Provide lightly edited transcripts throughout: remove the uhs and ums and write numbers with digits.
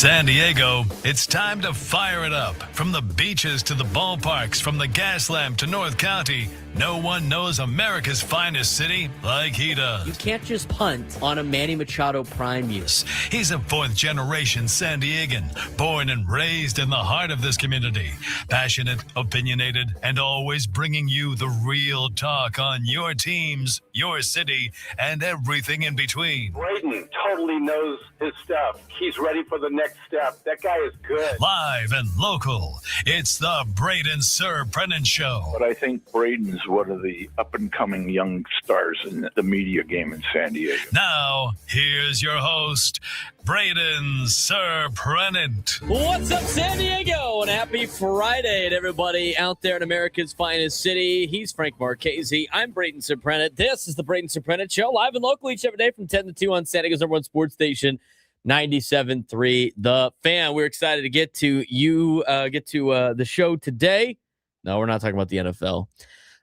San Diego, it's time to fire it up. From the beaches to the ballparks, from the Gaslamp to North County, no one knows America's finest city like he does. You can't just punt on a Manny Machado prime year. He's a fourth-generation San Diegan, born and raised in the heart of this community. Passionate, opinionated, and always bringing you the real talk on your teams, your city, and everything in between. Braden totally knows his stuff. He's ready for the next step. That guy is good. Live and local, it's the Braden Surprenant Show. But I think Braden's one of the up-and-coming young stars in the media game in San Diego. Now, here's your host, Braden Surprenant. What's up, San Diego? And happy Friday to everybody out there in America's finest city. He's Frank Marchese. I'm Braden Surprenant. This is the Braden Surprenant Show, live and local each every day from 10 to 2 on San Diego's #1 sports station, 97.3 The Fan. We're excited to get to the show today. No, we're not talking about the NFL.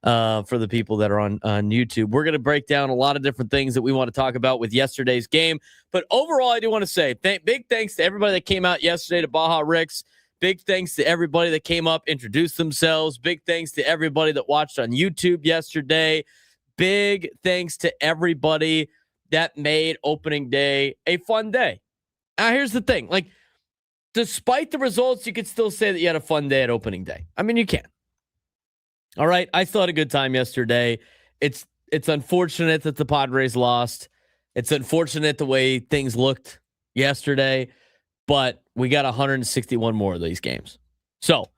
For the people that are on YouTube, we're going to break down a lot of different things that we want to talk about with yesterday's game. But overall, I do want to say big thanks to everybody that came out yesterday to Baja Ricks. Big thanks to everybody that came up, introduced themselves. Big thanks to everybody that watched on YouTube yesterday. Big thanks to everybody that made opening day a fun day. Now, here's the thing. Despite the results, you could still say that you had a fun day at opening day. I mean, you can. All right, I still had a good time yesterday. It's unfortunate that the Padres lost. It's unfortunate the way things looked yesterday, but we got 161 more of these games. So,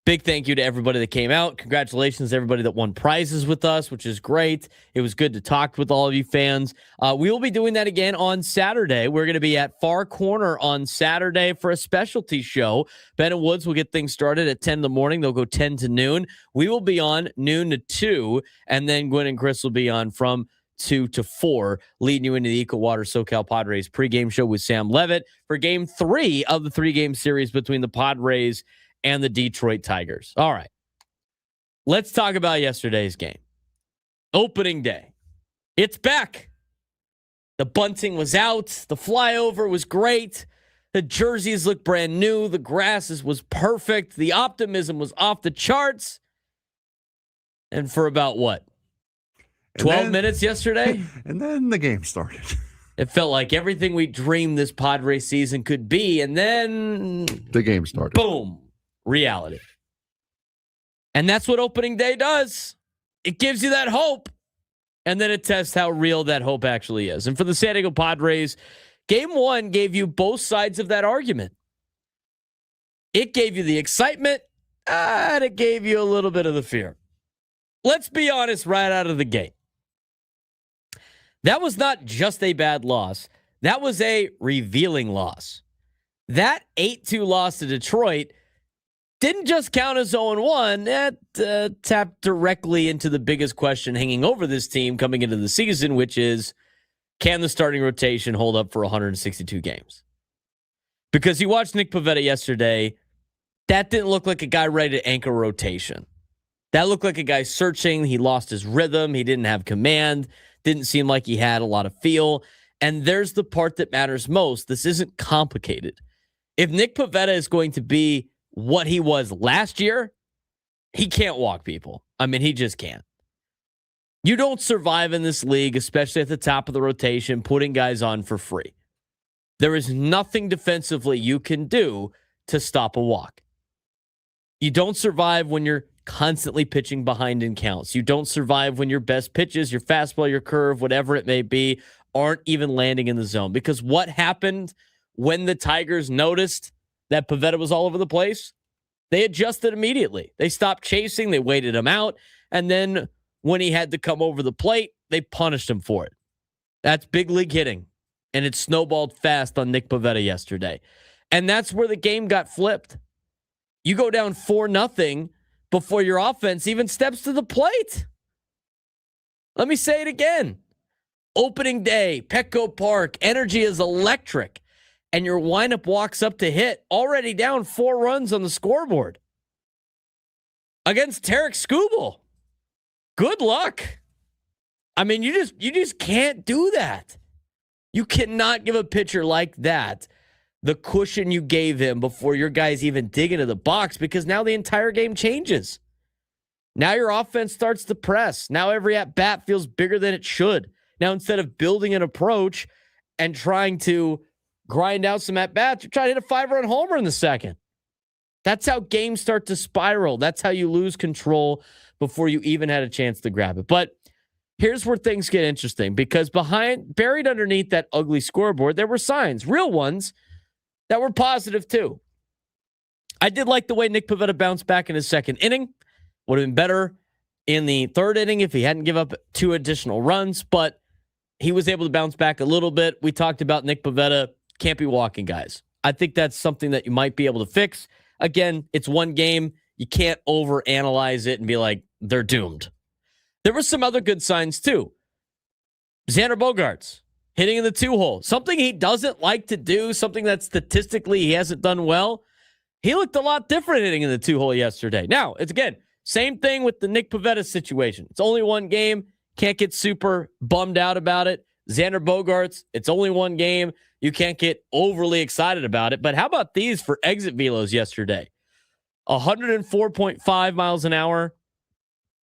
big thank you to everybody that came out. Congratulations to everybody that won prizes with us, which is great. It was good to talk with all of you fans. We will be doing that again on Saturday. We're going to be at Far Corner on Saturday for a specialty show. Ben and Woods will get things started at 10 in the morning. They'll go 10 to noon. We will be on noon to 2, and then Gwen and Chris will be on from 2 to 4, leading you into the Eco Water SoCal Padres pregame show with Sam Levitt for Game 3 of the 3-game series between the Padres and the Detroit Tigers. All right. Let's talk about yesterday's game. Opening day. It's back. The bunting was out. The flyover was great. The jerseys looked brand new. The grasses was perfect. The optimism was off the charts. And for about what? 12 minutes yesterday? And then the game started. It felt like everything we dreamed this Padres season could be. And then the game started. Boom. Reality. And that's what opening day does. It gives you that hope, and then it tests how real that hope actually is. And for the San Diego Padres, Game 1 gave you both sides of that argument. It gave you the excitement, and it gave you a little bit of the fear. Let's be honest right out of the gate. That was not just a bad loss. That was a revealing loss. That 8-2 loss to Detroit didn't just count as 0-1. That tapped directly into the biggest question hanging over this team coming into the season, which is, can the starting rotation hold up for 162 games? Because you watched Nick Pivetta yesterday, that didn't look like a guy ready to anchor rotation. That looked like a guy searching. He lost his rhythm. He didn't have command. Didn't seem like he had a lot of feel. And there's the part that matters most. This isn't complicated. If Nick Pivetta is going to be what he was last year, he can't walk people. I mean, he just can't. You don't survive in this league, especially at the top of the rotation, putting guys on for free. There is nothing defensively you can do to stop a walk. You don't survive when you're constantly pitching behind in counts. You don't survive when your best pitches, your fastball, your curve, whatever it may be, aren't even landing in the zone. Because what happened when the Tigers noticed that Pivetta was all over the place? They adjusted immediately. They stopped chasing. They waited him out. And then when he had to come over the plate, they punished him for it. That's big league hitting. And it snowballed fast on Nick Pivetta yesterday. And that's where the game got flipped. You go down 4-0 before your offense even steps to the plate. Let me say it again. Opening day, Petco Park, energy is electric. And your windup walks up to hit, already down 4 runs on the scoreboard. Against Tarik Skubal. Good luck. I mean, you just can't do that. You cannot give a pitcher like that the cushion you gave him before your guys even dig into the box, because now the entire game changes. Now your offense starts to press. Now every at-bat feels bigger than it should. Now instead of building an approach and trying to grind out some at-bats, you're trying to hit a 5-run homer in the second. That's how games start to spiral. That's how you lose control before you even had a chance to grab it. But here's where things get interesting, because buried underneath that ugly scoreboard, there were signs, real ones, that were positive too. I did like the way Nick Pivetta bounced back in his second inning. Would have been better in the third inning if he hadn't given up 2 additional runs, but he was able to bounce back a little bit. We talked about Nick Pivetta can't be walking guys. I think that's something that you might be able to fix. Again, it's one game. You can't overanalyze it and be like, they're doomed. There were some other good signs too. Xander Bogaerts hitting in the 2-hole, something he doesn't like to do, something that statistically he hasn't done well. He looked a lot different hitting in the 2-hole yesterday. Now, it's again, same thing with the Nick Pivetta situation. It's only one game. Can't get super bummed out about it. Xander Bogaerts, it's only one game. You can't get overly excited about it. But how about these for exit velos yesterday? 104.5 miles an hour,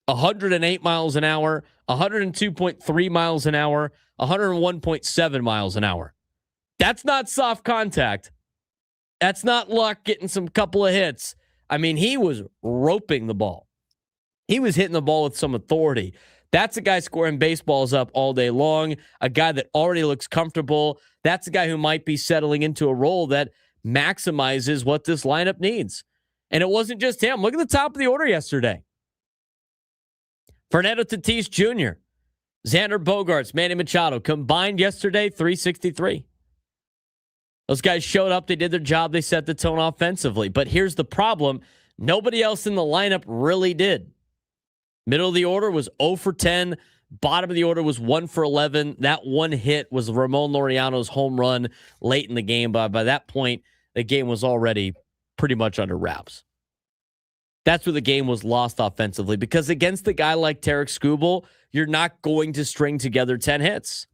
108 miles an hour, 102.3 miles an hour, 101.7 miles an hour. That's not soft contact. That's not luck getting some couple of hits. I mean, he was roping the ball. He was hitting the ball with some authority. That's a guy scoring baseballs up all day long, a guy that already looks comfortable. That's a guy who might be settling into a role that maximizes what this lineup needs. And it wasn't just him. Look at the top of the order yesterday. Fernando Tatis Jr., Xander Bogaerts, Manny Machado combined yesterday, 363. Those guys showed up. They did their job. They set the tone offensively. But here's the problem. Nobody else in the lineup really did. Middle of the order was 0 for 10. Bottom of the order was 1 for 11. That one hit was Ramon Laureano's home run late in the game. But by that point, the game was already pretty much under wraps. That's where the game was lost offensively, because against a guy like Tarik Skubal, you're not going to string together 10 hits.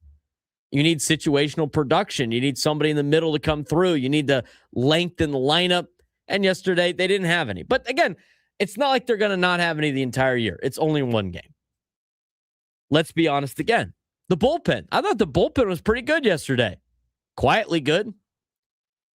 You need situational production. You need somebody in the middle to come through. You need to lengthen the lineup. And yesterday, they didn't have any. But again, it's not like they're going to not have any the entire year. It's only one game. Let's be honest again. The bullpen. I thought the bullpen was pretty good yesterday. Quietly good.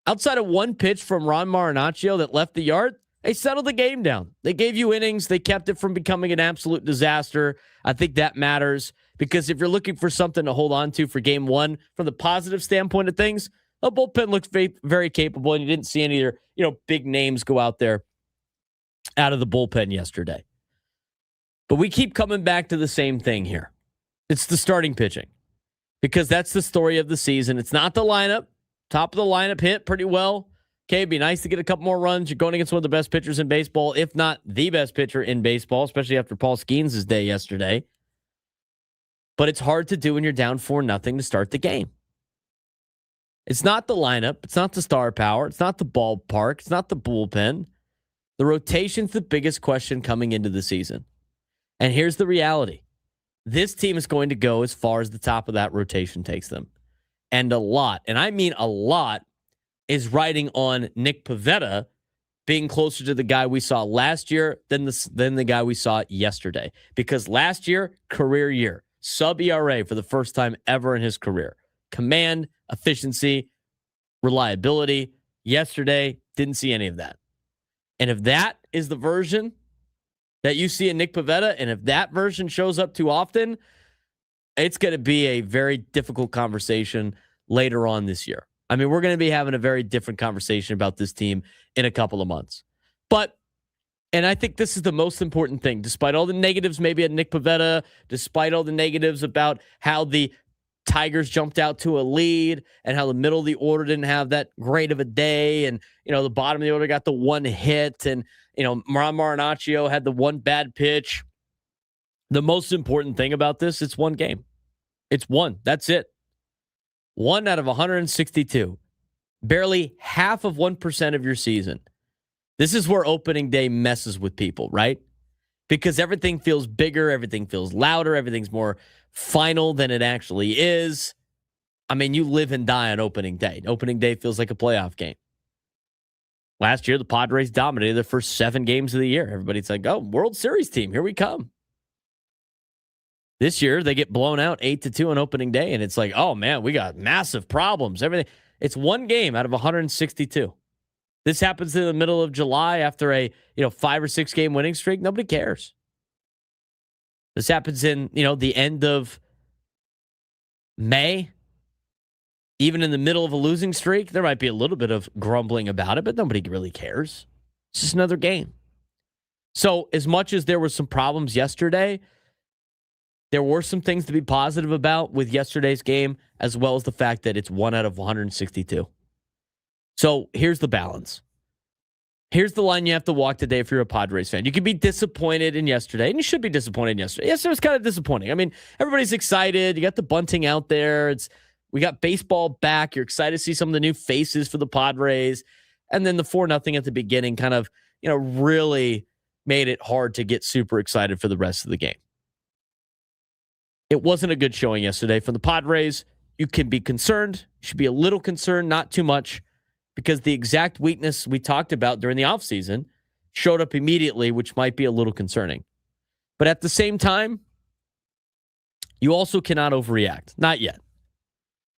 Outside of one pitch from Ron Marinaccio that left the yard, they settled the game down. They gave you innings. They kept it from becoming an absolute disaster. I think that matters, because if you're looking for something to hold on to for game one, from the positive standpoint of things, the bullpen looked very capable, and you didn't see any of their, big names go out there out of the bullpen yesterday. But we keep coming back to the same thing here. It's the starting pitching, because that's the story of the season. It's not the lineup. Top of the lineup hit pretty well. Okay, it'd be nice to get a couple more runs. You're going against one of the best pitchers in baseball, if not the best pitcher in baseball, especially after Paul Skeens' day yesterday. But it's hard to do when you're down 4-0 to start the game. It's not the lineup. It's not the star power. It's not the ballpark. It's not the bullpen. The rotation's the biggest question coming into the season. And here's the reality. This team is going to go as far as the top of that rotation takes them. And a lot, and I mean a lot, is riding on Nick Pivetta being closer to the guy we saw last year than the guy we saw yesterday. Because last year, career year, sub ERA for the first time ever in his career. Command, efficiency, reliability. Yesterday, didn't see any of that. And if that is the version that you see in Nick Pivetta, and if that version shows up too often, it's going to be a very difficult conversation later on this year. I mean, we're going to be having a very different conversation about this team in a couple of months. And I think this is the most important thing, despite all the negatives maybe at Nick Pivetta, despite all the negatives about how the Tigers jumped out to a lead and how the middle of the order didn't have that great of a day. And, the bottom of the order got the one hit, and, Ron Marinaccio had the one bad pitch. The most important thing about this, it's one game. It's one. That's it. 1 out of 162. Barely half of 1% of your season. This is where opening day messes with people, right? Because everything feels bigger, everything feels louder, everything's more final than it actually is. I mean, you live and die on opening day. Opening day feels like a playoff game. Last year, the Padres dominated their first 7 games of the year. Everybody's like, oh, World Series team, here we come. This year, they get blown out 8-2 on opening day, and it's like, oh, man, we got massive problems. Everything. It's one game out of 162. This happens in the middle of July after a 5 or 6 game winning streak. Nobody cares. This happens in the end of May. Even in the middle of a losing streak, there might be a little bit of grumbling about it, but nobody really cares. It's just another game. So as much as there were some problems yesterday, there were some things to be positive about with yesterday's game, as well as the fact that it's 1 out of 162. So here's the balance. Here's the line you have to walk today if you're a Padres fan. You can be disappointed in yesterday, and you should be disappointed in yesterday. Yesterday was kind of disappointing. I mean, everybody's excited. You got the bunting out there. We got baseball back. You're excited to see some of the new faces for the Padres. And then the 4-0 at the beginning kind of, really made it hard to get super excited for the rest of the game. It wasn't a good showing yesterday from the Padres. You can be concerned. You should be a little concerned, not too much, because the exact weakness we talked about during the offseason showed up immediately, which might be a little concerning. But at the same time, you also cannot overreact. Not yet.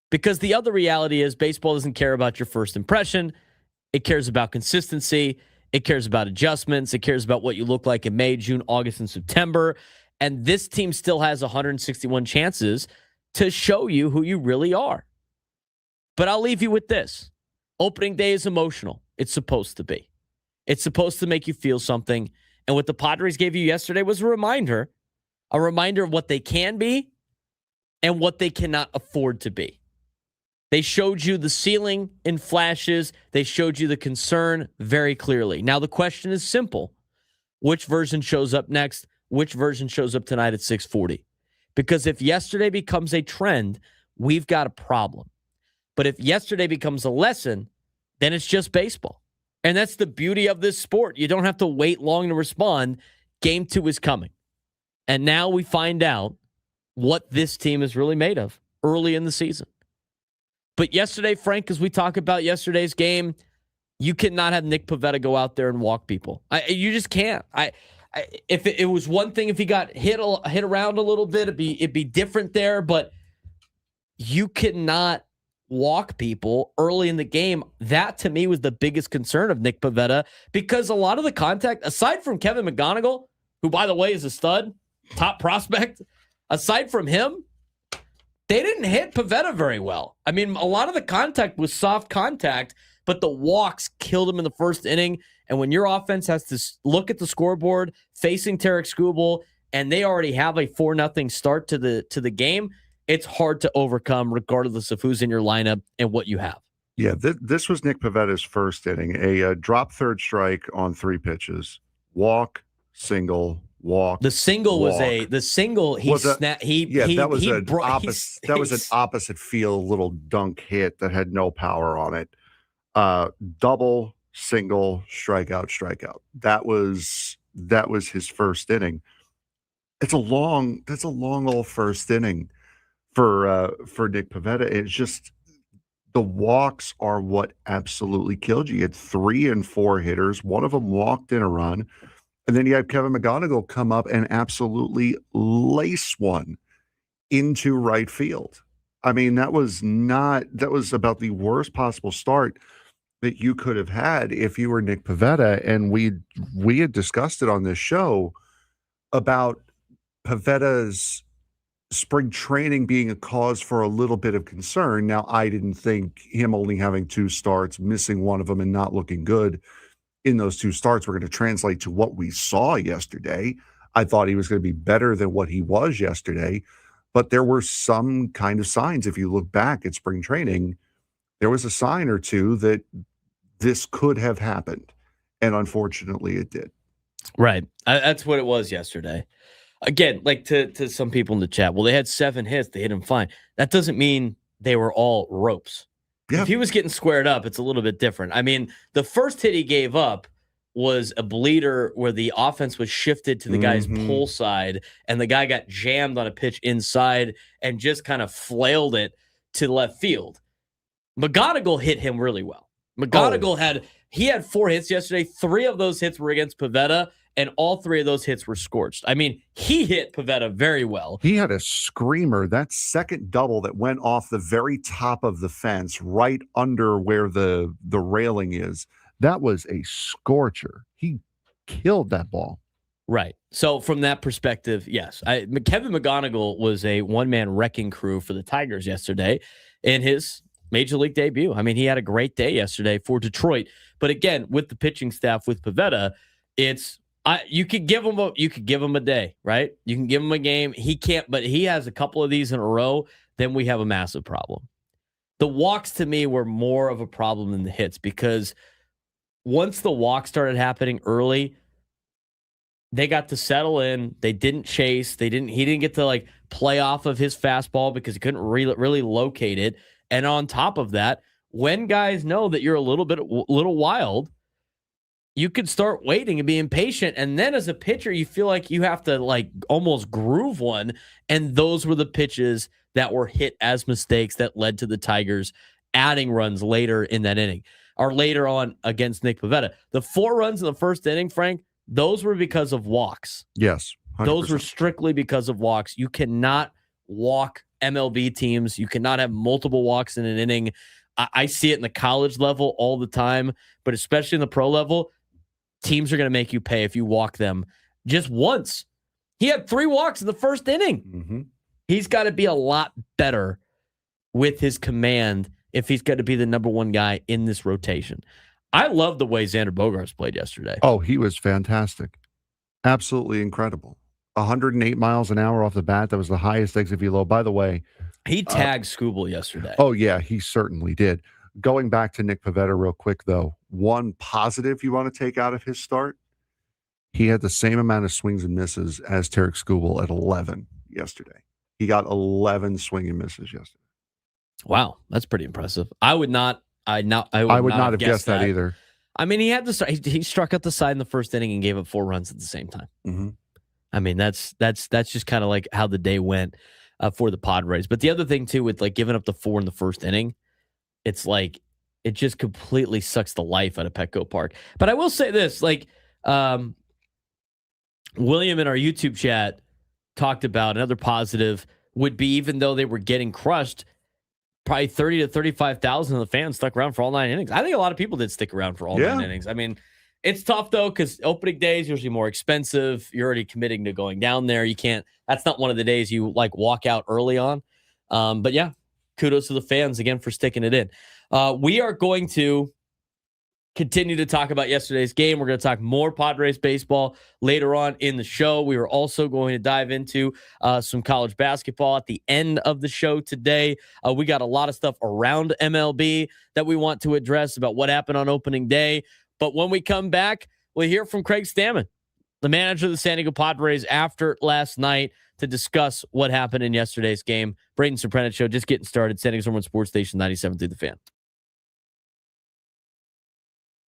Because the other reality is baseball doesn't care about your first impression. It cares about consistency. It cares about adjustments. It cares about what you look like in May, June, August, and September. And this team still has 161 chances to show you who you really are. But I'll leave you with this. Opening day is emotional. It's supposed to be. It's supposed to make you feel something. And what the Padres gave you yesterday was a reminder of what they can be and what they cannot afford to be. They showed you the ceiling in flashes. They showed you the concern very clearly. Now, the question is simple. Which version shows up next? Which version shows up tonight at 6:40? Because if yesterday becomes a trend, we've got a problem. But if yesterday becomes a lesson, then it's just baseball. And that's the beauty of this sport. You don't have to wait long to respond. Game 2 is coming. And now we find out what this team is really made of early in the season. But yesterday, Frank, as we talk about yesterday's game, you cannot have Nick Pivetta go out there and walk people. You just can't. If it was one thing, if he got hit around a little bit, it'd be different there. But you cannot walk people early in the game. That, to me, was the biggest concern of Nick Pivetta, because a lot of the contact, aside from Kevin McGonigal, who, by the way, is a stud, top prospect, aside from him, they didn't hit Pivetta very well. I mean, a lot of the contact was soft contact, but the walks killed him in the first inning. And when your offense has to look at the scoreboard facing Tarik Skubal, and they already have a 4-0 start to the game, it's hard to overcome regardless of who's in your lineup and what you have. Yeah, this was Nick Pivetta's first inning. A drop third strike on 3 pitches. Walk, single, walk. The single walk. That was an opposite field little dunk hit that had no power on it. Double, single, strikeout. That was his first inning. That's a long old first inning for Nick Pivetta. It's just the walks are what absolutely killed you. You had 3 and 4 hitters. One of them walked in a run. And then you had Kevin McGonigal come up and absolutely lace one into right field. I mean, that was about the worst possible start that you could have had if you were Nick Pivetta. And we had discussed it on this show about Pivetta's spring training being a cause for a little bit of concern. Now, I didn't think him only having 2 starts, missing one of them and not looking good in those 2 starts were going to translate to what we saw yesterday. I thought he was going to be better than what he was yesterday, but there were some kind of signs. If you look back at spring training, there was a sign or two that this could have happened, and unfortunately it did. Right. That's what it was yesterday. Again, like to some people in the chat, well, they had 7 hits. They hit him fine. That doesn't mean they were all ropes. Yeah. If he was getting squared up, it's a little bit different. I mean, the first hit he gave up was a bleeder where the offense was shifted to the guy's pull side, and the guy got jammed on a pitch inside and just kind of flailed it to left field. McGonigal hit him really well. McGonigal had 4 hits yesterday. 3 of those hits were against Pivetta, and all 3 of those hits were scorched. I mean, he hit Pivetta very well. He had a screamer. That second double that went off the very top of the fence, right under where the railing is, that was a scorcher. He killed that ball. Right. So from that perspective, yes. Kevin McGonigal was a one-man wrecking crew for the Tigers yesterday in his Major League debut. I mean, he had a great day yesterday for Detroit. But again, with the pitching staff with Pivetta, you could give him a day, right? You can give him a game. He can't, but he has a couple of these in a row, then we have a massive problem. The walks to me were more of a problem than the hits, because once the walks started happening early, they got to settle in. They didn't chase. He didn't get to like play off of his fastball because he couldn't really locate it. And on top of that, when guys know that you're a little wild, you could start waiting and be impatient. And then as a pitcher, you feel like you have to like almost groove one. And those were the pitches that were hit as mistakes that led to the Tigers adding runs later in that inning, or later on against Nick Pivetta. The 4 runs in the first inning, Frank, those were because of walks. Yes. 100%. Those were strictly because of walks. You cannot walk MLB teams. You cannot have multiple walks in an inning. I see it in the college level all the time, but especially in the pro level, teams are going to make you pay if you walk them just once. He had 3 walks in the first inning. Mm-hmm. He's got to be a lot better with his command if he's got to be the number 1 guy in this rotation. I love the way Xander Bogaerts played yesterday. Oh, he was fantastic. Absolutely incredible. 108 miles an hour off the bat. That was the highest exit velo. By the way, he tagged Skubal yesterday. Oh, yeah, he certainly did. Going back to Nick Pivetta real quick, though, one positive you want to take out of his start, he had the same amount of swings and misses as Tarik Skubal at 11 yesterday. He got 11 swing and misses yesterday. Wow, that's pretty impressive. I would not have guessed that either. I mean, he had to start. He struck out the side in the first inning and gave up 4 runs at the same time. Mm-hmm. I mean, that's just kind of like how the day went for the Padres. But the other thing too, with like giving up the 4 in the first inning, it's like it just completely sucks the life out of Petco Park. But I will say this, like William in our YouTube chat talked about another positive would be, even though they were getting crushed, probably 30 to 35,000 of the fans stuck around for all 9 innings. I think a lot of people did stick around for all 9 innings. I mean, it's tough though, because opening day is usually more expensive. You're already committing to going down there. You can't. That's not one of the days you like walk out early on. But yeah, kudos to the fans again for sticking it in. We are going to continue to talk about yesterday's game. We're going to talk more Padres baseball later on in the show. We are also going to dive into some college basketball at the end of the show today. We got a lot of stuff around MLB that we want to address about what happened on opening day. But when we come back, we'll hear from Craig Stammen, the manager of the San Diego Padres, after last night to discuss what happened in yesterday's game. Braden Surprenant Show just getting started. San Diego's #1 sports station, 97 through the Fan.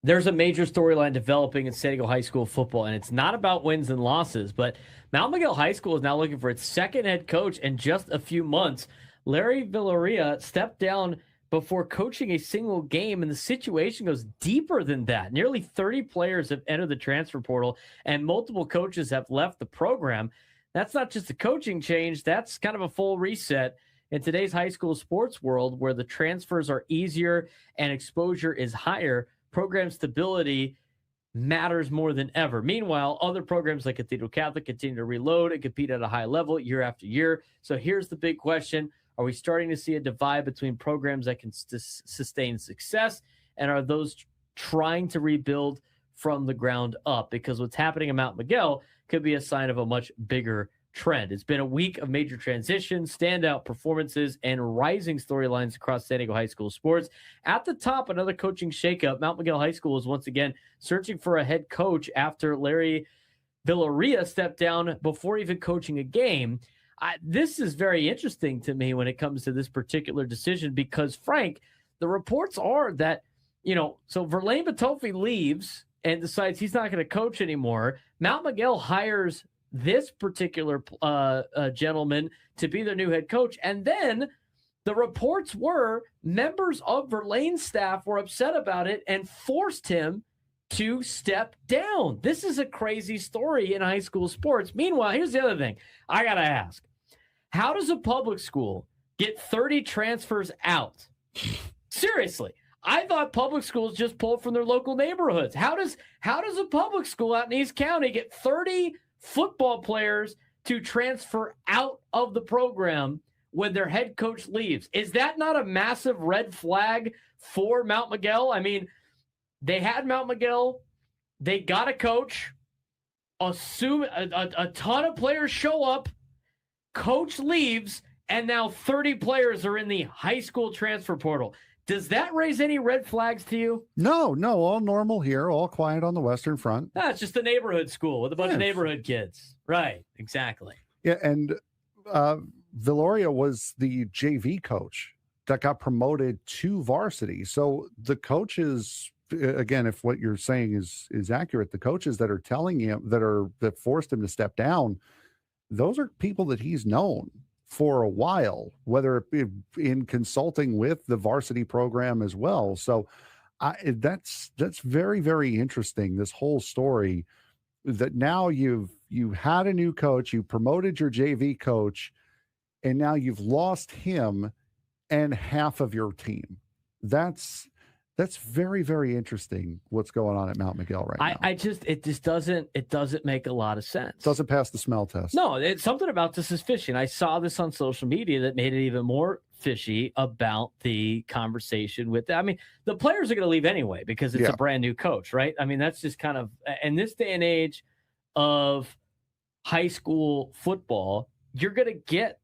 There's a major storyline developing in San Diego High School football, and it's not about wins and losses, but Mount Miguel High School is now looking for its second head coach in just a few months. Larry Villarreal stepped down before coaching a single game, and the situation goes deeper than that. Nearly 30 players have entered the transfer portal, and multiple coaches have left the program. That's not just a coaching change. That's kind of a full reset in today's high school sports world, where the transfers are easier and exposure is higher. Program stability matters more than ever. Meanwhile, other programs like Cathedral Catholic continue to reload and compete at a high level year after year. So here's the big question. Are we starting to see a divide between programs that can sustain success, and are those trying to rebuild from the ground up? Because what's happening in Mount Miguel could be a sign of a much bigger trend. It's been a week of major transitions, standout performances, and rising storylines across San Diego High School sports. At the top, another coaching shakeup. Mount Miguel High School is once again searching for a head coach after Larry Villarreal stepped down before even coaching a game. This is very interesting to me when it comes to this particular decision, because, Frank, the reports are that, so Verlaine Batofi leaves and decides he's not going to coach anymore. Mount Miguel hires this particular gentleman to be their new head coach. And then The reports were members of Verlaine's staff were upset about it and forced him to step down. This is a crazy story in high school sports. Meanwhile, here's the other thing I got to ask. How does a public school get 30 transfers out? Seriously. I thought public schools just pulled from their local neighborhoods. How does a public school out in East County get 30 football players to transfer out of the program when their head coach leaves? Is that not a massive red flag for Mount Miguel? I mean, they had Mount Miguel. They got a coach. Assume a ton of players show up. Coach leaves, and now 30 players are in the high school transfer portal. Does that raise any red flags to you? No, all normal here, all quiet on the Western Front. No, it's just a neighborhood school with a bunch of neighborhood kids. Right, exactly. Yeah, and Villoria was the JV coach that got promoted to varsity. So the coaches, again, if what you're saying is accurate, the coaches that are telling him that forced him to step down, those are people that he's known for a while, whether it be in consulting with the varsity program as well. So that's very, very interesting, this whole story, that now you had a new coach, you promoted your JV coach, and now you've lost him and half of your team. That's very, very interesting what's going on at Mount Miguel right now. It just doesn't make a lot of sense. Doesn't pass the smell test. No, something about this is fishy. And I saw this on social media that made it even more fishy about the conversation with I mean, the players are going to leave anyway because it's a brand new coach, right? I mean, that's just kind of, in this day and age of high school football, you're going to get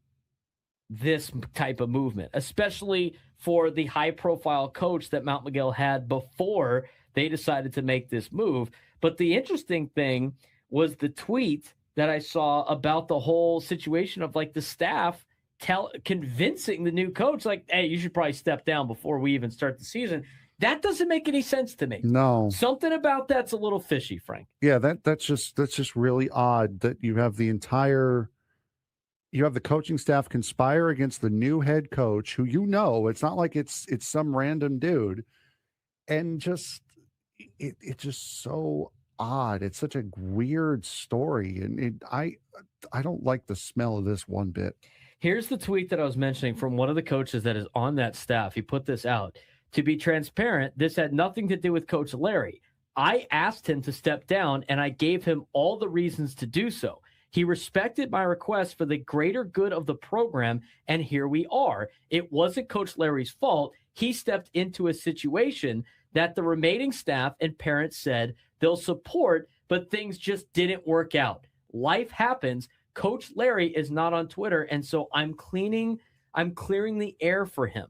this type of movement, especially for the high-profile coach that Mount Miguel had before they decided to make this move. But the interesting thing was the tweet that I saw about the whole situation of like the staff convincing the new coach, like, hey, you should probably step down before we even start the season. That doesn't make any sense to me. No. Something about that's a little fishy, Frank. Yeah, that's just really odd that you have the coaching staff conspire against the new head coach who, it's not like it's some random dude, and just it's just so odd. It's such a weird story, and I don't like the smell of this one bit. Here's the tweet that I was mentioning from one of the coaches that is on that staff. He put this out. To be transparent, this had nothing to do with Coach Larry. I asked him to step down, and I gave him all the reasons to do so. He respected my request for the greater good of the program, and here we are. It wasn't Coach Larry's fault. He stepped into a situation that the remaining staff and parents said they'll support, but things just didn't work out. Life happens. Coach Larry is not on Twitter, and so I'm clearing the air for him.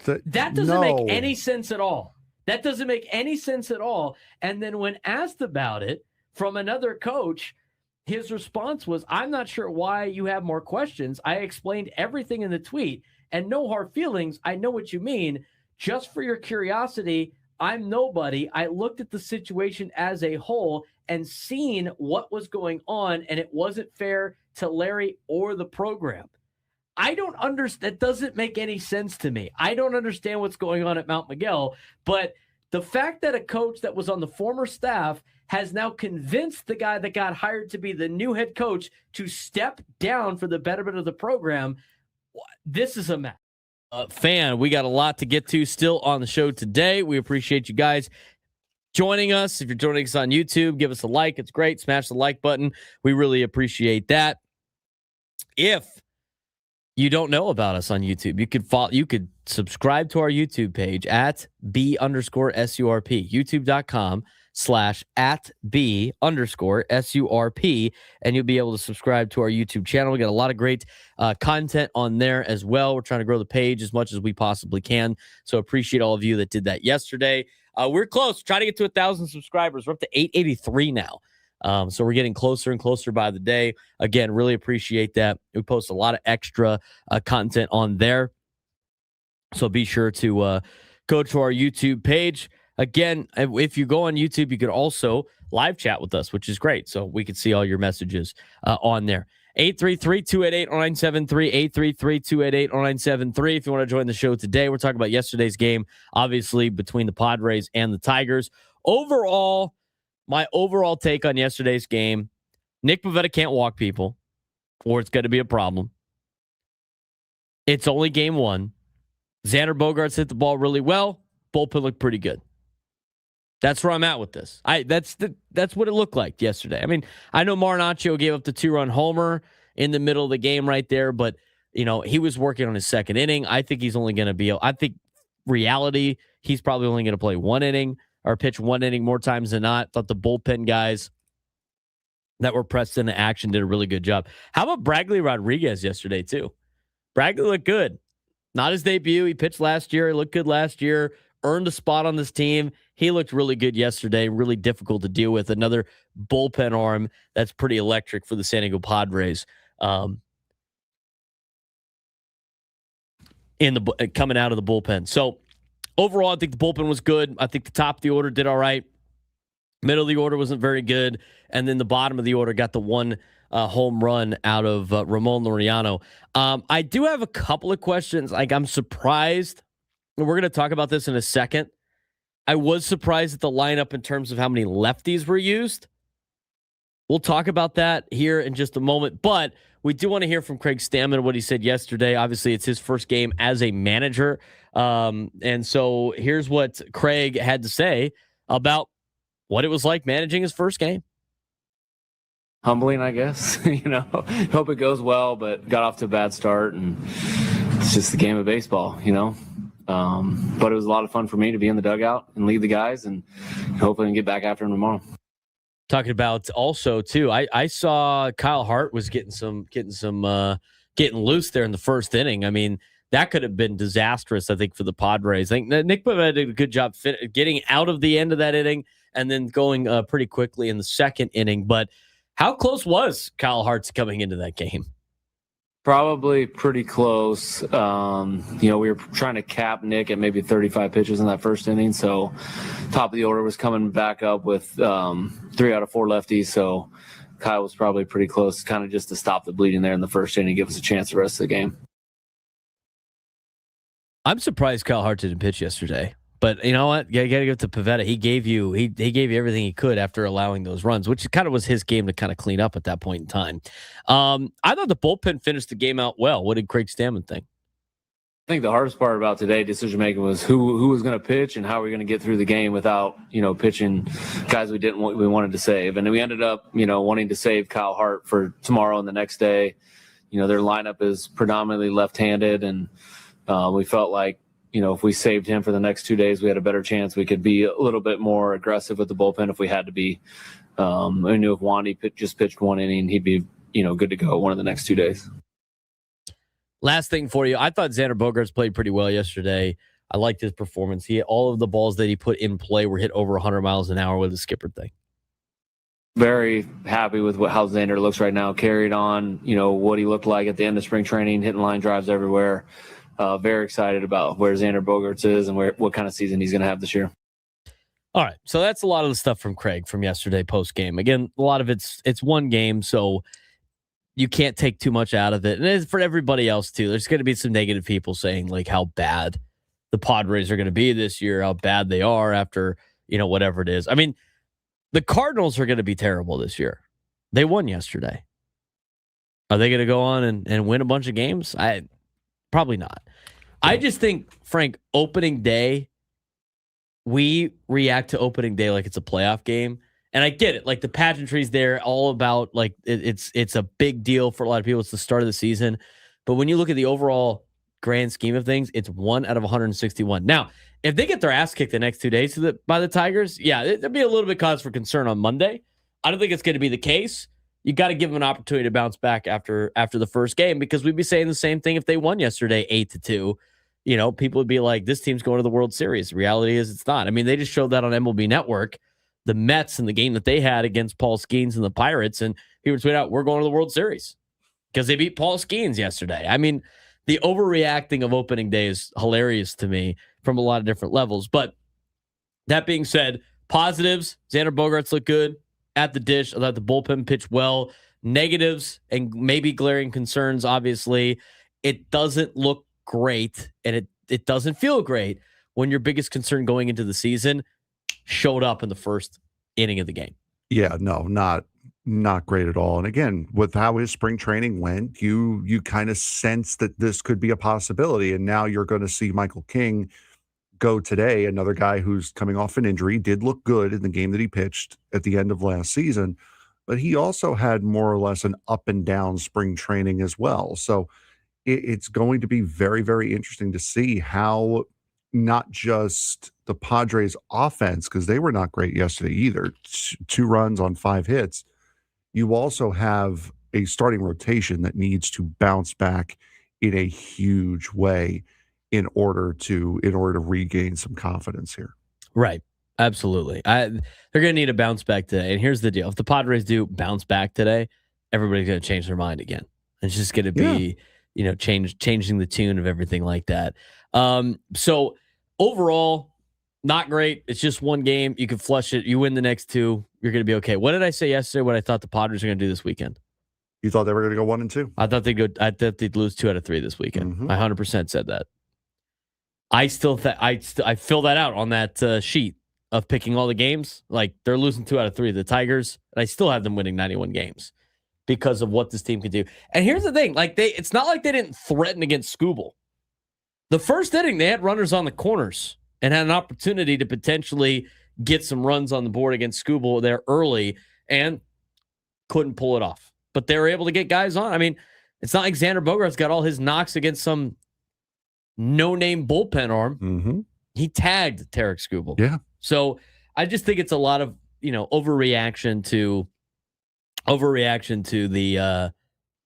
That doesn't make any sense at all. That doesn't make any sense at all. And then when asked about it from another coach, his response was, I'm not sure why you have more questions. I explained everything in the tweet, and no hard feelings. I know what you mean. Just for your curiosity, I'm nobody. I looked at the situation as a whole and seen what was going on, and it wasn't fair to Larry or the program. I don't understand. That doesn't make any sense to me. I don't understand what's going on at Mount Miguel, but the fact that a coach that was on the former staff has now convinced the guy that got hired to be the new head coach to step down for the betterment of the program, this is a mess. Fan, we got a lot to get to still on the show today. We appreciate you guys joining us. If you're joining us on YouTube, give us a like. It's great. Smash the like button. We really appreciate that. If you don't know about us on YouTube, you could subscribe to our YouTube page at B_SURP, youtube.com/@B_SURP, and you'll be able to subscribe to our YouTube channel. We got a lot of great content on there as well. We're trying to grow the page as much as we possibly can. So appreciate all of you that did that yesterday. We're close. Trying to get to 1,000 subscribers. We're up to 883 now. So we're getting closer and closer by the day. Again, really appreciate that. We post a lot of extra content on there. So be sure to go to our YouTube page. Again, if you go on YouTube, you can also live chat with us, which is great. So we can see all your messages on there. 833-288-0973, 833-288-0973. If you want to join the show today, we're talking about yesterday's game, obviously between the Padres and the Tigers. Overall, my overall take on yesterday's game, Nick Pivetta can't walk people, or it's going to be a problem. It's only game one. Xander Bogaerts hit the ball really well. Bullpen looked pretty good. That's where I'm at with this. That's what it looked like yesterday. I mean, I know Marinaccio gave up the 2-run homer in the middle of the game right there, but he was working on his second inning. I think he's only going to be. I think reality, he's probably only going to play one inning or pitch one inning more times than not. Thought the bullpen guys that were pressed into action did a really good job. How about Bradley Rodriguez yesterday too? Bradley looked good. Not his debut. He pitched last year. He looked good last year. Earned a spot on this team. He looked really good yesterday. Really difficult to deal with. Another bullpen arm that's pretty electric for the San Diego Padres. Coming out of the bullpen. So overall, I think the bullpen was good. I think the top of the order did all right. Middle of the order wasn't very good. And then the bottom of the order got the one home run out of Ramon Laureano. I do have a couple of questions. I'm surprised. We're going to talk about this in a second. I was surprised at the lineup in terms of how many lefties were used. We'll talk about that here in just a moment. But we do want to hear from Craig Stammen, what he said yesterday. Obviously, it's his first game as a manager. And so here's what Craig had to say about what it was like managing his first game. Humbling, I guess. Hope it goes well, but got off to a bad start, and it's just the game of baseball, But it was a lot of fun for me to be in the dugout and lead the guys, and hopefully get back after them tomorrow. Talking about also too, I saw Kyle Hart was getting loose there in the first inning. I mean, that could have been disastrous, I think, for the Padres. I think Nick Pivetta did a good job getting out of the end of that inning and then going pretty quickly in the second inning. But how close was Kyle Hart coming into that game? Probably pretty close. We were trying to cap Nick at maybe 35 pitches in that first inning. So top of the order was coming back up with 3 out of 4 lefties. So Kyle was probably pretty close, kind of just to stop the bleeding there in the first inning, give us a chance the rest of the game. I'm surprised Kyle Hart didn't pitch yesterday. But you know what? You got to give it to Pivetta. He gave you everything he could after allowing those runs, which kind of was his game to kind of clean up at that point in time. I thought the bullpen finished the game out well. What did Craig Stammen think? I think the hardest part about today decision making was who was going to pitch and how we're going to get through the game without pitching guys we wanted to save. And then we ended up wanting to save Kyle Hart for tomorrow and the next day. Their lineup is predominantly left-handed, and we felt like, if we saved him for the next 2 days, we had a better chance. We could be a little bit more aggressive with the bullpen if we had to be. I knew if Wandy just pitched one inning, he'd be, good to go one of the next 2 days. Last thing for you. I thought Xander Bogaerts played pretty well yesterday. I liked his performance. All of the balls that he put in play were hit over 100 miles an hour with a skipper thing. Very happy with how Xander looks right now. Carried on, what he looked like at the end of spring training, hitting line drives everywhere. Very excited about where Xander Bogaerts is and what kind of season he's going to have this year. All right, so that's a lot of the stuff from Craig from yesterday post game. Again, a lot of it's one game, so you can't take too much out of it. And it's for everybody else too. There's going to be some negative people saying like how bad the Padres are going to be this year, how bad they are after whatever it is. I mean, the Cardinals are going to be terrible this year. They won yesterday. Are they going to go on and win a bunch of games? Probably not. I just think, Frank, opening day, we react to opening day like it's a playoff game. And I get it. Like the pageantry's there, all about like it's a big deal for a lot of people. It's the start of the season. But when you look at the overall grand scheme of things, it's 1 out of 161. Now, if they get their ass kicked the next 2 days by the Tigers, yeah, there'd be a little bit cause for concern on Monday. I don't think it's going to be the case. You got to give them an opportunity to bounce back after the first game, because we'd be saying the same thing if they won yesterday 8-2. People would be like, this team's going to the World Series. The reality is it's not. I mean, they just showed that on MLB Network, the Mets and the game that they had against Paul Skeens and the Pirates, and people tweet out, we're going to the World Series because they beat Paul Skeens yesterday. I mean, the overreacting of opening day is hilarious to me from a lot of different levels. But that being said, positives, Xander Bogaerts looked good at the dish. I thought the bullpen pitched well. negatives and maybe glaring concerns, obviously. It doesn't look great, and it doesn't feel great when your biggest concern going into the season showed up in the first inning of the game. Yeah, no, not great at all. And again, with how his spring training went, you kind of sense that this could be a possibility. And now you're going to see Michael King go today, another guy who's coming off an injury, did look good in the game that he pitched at the end of last season, but he also had more or less an up and down spring training as well. So it's going to be very, very interesting to see how not just the Padres offense, because they were not great yesterday either, 2 runs on 5 hits. You also have a starting rotation that needs to bounce back in a huge way in order to regain some confidence here. Right. Absolutely. They're going to need a bounce back today. And here's the deal. If the Padres do bounce back today, everybody's going to change their mind again. It's just going to be, changing the tune of everything like that. So overall, not great. It's just one game. You can flush it. You win the next 2. You're going to be okay. What did I say yesterday? What I thought the Padres are going to do this weekend? You thought they were going to go 1-2? I thought they'd lose 2 out of 3 this weekend. Mm-hmm. I 100% said that. I still I fill that out on that sheet of picking all the games. Like, they're losing 2 out of 3 to the Tigers, and I still have them winning 91 games because of what this team can do. And here's the thing: it's not like they didn't threaten against Skubal. The first inning, they had runners on the corners and had an opportunity to potentially get some runs on the board against Skubal there early, and couldn't pull it off. But they were able to get guys on. I mean, it's not like Xander Bogaerts got all his knocks against some no-name bullpen arm. Mm-hmm. He tagged Tarik Skubal. Yeah. So I just think it's a lot of, overreaction to the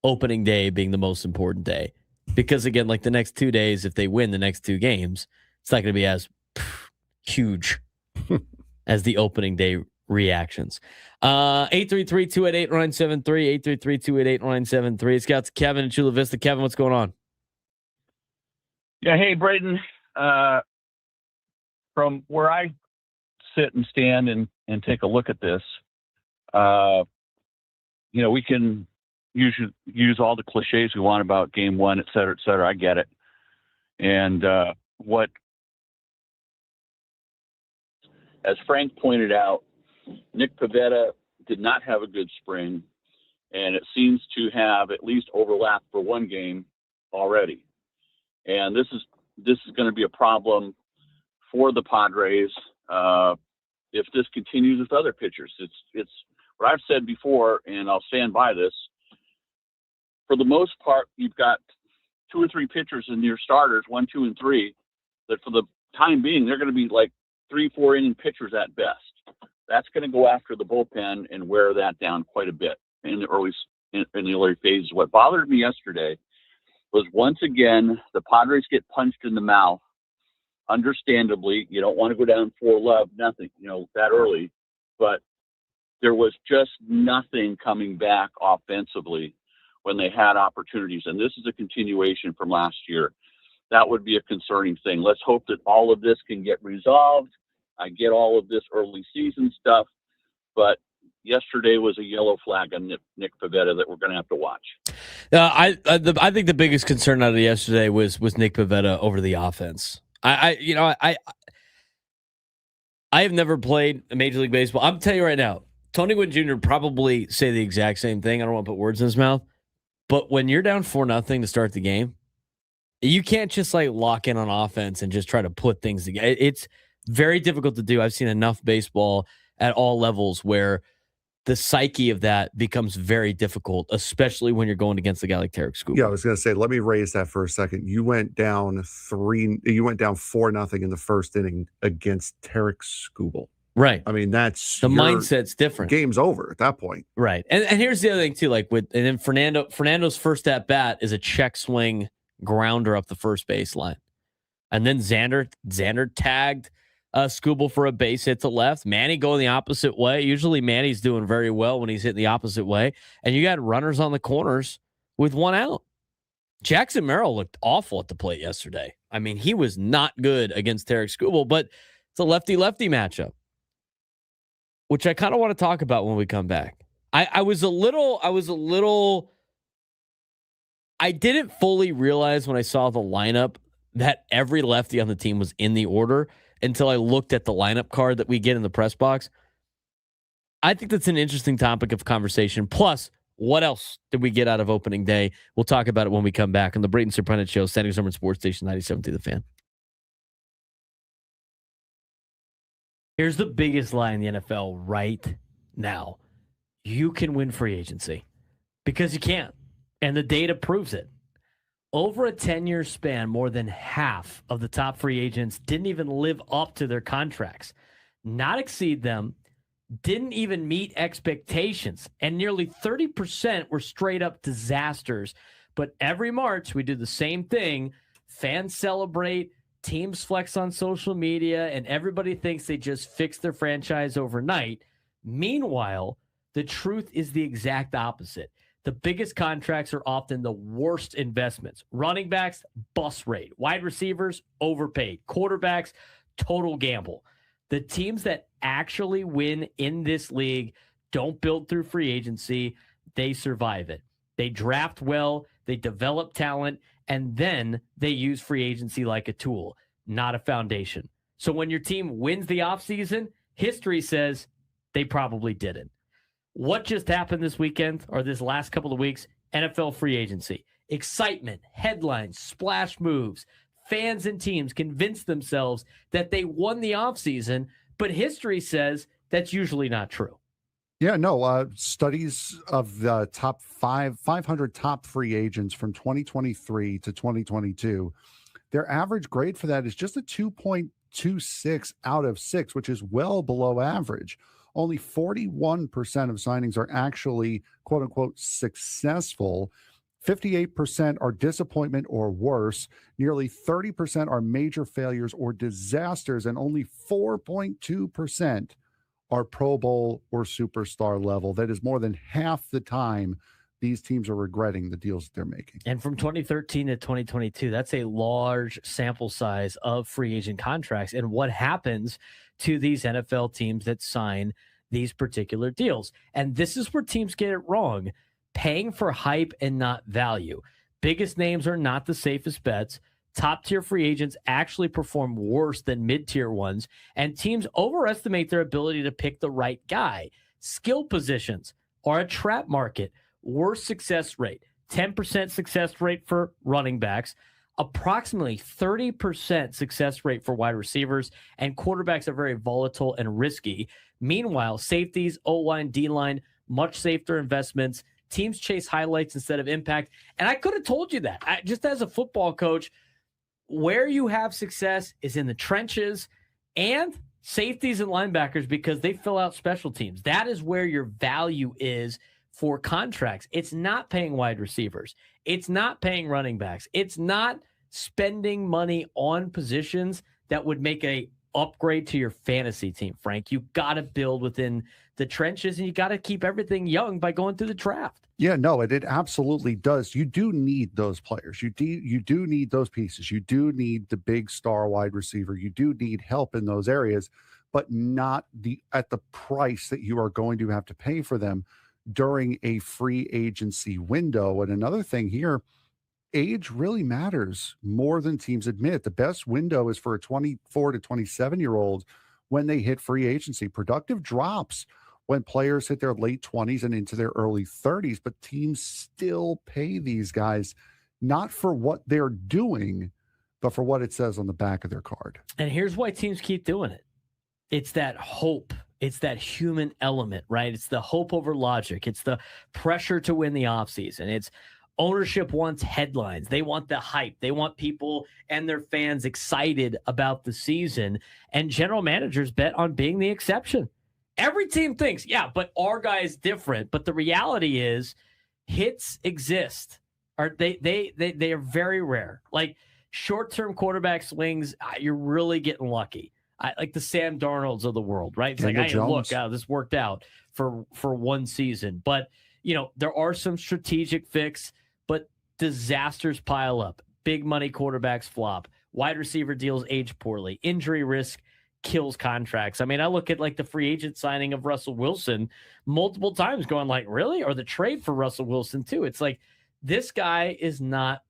opening day being the most important day. Because again, like the next 2 days, if they win the next 2 games, it's not going to be as huge as the opening day reactions. 833-288-973, 833-288-973. It's got Kevin in Chula Vista. Kevin, what's going on? Yeah, hey, Braden. From where I sit and stand and take a look at this, we can use all the cliches we want about game 1, et cetera, et cetera. I get it. And as Frank pointed out, Nick Pivetta did not have a good spring, and it seems to have at least overlapped for one game already. And this is going to be a problem for the Padres if this continues with other pitchers. It's what I've said before, and I'll stand by this. For the most part, you've got 2 or 3 pitchers in your starters, 1, 2, and 3, that for the time being, they're going to be like 3-4 inning pitchers at best. That's going to go after the bullpen and wear that down quite a bit in the early phases. What bothered me yesterday was, once again, the Padres get punched in the mouth. Understandably, you don't want to go down 4-love, nothing, that early. But there was just nothing coming back offensively when they had opportunities. And this is a continuation from last year. That would be a concerning thing. Let's hope that all of this can get resolved. I get all of this early season stuff, but yesterday was a yellow flag on Nick Pivetta that we're going to have to watch. I think the biggest concern out of yesterday was Nick Pivetta over the offense. I have never played a Major League Baseball. I'm telling you right now, Tony Gwynn Jr. probably say the exact same thing. I don't want to put words in his mouth, but when you're down 4-0 to start the game, you can't just lock in on offense and just try to put things together. It's very difficult to do. I've seen enough baseball at all levels where the psyche of that becomes very difficult, especially when you're going against a guy like Tarik Skubal. Yeah, I was going to say, let me raise that for a second. You went down 4-0 in the first inning against Tarik Skubal. Right. I mean, that's the mindset's different. Game's over at that point. Right. And here's the other thing too, and then Fernando's first at bat is a check swing grounder up the first baseline. And then Xander tagged Skubal for a base hit to left. Manny going the opposite way. Usually Manny's doing very well when he's hitting the opposite way. And you got runners on the corners with 1 out. Jackson Merrill looked awful at the plate yesterday. I mean, he was not good against Tarik Skubal, but it's a lefty-lefty matchup, which I kind of want to talk about when we come back. I didn't fully realize when I saw the lineup that every lefty on the team was in the order until I looked at the lineup card that we get in the press box. I think that's an interesting topic of conversation. Plus, what else did we get out of opening day? We'll talk about it when we come back on the Braden Surprenant Show, Standing Summer Sports Station 97.3 The Fan. Here's the biggest lie in the NFL right now. You can win free agency because you can't. And the data proves it. Over a 10-year span, more than half of the top free agents didn't even live up to their contracts, not exceed them, didn't even meet expectations, and nearly 30% were straight-up disasters. But every March, we do the same thing. Fans celebrate, teams flex on social media, and everybody thinks they just fixed their franchise overnight. Meanwhile, the truth is the exact opposite. The biggest contracts are often the worst investments. Running backs, bust rate. Wide receivers, overpaid. Quarterbacks, total gamble. The teams that actually win in this league don't build through free agency. They survive it. They draft well, they develop talent, and then they use free agency like a tool, not a foundation. So when your team wins the offseason, history says they probably didn't. What just happened this weekend or this last couple of weeks? NFL free agency. Excitement, headlines, splash moves. Fans and teams convince themselves that they won the offseason, but history says that's usually not true. Yeah, no, studies of the top 500 top free agents from 2023 to 2022, their average grade for that is just a 2.26 out of 6, which is well below average. Only 41% of signings are actually, quote unquote, successful. 58% are disappointment or worse. Nearly 30% are major failures or disasters, and only 4.2% are Pro Bowl or superstar level. That is more than half the time these teams are regretting the deals that they're making. And from 2013 to 2022, that's a large sample size of free agent contracts. And what happens to these NFL teams that sign these particular deals? And this is where teams get it wrong. Paying for hype and not value. Biggest names are not the safest bets. Top-tier free agents actually perform worse than mid-tier ones, and teams overestimate their ability to pick the right guy. Skill positions are a trap market. Worst success rate, 10% success rate for running backs, approximately 30% success rate for wide receivers, and quarterbacks are very volatile and risky. Meanwhile, safeties, O-line, D-line, much safer investments. Teams chase highlights instead of impact. And I could have told you that. Just as a football coach, where you have success is in the trenches and safeties and linebackers because they fill out special teams. That is where your value is for contracts. It's not paying wide receivers. It's not paying running backs. It's not spending money on positions that would make a upgrade to your fantasy team, Frank. You got to build within the trenches, and you got to keep everything young by going through the draft. Yeah, no, it absolutely does. You do need those players. You do need those pieces. You do need the big star wide receiver. You do need help in those areas, but not at the price that you are going to have to pay for them during a free agency window. And another thing here, age really matters more than teams admit. The best window is for a 24 to 27-year-old when they hit free agency. Productive drops when players hit their late 20s and into their early 30s, but teams still pay these guys not for what they're doing, but for what it says on the back of their card. And here's why teams keep doing it. It's that hope. It's that human element, right? It's the hope over logic. It's the pressure to win the offseason. It's ownership wants headlines. They want the hype. They want people and their fans excited about the season. And general managers bet on being the exception. Every team thinks, yeah, but our guy is different. But the reality is hits exist. They are very rare. Like short-term quarterback swings, you're really getting lucky. Like the Sam Darnolds of the world, right? It's like, look, this worked out for one season. But, there are some strategic fix, but disasters pile up. Big money quarterbacks flop. Wide receiver deals age poorly. Injury risk kills contracts. I mean, I look at like the free agent signing of Russell Wilson multiple times going like, really? Or the trade for Russell Wilson too. It's like, this guy is not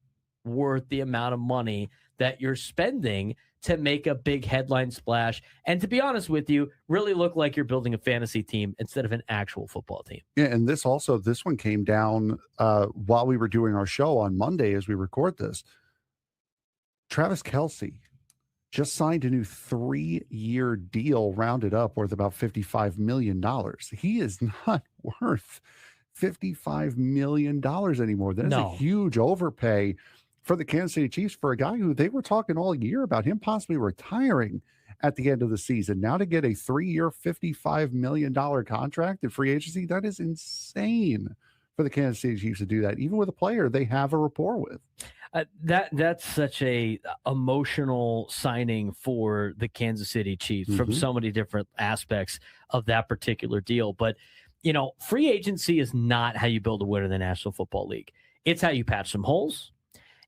worth the amount of money that you're spending to make a big headline splash. And to be honest with you, really look like you're building a fantasy team instead of an actual football team. Yeah. And this one came down while we were doing our show on Monday as we record this. Travis Kelce just signed a new 3-year deal rounded up worth about $55 million. He is not worth $55 million anymore. That is a huge overpay for the Kansas City Chiefs for a guy who they were talking all year about him possibly retiring at the end of the season. Now to get a 3-year, $55 million contract in free agency, that is insane for the Kansas City Chiefs to do that, even with a player they have a rapport with. That's such a emotional signing for the Kansas City Chiefs from so many different aspects of that particular deal. But, you know, free agency is not how you build a winner in the National Football League. It's how you patch some holes.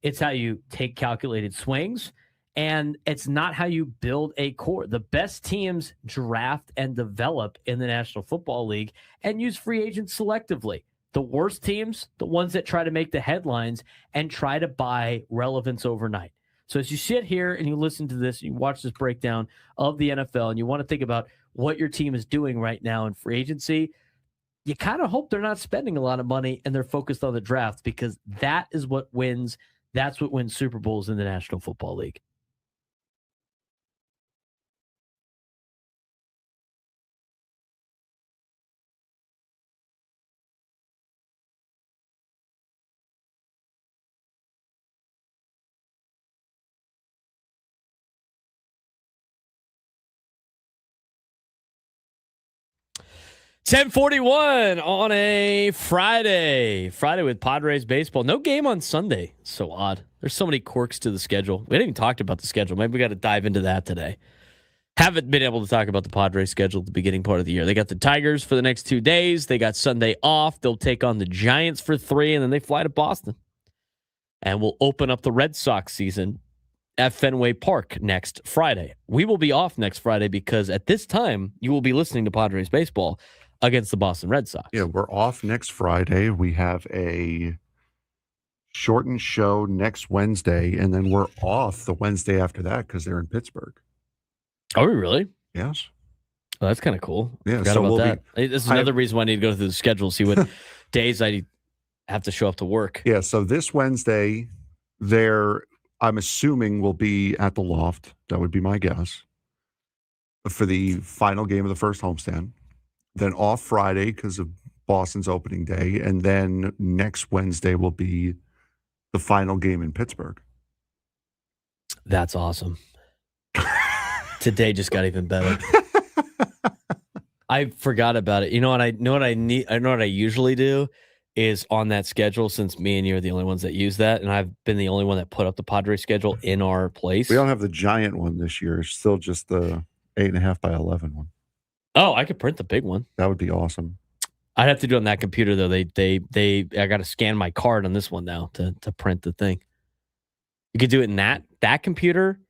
It's how you take calculated swings. And it's not how you build a core. The best teams draft and develop in the National Football League and use free agents selectively. The worst teams, the ones that try to make the headlines and try to buy relevance overnight. So as you sit here and you listen to this, you watch this breakdown of the NFL, and you want to think about what your team is doing right now in free agency, you kind of hope they're not spending a lot of money and they're focused on the draft, because that is what wins. That's what wins Super Bowls in the National Football League. .41 on a Friday with Padres baseball. No game on Sunday. So odd. There's so many quirks to the schedule. We haven't even talked about the schedule. Maybe we got to dive into that today. Haven't been able to talk about the Padres schedule at the beginning part of the year. They got the Tigers for the next 2 days. They got Sunday off. They'll take on the Giants for 3, and then they fly to Boston. And we'll open up the Red Sox season at Fenway Park next Friday. We will be off next Friday because at this time, you will be listening to Padres baseball against the Boston Red Sox. Yeah, we're off next Friday. We have a shortened show next Wednesday, and then we're off the Wednesday after that because they're in Pittsburgh. Are we really? Yes. Oh, that's kind of cool. Yeah, Forgot about that. This is another reason why I need to go through the schedule, see what days I have to show up to work. Yeah, so this Wednesday, I'm assuming will be at the Loft. That would be my guess. For the final game of the first homestand. Then off Friday because of Boston's opening day. And then next Wednesday will be the final game in Pittsburgh. That's awesome. Today just got even better. I forgot about it. You know what I usually do is on that schedule, since me and you are the only ones that use that, and I've been the only one that put up the Padres schedule in our place. We don't have the giant one this year. It's still just the 8.5 by 11 one. Oh, I could print the big one. That would be awesome. I'd have to do it on that computer though. I got to scan my card on this one now to print the thing. You could do it in that computer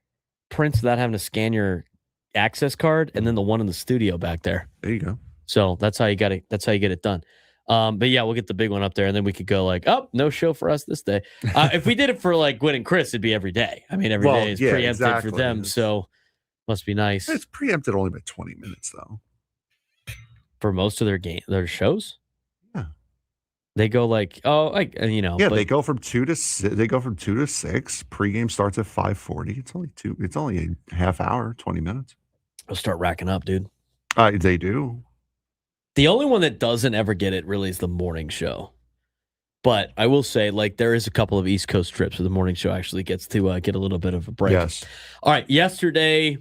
prints without having to scan your access card, and then the one in the studio back there. There you go. So that's how you got it. That's how you get it done. But yeah, we'll get the big one up there, and then we could go like, oh, no show for us this day. If we did it for like Gwen and Chris, it'd be every day. I mean, every day is preempted for them, so must be nice. It's preempted only by 20 minutes though. For most of their shows. Yeah. They go like, Yeah, they go from 2 to 6. They go from 2 to 6. Pregame starts at 5:40. It's only a half hour, 20 minutes. They'll start racking up, dude. They do. The only one that doesn't ever get it really is the morning show. But I will say, like, there is a couple of East Coast trips where the morning show actually gets to get a little bit of a break. Yes. All right. Yesterday,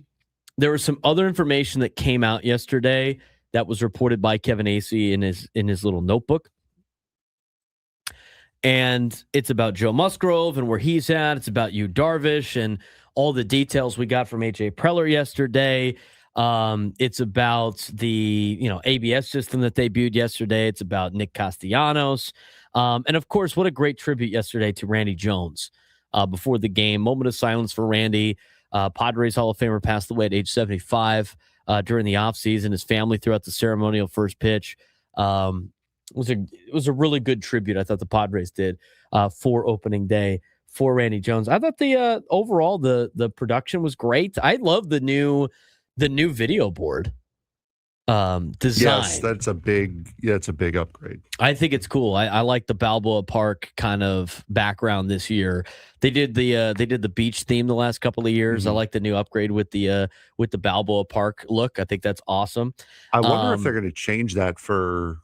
there was some other information that came out yesterday that was reported by Kevin Acee in his little notebook. And it's about Joe Musgrove and where he's at. It's about Yu Darvish and all the details we got from AJ Preller yesterday. It's about the ABS system that debuted yesterday. It's about Nick Castellanos. And of course, what a great tribute yesterday to Randy Jones before the game. Moment of silence for Randy. Padres Hall of Famer passed away at age 75 during the offseason. His family threw out the ceremonial first pitch. It was a really good tribute, I thought the Padres did for opening day for Randy Jones. I thought the overall the production was great. I love the new video board design. Yes, it's a big upgrade. I think it's cool. I like the Balboa Park kind of background this year. They did the beach theme the last couple of years. Mm-hmm. I like the new upgrade with the Balboa Park look. I think that's awesome. I wonder if they're going to change that for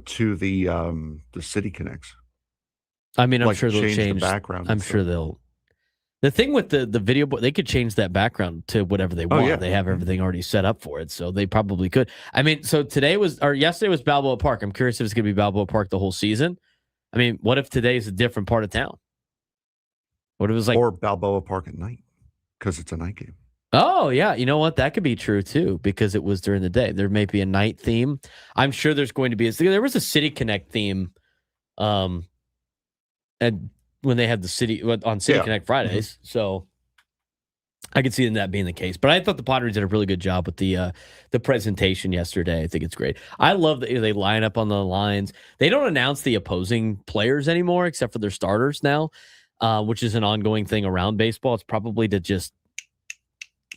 to the City Connects. I mean, I'm like sure they'll change the background. I'm sure they'll. The thing with the video board, they could change that background to whatever they want. Yeah. They have everything already set up for it, so they probably could. I mean, so yesterday was Balboa Park. I'm curious if it's going to be Balboa Park the whole season. I mean, what if today's a different part of town? What if it was like or Balboa Park at night because it's a night game. Oh yeah, you know what? That could be true too because it was during the day. There may be a night theme. I'm sure there's going to be. There was a City Connect theme, and when they had the City on City Connect Fridays, so I could see that being the case. But I thought the Padres did a really good job with the presentation yesterday. I think it's great. I love that they line up on the lines. They don't announce the opposing players anymore, except for their starters now, which is an ongoing thing around baseball. It's probably to just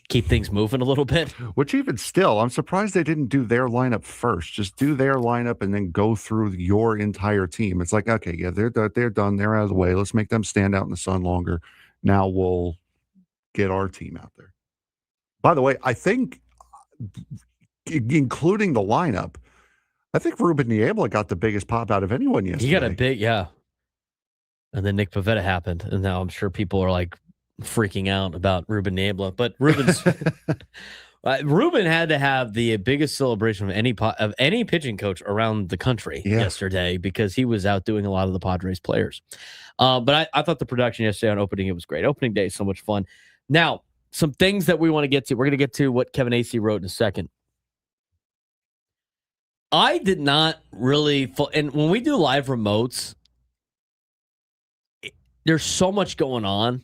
keep things moving a little bit. Which even still, I'm surprised they didn't do their lineup first. Just do their lineup and then go through your entire team. It's like, okay, yeah, they're done. They're out of the way. Let's make them stand out in the sun longer. Now we'll get our team out there. By the way, I think, including the lineup, I think Ruben Niebla got the biggest pop out of anyone yesterday. He got a big, yeah. And then Nick Pivetta happened. And now I'm sure people are like, freaking out about Ruben Niebla, but Ruben had to have the biggest celebration of any pitching coach around the country yesterday because he was out doing a lot of the Padres players. But I thought the production yesterday on opening it was great. Opening day is so much fun. Now, some things that we want to get to. We're going to get to what Kevin Acee wrote in a second. I did not really, and when we do live remotes, there's so much going on.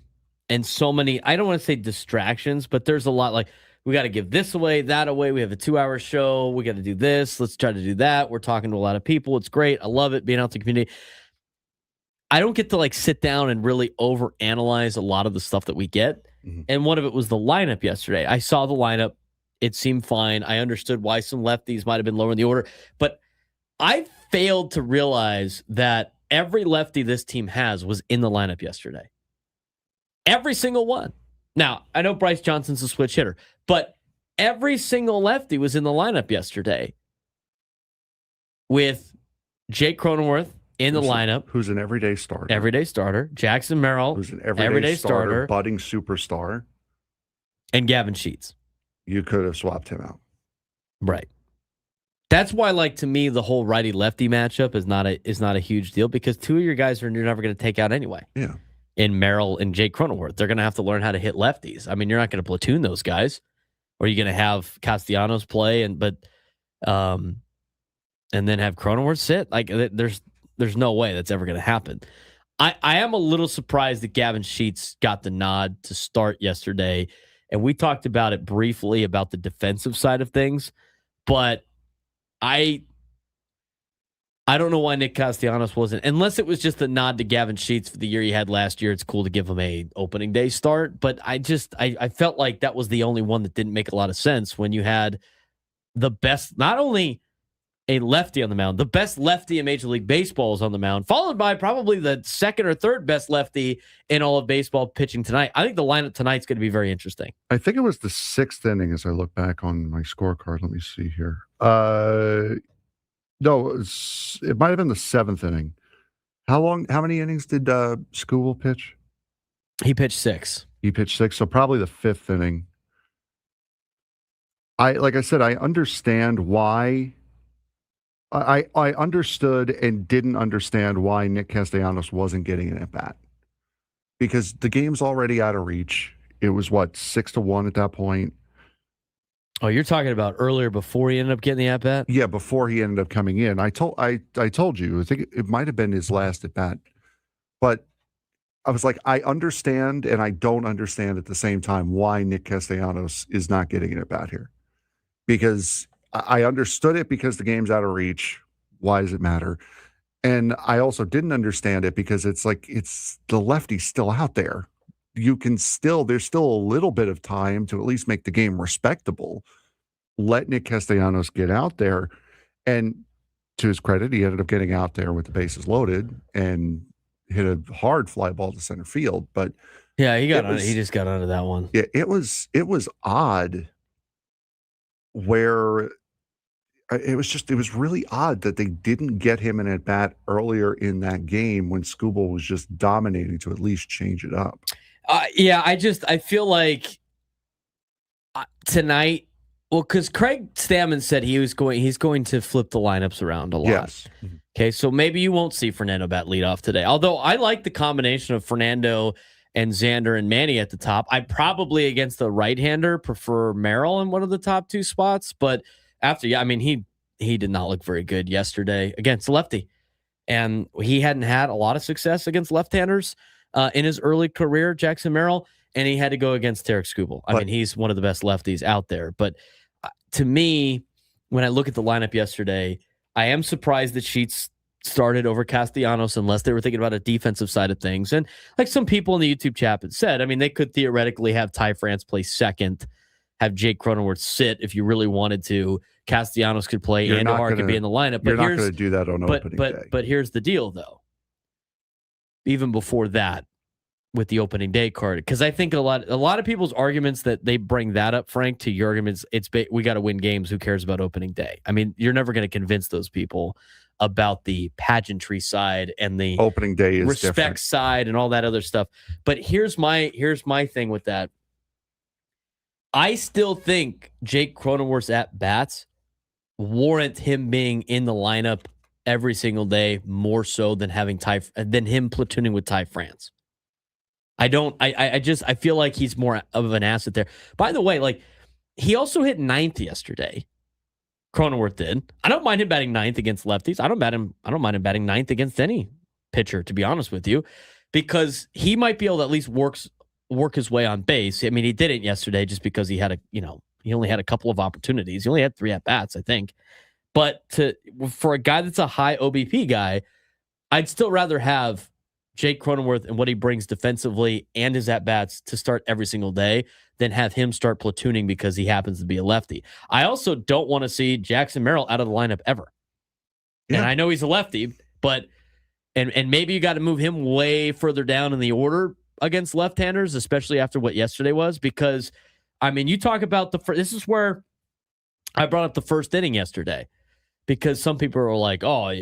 And so many, I don't want to say distractions, but there's a lot like, we got to give this away, that away. We have a 2-hour show. We got to do this. Let's try to do that. We're talking to a lot of people. It's great. I love it being out in the community. I don't get to like sit down and really overanalyze a lot of the stuff that we get. Mm-hmm. And one of it was the lineup yesterday. I saw the lineup. It seemed fine. I understood why some lefties might have been lower in the order, but I failed to realize that every lefty this team has was in the lineup yesterday. Every single one. Now, I know Bryce Johnson's a switch hitter, but every single lefty was in the lineup yesterday with Jake Cronenworth in the lineup. Who's an everyday starter. Everyday starter. Jackson Merrill. Who's an everyday starter. Budding superstar. And Gavin Sheets. You could have swapped him out. Right. That's why, like, to me, the whole righty-lefty matchup is not a huge deal because two of your guys you're never going to take out anyway. Yeah. In Merrill and Jake Cronenworth. They're going to have to learn how to hit lefties. I mean, you're not going to platoon those guys. Or you're going to have Castellanos play and then have Cronenworth sit. Like there's no way that's ever going to happen. I am a little surprised that Gavin Sheets got the nod to start yesterday. And we talked about it briefly about the defensive side of things, but I don't know why Nick Castellanos wasn't, unless it was just a nod to Gavin Sheets for the year he had last year. It's cool to give him a opening day start, but I felt like that was the only one that didn't make a lot of sense when you had the best, not only a lefty on the mound, the best lefty in Major League Baseball is on the mound, followed by probably the second or third best lefty in all of baseball pitching tonight. I think the lineup tonight's going to be very interesting. I think it was the 6th inning as I look back on my scorecard. Let me see here. No, it might have been the 7th inning. How many innings did Skubal pitch? He pitched 6. He pitched 6, so probably the 5th inning. Like I said, I understand why. I understood and didn't understand why Nick Castellanos wasn't getting an at-bat. Because the game's already out of reach. It was, 6-1 at that point. Oh, you're talking about earlier before he ended up getting the at-bat? Yeah, before he ended up coming in. I told you, I think it might have been his last at-bat. But I was like, I understand and I don't understand at the same time why Nick Castellanos is not getting an at-bat here. Because I understood it because the game's out of reach. Why does it matter? And I also didn't understand it because it's like, it's the lefty's still out there. There's still a little bit of time to at least make the game respectable. Let Nick Castellanos get out there. And to his credit, he ended up getting out there with the bases loaded and hit a hard fly ball to center field. But yeah, he just got onto that one. Yeah, it was odd where it was really odd that they didn't get him an at bat earlier in that game when Skubal was just dominating to at least change it up. I feel like tonight. Well, because Craig Stammen said he's going to flip the lineups around a lot. Yes. Okay, so maybe you won't see Fernando bat leadoff today. Although I like the combination of Fernando and Xander and Manny at the top. I probably against the right-hander prefer Merrill in one of the top two spots. But he did not look very good yesterday against lefty, and he hadn't had a lot of success against left-handers in his early career, Jackson Merrill, and he had to go against Tarik Skubal. I mean, he's one of the best lefties out there, but. To me, when I look at the lineup yesterday, I am surprised that Sheets started over Castellanos unless they were thinking about a defensive side of things. And like some people in the YouTube chat had said, I mean, they could theoretically have Ty France play second, have Jake Cronenworth sit if you really wanted to. Castellanos could play, Andujar could be in the lineup. But you're not going to do that on opening day. But here's the deal, though. Even before that, with the opening day card, because I think a lot of people's arguments that they bring that up, Frank, to your arguments, we got to win games. Who cares about opening day? I mean, you're never going to convince those people about the pageantry side and the opening day is respect different side and all that other stuff. But here's my thing with that. I still think Jake Cronenworth's at bats warrant him being in the lineup every single day more so than him platooning with Ty France. I feel like he's more of an asset there. By the way, like he also hit ninth yesterday. Cronenworth did. I don't mind him batting ninth against lefties. I don't mind him batting ninth against any pitcher, to be honest with you, because he might be able to at least work his way on base. I mean, he didn't yesterday just because he only had a couple of opportunities. He only had 3 at bats, I think. But for a guy that's a high OBP guy, I'd still rather have Jake Cronenworth and what he brings defensively and his at-bats to start every single day than have him start platooning because he happens to be a lefty. I also don't want to see Jackson Merrill out of the lineup ever. Yeah. And I know he's a lefty, but and maybe you got to move him way further down in the order against left-handers, especially after what yesterday was, because, I mean, you talk about this is where I brought up the first inning yesterday, because some people are like, oh,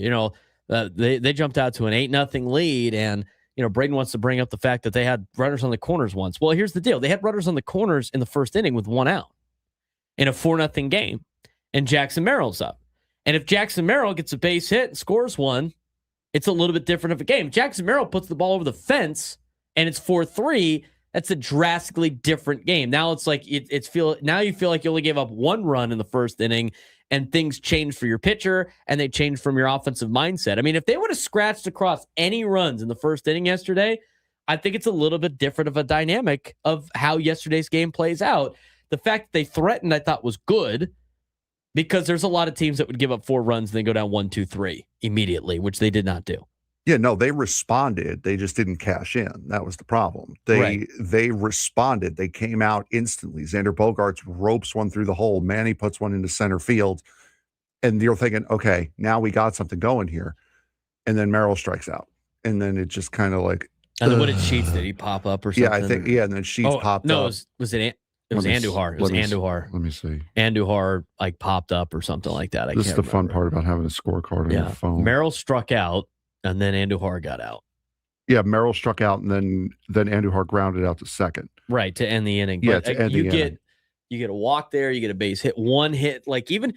they jumped out to an 8-0 lead, and Braden wants to bring up the fact that they had runners on the corners once. Well, here's the deal: they had runners on the corners in the first inning with 1 out in a 4-0 game, and Jackson Merrill's up. And if Jackson Merrill gets a base hit and scores 1, it's a little bit different of a game. Jackson Merrill puts the ball over the fence, and it's 4-3. That's a drastically different game. Now it's like now you feel like you only gave up 1 run in the first inning, and things change for your pitcher, and they change from your offensive mindset. I mean, if they would have scratched across any runs in the first inning yesterday, I think it's a little bit different of a dynamic of how yesterday's game plays out. The fact that they threatened, I thought, was good, because there's a lot of teams that would give up 4 runs and then go down 1-2-3 immediately, which they did not do. Yeah, no, they responded. They just didn't cash in. That was the problem. They responded. They came out instantly. Xander Bogaerts ropes one through the hole. Manny puts one into center field. And you're thinking, okay, now we got something going here. And then Merrill strikes out. And then it just kind of like... And then what did Sheets? Did he pop up or something? Yeah, I think, and then Sheets popped up. No, it was Andujar. It was Andujar. Let me see. Andujar popped up or something like that. This is the fun part about having a scorecard on your phone. Merrill struck out, and then Andujar got out. Yeah, Merrill struck out, and then Andujar grounded out to second. Right, to end the inning. Yeah, but you get a walk there, you get a base hit, 1 hit. Like even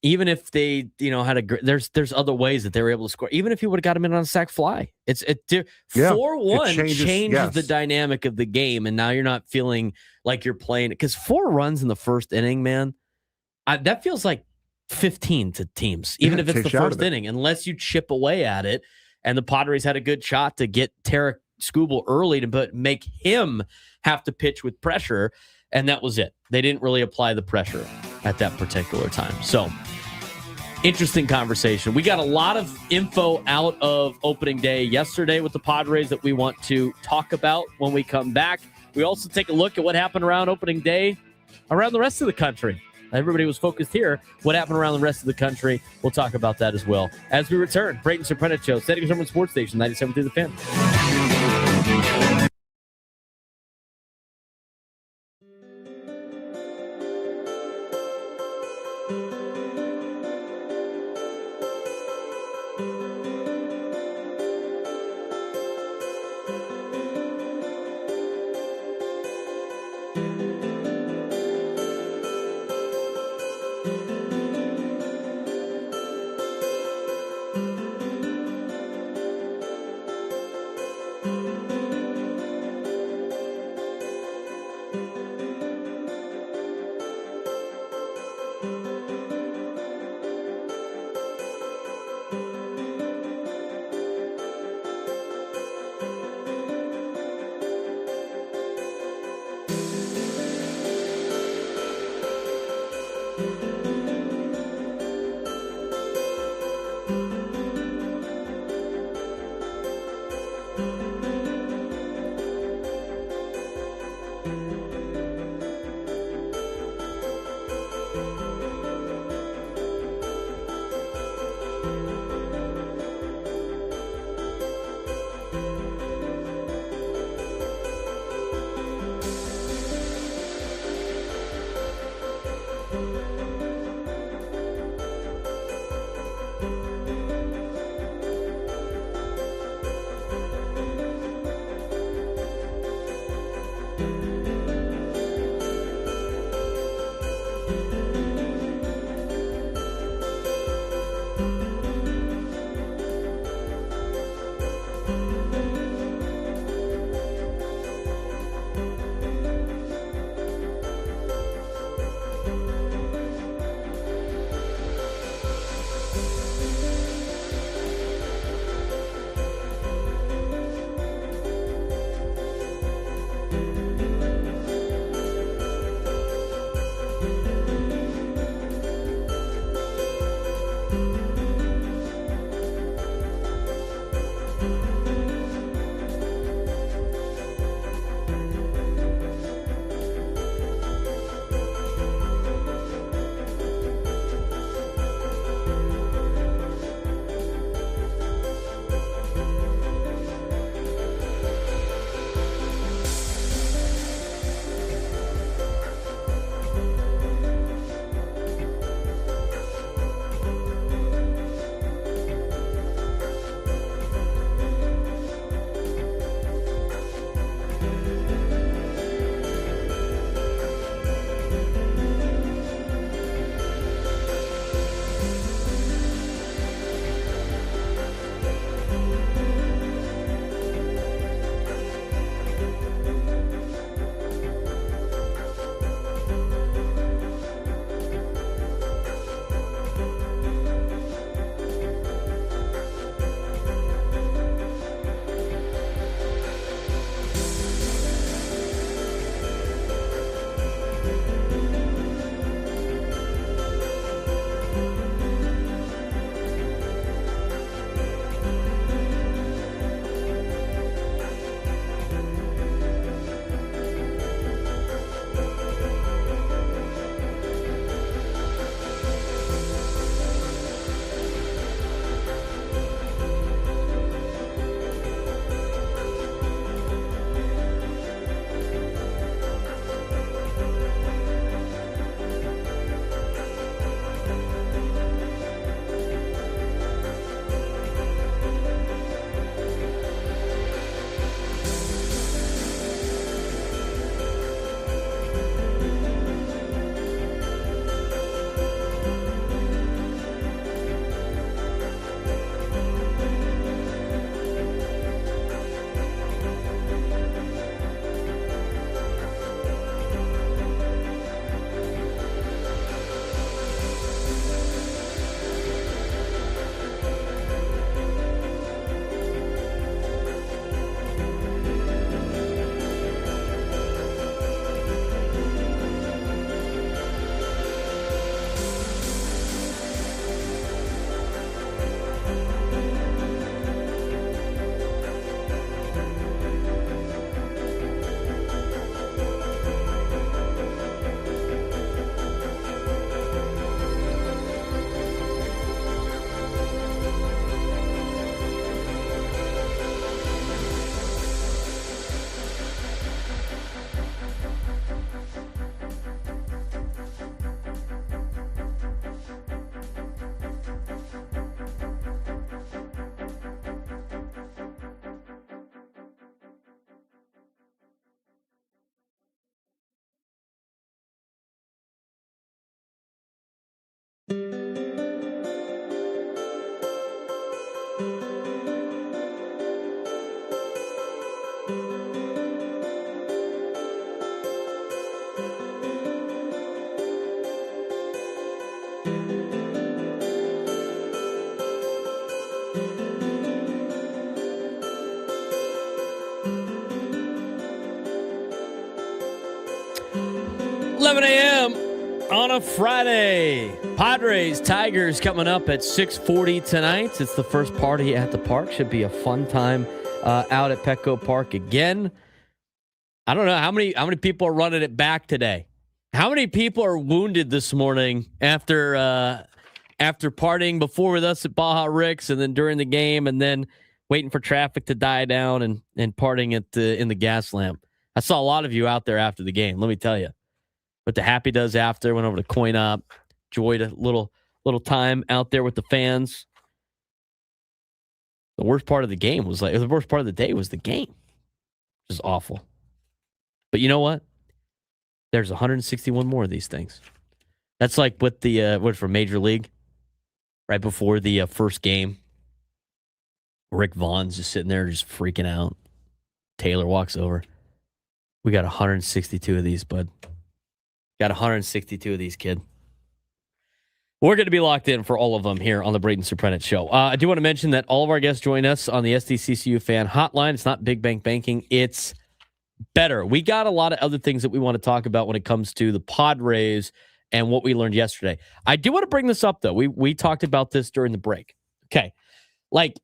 if they had there's other ways that they were able to score. Even if you would have got him in on a sac fly, 4-1 changes the dynamic of the game, and now you're not feeling like you're playing it, because 4 runs in the first inning, man, that feels like 15 to teams, even if it's the first inning, unless you chip away at it. And the Padres had a good shot to get Tarik Skubal early to make him have to pitch with pressure, and that was it. They didn't really apply the pressure at that particular time. So, interesting conversation. We got a lot of info out of opening day yesterday with the Padres that we want to talk about when we come back. We also take a look at what happened around opening day around the rest of the country. Everybody was focused here. What happened around the rest of the country? We'll talk about that as well as we return. Braden Surprenant Show, Setting Sherman Sports Station, 97.3 The Fan. 11 a.m. on a Friday. Padres, Tigers coming up at 6:40 tonight. It's the first party at the park. Should be a fun time out at Petco Park again. I don't know how many people are running it back today. How many people are wounded this morning after partying before with us at Baja Rick's and then during the game and then waiting for traffic to die down and partying in the gas lamp? I saw a lot of you out there after the game, let me tell you. But the happy does after, went over to Coin Op, enjoyed a little time out there with the fans. The worst part of the game was the worst part of the day was the game. It was awful. But you know what? There's 161 more of these things. That's like what for Major League, right before the first game. Rick Vaughn's just sitting there just freaking out. Taylor walks over. We got 162 of these, bud. Got 162 of these, kid. We're going to be locked in for all of them here on the Braden Surprenant Show. I do want to mention that all of our guests join us on the SDCCU fan hotline. It's not Big Bank Banking. It's better. We got a lot of other things that we want to talk about when it comes to the Padres and what we learned yesterday. I do want to bring this up, though. We talked about this during the break. Okay. Like,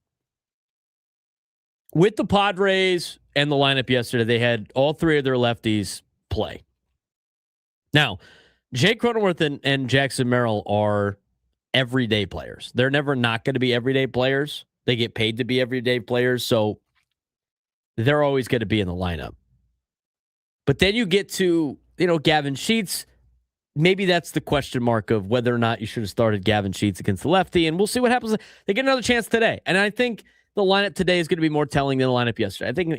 with the Padres and the lineup yesterday, they had all three of their lefties play. Now, Jake Cronenworth and Jackson Merrill are everyday players. They're never not going to be everyday players. They get paid to be everyday players, so they're always going to be in the lineup. But then you get to, Gavin Sheets. Maybe that's the question mark of whether or not you should have started Gavin Sheets against the lefty, and we'll see what happens. They get another chance today, and I think the lineup today is going to be more telling than the lineup yesterday. I think,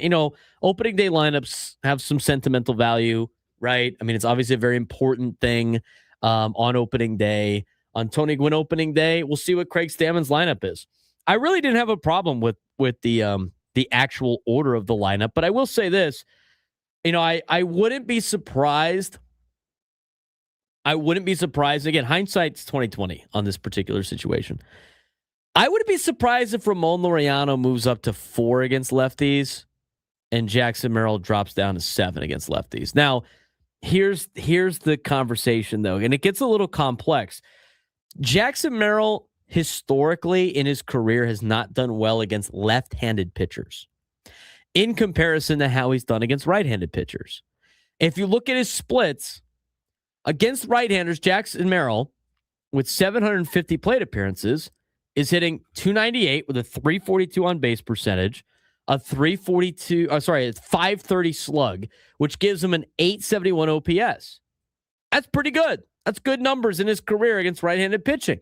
opening day lineups have some sentimental value, right? I mean, it's obviously a very important thing on opening day. On Tony Gwynn opening day, we'll see what Craig Stammen's lineup is. I really didn't have a problem with the actual order of the lineup, but I will say this. I wouldn't be surprised. I wouldn't be surprised. Again, hindsight's 2020 on this particular situation. I wouldn't be surprised if Ramon Laureano moves up to 4 against lefties and Jackson Merrill drops down to 7 against lefties. Now, here's the conversation, though, and it gets a little complex. Jackson Merrill, historically in his career, has not done well against left-handed pitchers in comparison to how he's done against right-handed pitchers. If you look at his splits, against right-handers, Jackson Merrill, with 750 plate appearances, is hitting 298 with a 342 on base percentage, a 530 slug, which gives him an 871 OPS. That's pretty good. That's good numbers in his career against right-handed pitching.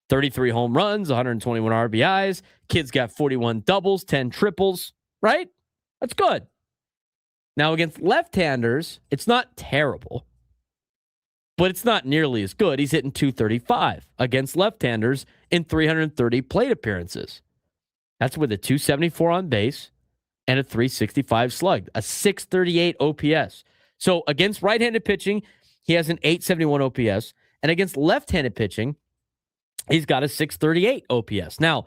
33 home runs, 121 RBIs. Kid's got 41 doubles, 10 triples, right? That's good. Now, against left-handers, it's not terrible, but it's not nearly as good. He's hitting 235 against left-handers in 330 plate appearances. That's with a 274 on base and a 365 slug, a 638 OPS. So against right-handed pitching, he has an 871 OPS. And against left-handed pitching, he's got a 638 OPS. Now,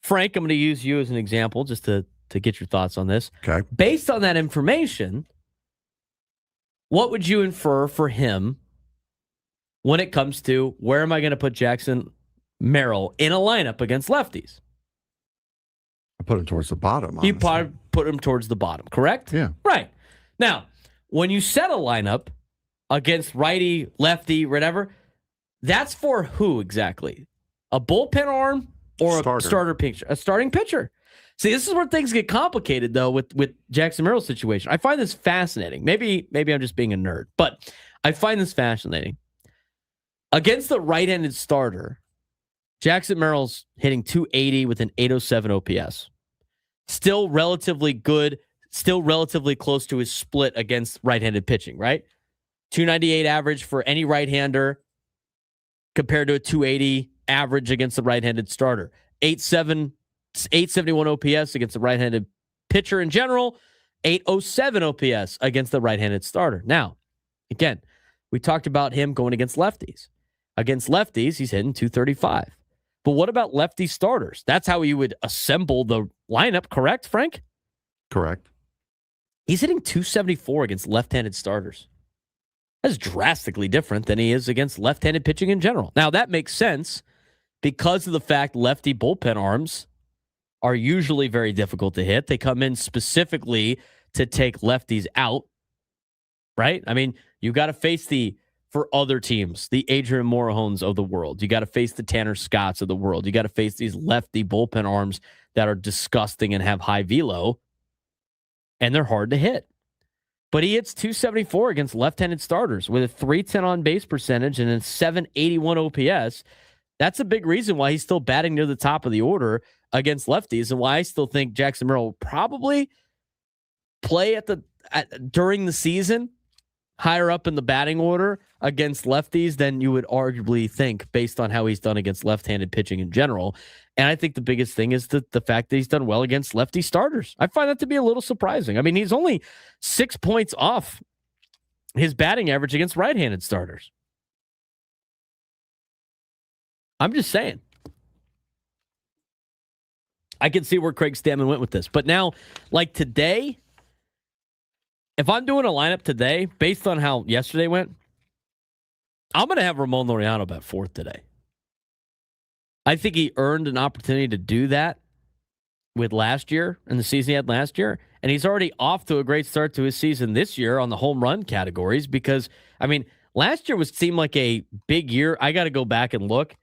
Frank, I'm going to use you as an example just to get your thoughts on this. Okay. Based on that information, what would you infer for him when it comes to where am I going to put Jackson Merrill in a lineup against lefties? I put him towards the bottom. Honestly. You put him towards the bottom, correct? Yeah. Right. Now, when you set a lineup against righty, lefty, whatever, that's for who exactly? A bullpen arm or a starter pitcher? A starting pitcher. See, this is where things get complicated, though, with Jackson Merrill's situation. I find this fascinating. Maybe I'm just being a nerd, but I find this fascinating. Against the right-handed starter, Jackson Merrill's hitting 280 with an 807 OPS. Still relatively good, still relatively close to his split against right-handed pitching, right? 298 average for any right-hander compared to a 280 average against the right-handed starter. 871 OPS against the right-handed pitcher in general. 807 OPS against the right-handed starter. Now, again, we talked about him going against lefties. Against lefties, he's hitting 235. But what about lefty starters? That's how you would assemble the lineup, correct, Frank? Correct. He's hitting 274 against left-handed starters. That's drastically different than he is against left-handed pitching in general. Now, that makes sense because of the fact lefty bullpen arms are usually very difficult to hit. They come in specifically to take lefties out, right? I mean, you got to face for other teams, the Adrian Morehomes of the world. You got to face the Tanner Scotts of the world. You got to face these lefty bullpen arms that are disgusting and have high velo, and they're hard to hit. But he hits 274 against left-handed starters with a 310 on base percentage and a 781 OPS. That's a big reason why he's still batting near the top of the order against lefties, and why I still think Jackson Merrill will probably play during the season higher up in the batting order against lefties than you would arguably think based on how he's done against left-handed pitching in general. And I think the biggest thing is the fact that he's done well against lefty starters. I find that to be a little surprising. I mean, he's only 6 points off his batting average against right-handed starters. I'm just saying. I can see where Craig Stammen went with this. But now, like today, if I'm doing a lineup today, based on how yesterday went, I'm going to have Ramon Laureano bat fourth today. I think he earned an opportunity to do that with last year and the season he had last year. And he's already off to a great start to his season this year on the home run categories because, I mean, last year seemed like a big year. I got to go back and look.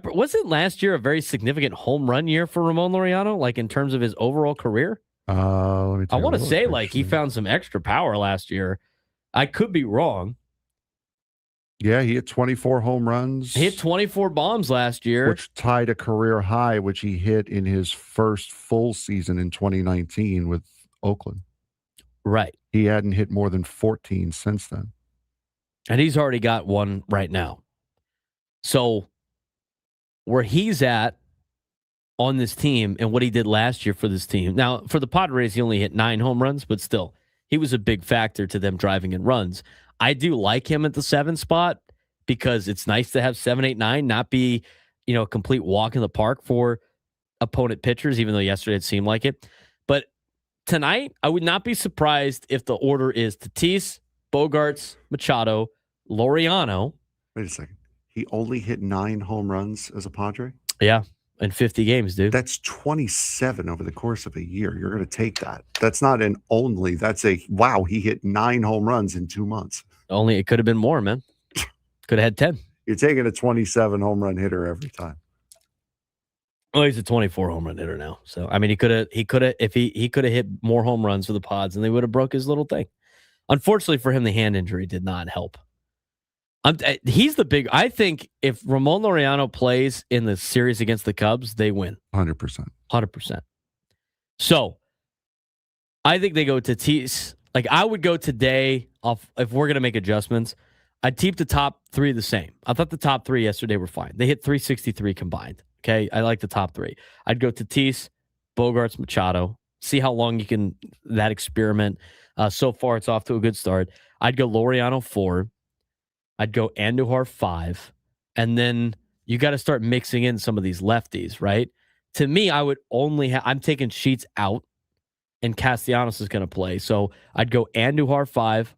Wasn't last year a very significant home run year for Ramon Laureano, like in terms of his overall career? Let me I want to say actually. like he found some extra power last year. I could be wrong. Yeah, he hit 24 home runs. He hit 24 bombs last year. Which tied a career high, which he hit in his first full season in 2019 with Oakland. Right. He hadn't hit more than 14 since then. And he's already got one right now. So where he's at on this team and what he did last year for this team. Now, for the Padres, he only hit 9 home runs, but still, he was a big factor to them driving in runs. I do like him at the 7 spot because it's nice to have 7, 8, 9 not be, a complete walk in the park for opponent pitchers, even though yesterday it seemed like it. But tonight, I would not be surprised if the order is Tatis, Bogarts, Machado, Laureano. Wait a second. He only hit 9 home runs as a Padre? Yeah, in 50 games, dude. That's 27 over the course of a year. You're going to take that. That's not an only. That's a, wow, he hit 9 home runs in 2 months. Only it could have been more, man. Could have had 10. You're taking a 27 home run hitter every time. Well, he's a 24 home run hitter now. So, I mean, he could have if he could have hit more home runs for the Pods and they would have broke his little thing. Unfortunately for him, the hand injury did not help. He's the big. I think if Ramon Laureano plays in the series against the Cubs, they win 100%. 100%. So I think they go Tatis. Like I would go today off if we're gonna make adjustments. I'd keep the top 3 the same. I thought the top 3 yesterday were fine. They hit 363 combined. Okay, I like the top 3. I'd go Tatis, Bogarts, Machado. See how long you can that experiment. So far, it's off to a good start. I'd go Laureano 4. I'd go Andujar 5, and then you got to start mixing in some of these lefties, right? To me, I would only I'm taking Sheets out, and Castellanos is going to play. So I'd go Andujar 5.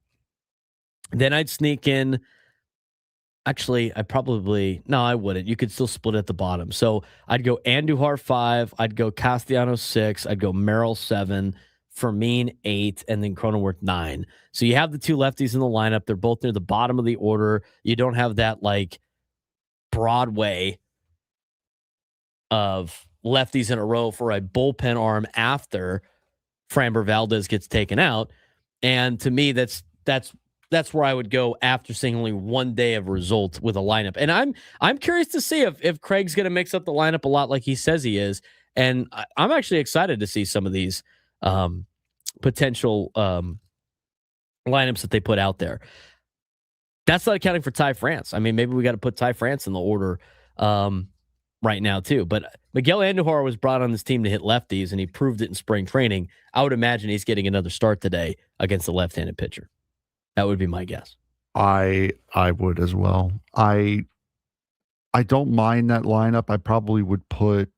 Then I'd sneak in. Actually, I wouldn't. You could still split at the bottom. So I'd go Andujar 5. I'd go Castellanos 6. I'd go Merrill 7. Fermin 8, and then Cronenworth 9. So you have the 2 lefties in the lineup. They're both near the bottom of the order. You don't have that like Broadway of lefties in a row for a bullpen arm after Framber Valdez gets taken out. And to me, that's where I would go after seeing only one day of results with a lineup. And I'm curious to see if Craig's going to mix up the lineup a lot like he says he is. And I'm actually excited to see some of these potential lineups that they put out there. That's not accounting for Ty France. I mean, maybe we got to put Ty France in the order right now too. But Miguel Andujar was brought on this team to hit lefties, and he proved it in spring training. I would imagine he's getting another start today against a left-handed pitcher. That would be my guess. I would as well. I don't mind that lineup. I probably would put.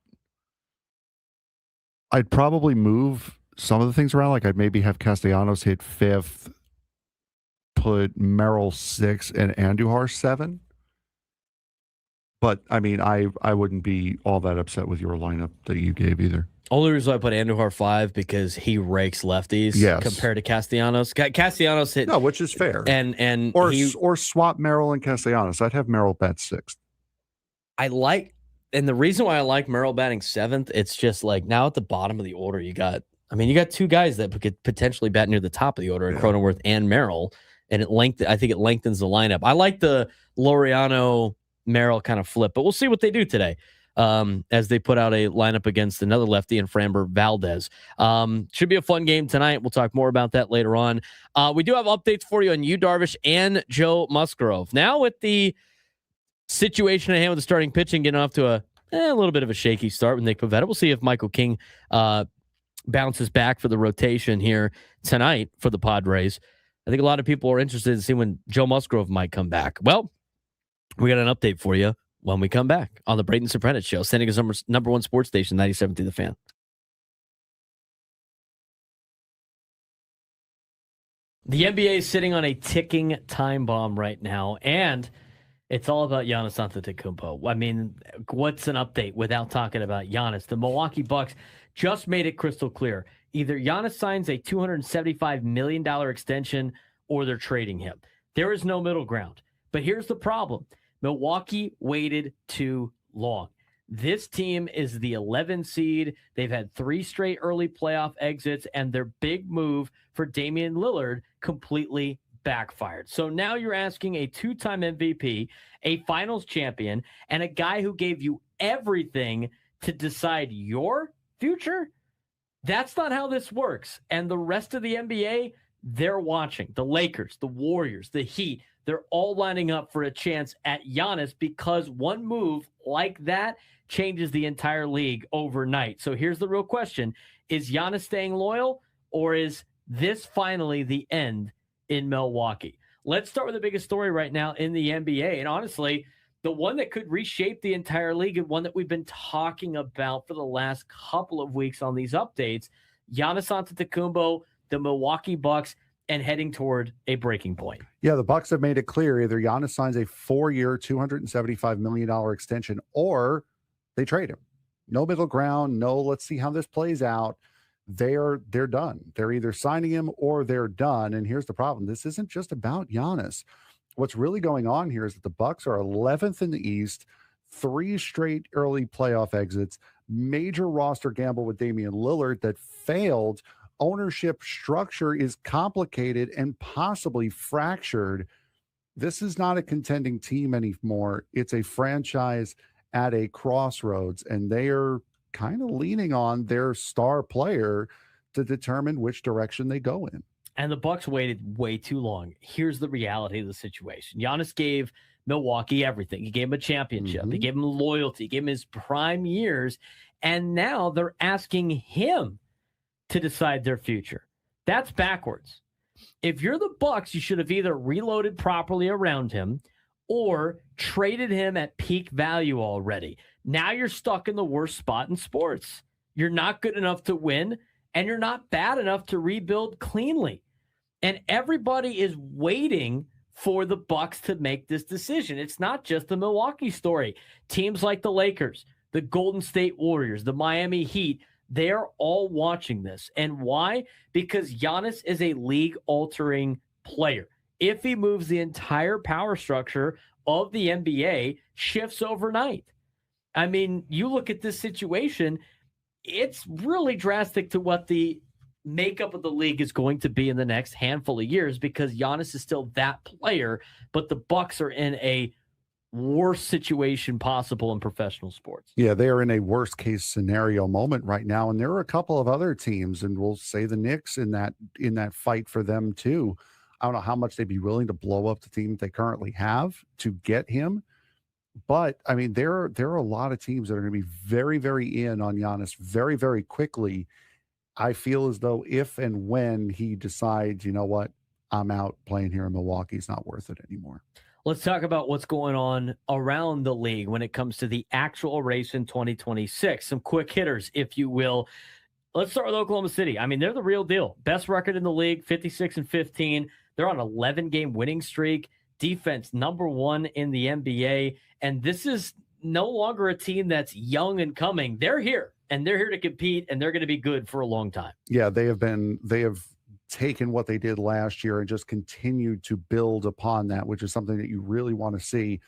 I'd probably move some of the things around. Like I'd maybe have Castellanos hit 5th, put Merrill 6 and Andujar 7. But, I mean, I wouldn't be all that upset with your lineup that you gave either. Only reason I put Andujar 5 because he rakes lefties compared to Castellanos. Castellanos hit which is fair. And or swap Merrill and Castellanos. I'd have Merrill bat 6th. And the reason why I like Merrill batting 7th, it's just like now at the bottom of the order, you got two guys that could potentially bat near the top of the order, Cronenworth and Merrill, and I think it lengthens the lineup. I like the Laureano Merrill kind of flip, but we'll see what they do today as they put out a lineup against another lefty in Framber Valdez. Should be a fun game tonight. We'll talk more about that later on. We do have updates for you on Yu Darvish and Joe Musgrove. Now with the situation at hand with the starting pitching getting off to a little bit of a shaky start with Nick Pivetta. We'll see if Michael King bounces back for the rotation here tonight for the Padres. I think a lot of people are interested in seeing when Joe Musgrove might come back. Well, we got an update for you when we come back on the Braden Surprenant Show, sending us number one sports station, 97.3 The Fan. The NBA is sitting on a ticking time bomb right now, and it's all about Giannis Antetokounmpo. I mean, what's an update without talking about Giannis? The Milwaukee Bucks just made it crystal clear. Either Giannis signs a $275 million extension or they're trading him. There is no middle ground. But here's the problem. Milwaukee waited too long. This team is the 11 seed. They've had 3 straight early playoff exits, and their big move for Damian Lillard completely backfired. So now you're asking a 2-time MVP, a finals champion, and a guy who gave you everything to decide your future? That's not how this works. And the rest of the NBA, they're watching. The Lakers, the Warriors, the Heat, they're all lining up for a chance at Giannis because one move like that changes the entire league overnight. So here's the real question. Is Giannis staying loyal, or is this finally the end in Milwaukee? Let's start with the biggest story right now in the NBA. And honestly, the one that could reshape the entire league and one that we've been talking about for the last couple of weeks on these updates, Giannis Antetokounmpo, the Milwaukee Bucks, and heading toward a breaking point. Yeah, the Bucks have made it clear either Giannis signs a 4-year, $275 million extension, or they trade him. No middle ground. No, let's see how this plays out. They're done. They're either signing him or they're done. And here's the problem. This isn't just about Giannis. What's really going on here is that the Bucks are 11th in the East, 3 straight early playoff exits, major roster gamble with Damian Lillard that failed. Ownership structure is complicated and possibly fractured. This is not a contending team anymore. It's a franchise at a crossroads, and they are kind of leaning on their star player to determine which direction they go in. And the Bucks waited way too long. Here's the reality of the situation. Giannis gave Milwaukee everything. He gave him a championship. He gave him loyalty. He gave him his prime years. And now they're asking him to decide their future. That's backwards. If you're the Bucks, you should have either reloaded properly around him or traded him at peak value already. Now you're stuck in the worst spot in sports. You're not good enough to win, and you're not bad enough to rebuild cleanly. And everybody is waiting for the Bucks to make this decision. It's not just the Milwaukee story. Teams like the Lakers, the Golden State Warriors, the Miami Heat, they're all watching this. And why? Because Giannis is a league-altering player. If he moves, the entire power structure of the NBA shifts overnight. I mean, you look at this situation, it's really drastic to what the makeup of the league is going to be in the next handful of years because Giannis is still that player, but the Bucks are in a worst situation possible in professional sports. Yeah, they are in a worst case scenario moment right now. And there are a couple of other teams, and we'll say the Knicks in that fight for them too. I don't know how much they'd be willing to blow up the team they currently have to get him. But I mean, there are a lot of teams that are going to be very, very in on Giannis very, very quickly. I feel as though if and when he decides, you know what, I'm out playing here in Milwaukee, it's not worth it anymore. Let's talk about what's going on around the league when it comes to the actual race in 2026. Some quick hitters, if you will. Let's start with Oklahoma City. I mean, they're the real deal. Best record in the league, 56-15. They're on an 11-game winning streak. Defense #1 in the NBA. And this is no longer a team that's young and coming. They're here, and they're here to compete, and they're going to be good for a long time. Yeah, they have taken what they did last year and just continued to build upon that, which is something that you really want to see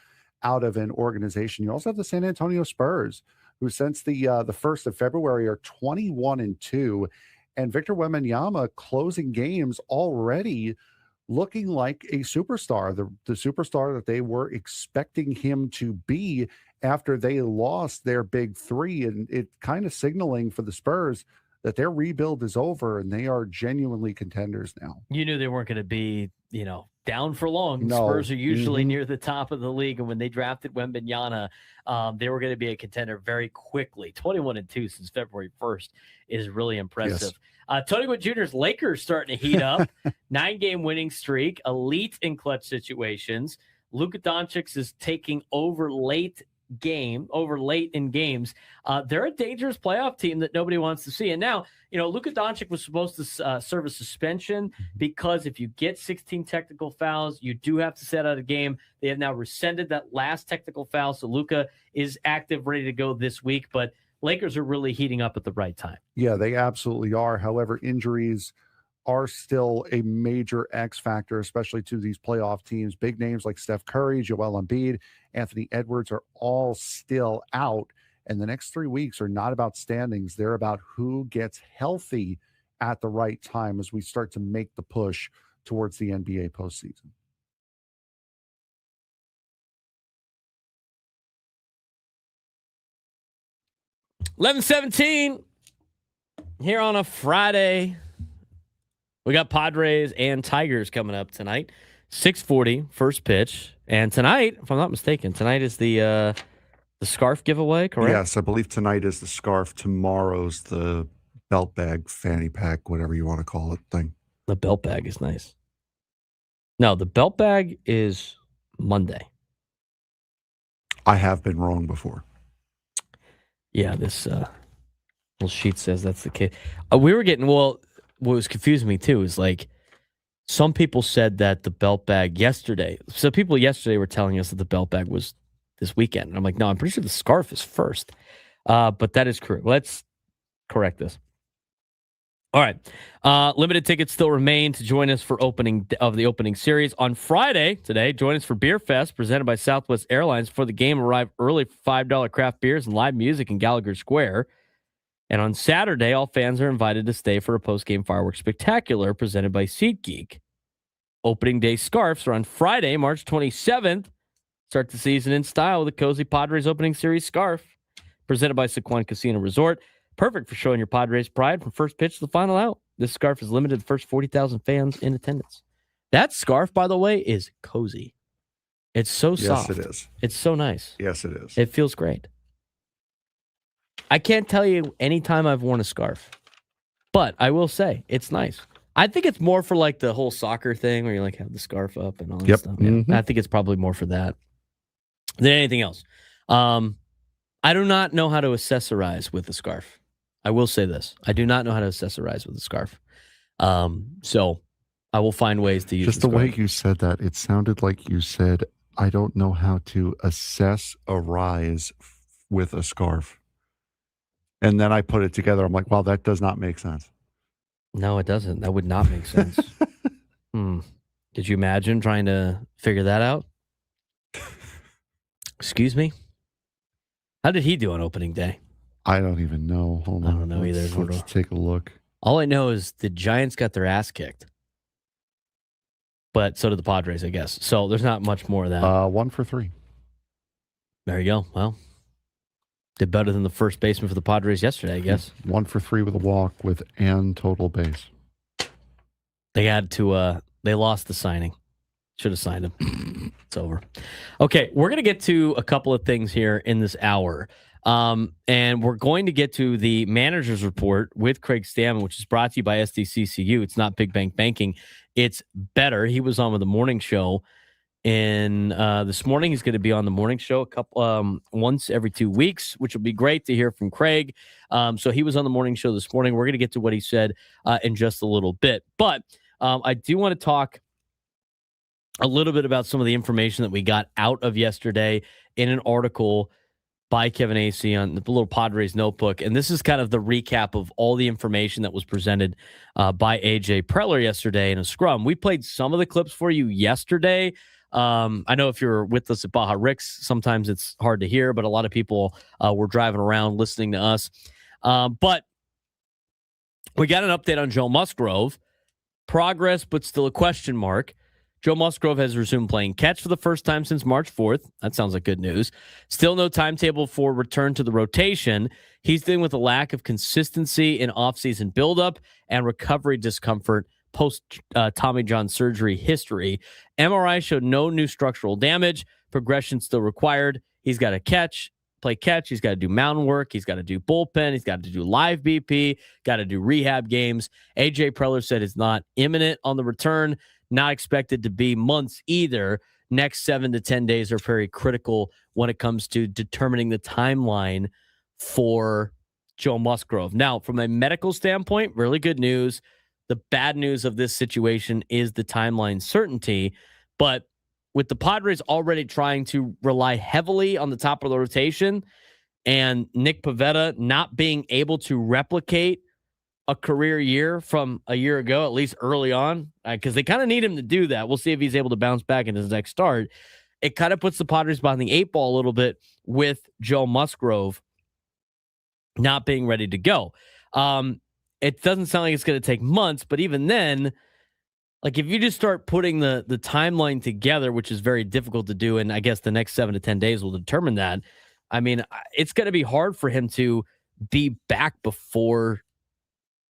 out of an organization. You also have the San Antonio Spurs, who since the 1st of February are 21-2, and Victor Wembanyama closing games already looking like a superstar, the superstar that they were expecting him to be after they lost their big three. And it kind of signaling for the Spurs that their rebuild is over and they are genuinely contenders now. You knew they weren't going to be, down for long. No. Spurs are usually near the top of the league. And when they drafted Wembanyama, they were going to be a contender very quickly. 21-2 since February 1st is really impressive. Yes. Tony Gwynn Jr.'s Lakers starting to heat up. 9-game winning streak, elite in clutch situations. Luka Doncic is taking over late in games. They're a dangerous playoff team that nobody wants to see. And now, Luka Doncic was supposed to serve a suspension because if you get 16 technical fouls, you do have to set out a game. They have now rescinded that last technical foul. So Luka is active, ready to go this week. But Lakers are really heating up at the right time. Yeah, they absolutely are. However, injuries are still a major X factor, especially to these playoff teams. Big names like Steph Curry, Joel Embiid, Anthony Edwards are all still out. And the next 3 weeks are not about standings. They're about who gets healthy at the right time as we start to make the push towards the NBA postseason. $11:17 here on a Friday. We got Padres and Tigers coming up tonight. 6:40 first pitch. And tonight, if I'm not mistaken, tonight is the scarf giveaway, correct? Yes, I believe tonight is the scarf. Tomorrow's the belt bag, fanny pack, whatever you want to call it thing. The belt bag is nice. No, the belt bag is Monday. I have been wrong before. Yeah, this little sheet says that's the case. We were getting, what was confusing me too is like some people said that the belt bag yesterday. So people yesterday were telling us that the belt bag was this weekend. And I'm like, no, I'm pretty sure the scarf is first. But that is correct. Let's correct this. All right. Limited tickets still remain to join us for the opening series. On Friday today, join us for Beer Fest presented by Southwest Airlines. For the game, arrive early for $5 craft beers and live music in Gallagher Square. And on Saturday, all fans are invited to stay for a post-game fireworks spectacular presented by SeatGeek. Opening day scarves are on Friday, March 27th. Start the season in style with a cozy Padres opening series scarf presented by Sequan Casino Resort. Perfect for showing your Padres pride from first pitch to the final out. This scarf is limited to the first 40,000 fans in attendance. That scarf, by the way, is cozy. It's so soft. Yes, it is. It's so nice. Yes, it is. It feels great. I can't tell you any time I've worn a scarf, but I will say it's nice. I think it's more for like the whole soccer thing where you like have the scarf up and all that stuff. Yeah. Mm-hmm. I think it's probably more for that than anything else. I do not know how to accessorize with a scarf. I will say this. I do not know how to accessorize with a scarf. So I will find ways to use Just the scarf. way you said that, it sounded like you said, I don't know how to assess a rise with a scarf. And then I put it together. I'm like, wow, that does not make sense. No, it doesn't. That would not make sense. Did you imagine trying to figure that out? Excuse me? How did he do on opening day? I don't even know. Hold on. I don't know either. Let's take a look. All I know is the Giants got their ass kicked. But so did the Padres, I guess. So there's not much more of that. 1 for 3. There you go. Well, did better than the first baseman for the Padres yesterday, I guess. 1 for 3 with a walk with and total base. They had to, they lost the signing. Should have signed him. It's over. Okay, we're going to get to a couple of things here in this hour. And we're going to get to the manager's report with Craig Stammen, which is brought to you by SDCCU. It's not Big Bank Banking. It's better. He was on with the morning show. And this morning, he's going to be on the morning show once every 2 weeks, which will be great to hear from Craig. So he was on the morning show this morning. We're going to get to what he said in just a little bit. But I do want to talk a little bit about some of the information that we got out of yesterday in an article by Kevin Acee on the little Padres notebook. And this is kind of the recap of all the information that was presented by AJ Preller yesterday in a scrum. We played some of the clips for you yesterday. I know if you're with us at Baja Ricks, sometimes it's hard to hear, but a lot of people were driving around listening to us. But we got an update on Joe Musgrove. Progress, but still a question mark. Joe Musgrove has resumed playing catch for the first time since March 4th. That sounds like good news. Still no timetable for return to the rotation. He's dealing with a lack of consistency in offseason buildup and recovery discomfort post Tommy John surgery history. MRI showed no new structural damage. Progression still required. He's got to play catch. He's got to do mound work. He's got to do bullpen. He's got to do live BP. Got to do rehab games. AJ Preller said it's not imminent on the return. Not expected to be months either. Next 7 to 10 days are very critical when it comes to determining the timeline for Joe Musgrove. Now, from a medical standpoint, really good news. The bad news of this situation is the timeline certainty. But with the Padres already trying to rely heavily on the top of the rotation and Nick Pivetta not being able to replicate a career year from a year ago, at least early on, because they kind of need him to do that. We'll see if he's able to bounce back in his next start. It kind of puts the Padres behind the 8 ball a little bit with Joe Musgrove not being ready to go. It doesn't sound like it's going to take months, but even then, like if you just start putting the timeline together, which is very difficult to do, and I guess the next 7 to 10 days will determine that. I mean, it's going to be hard for him to be back before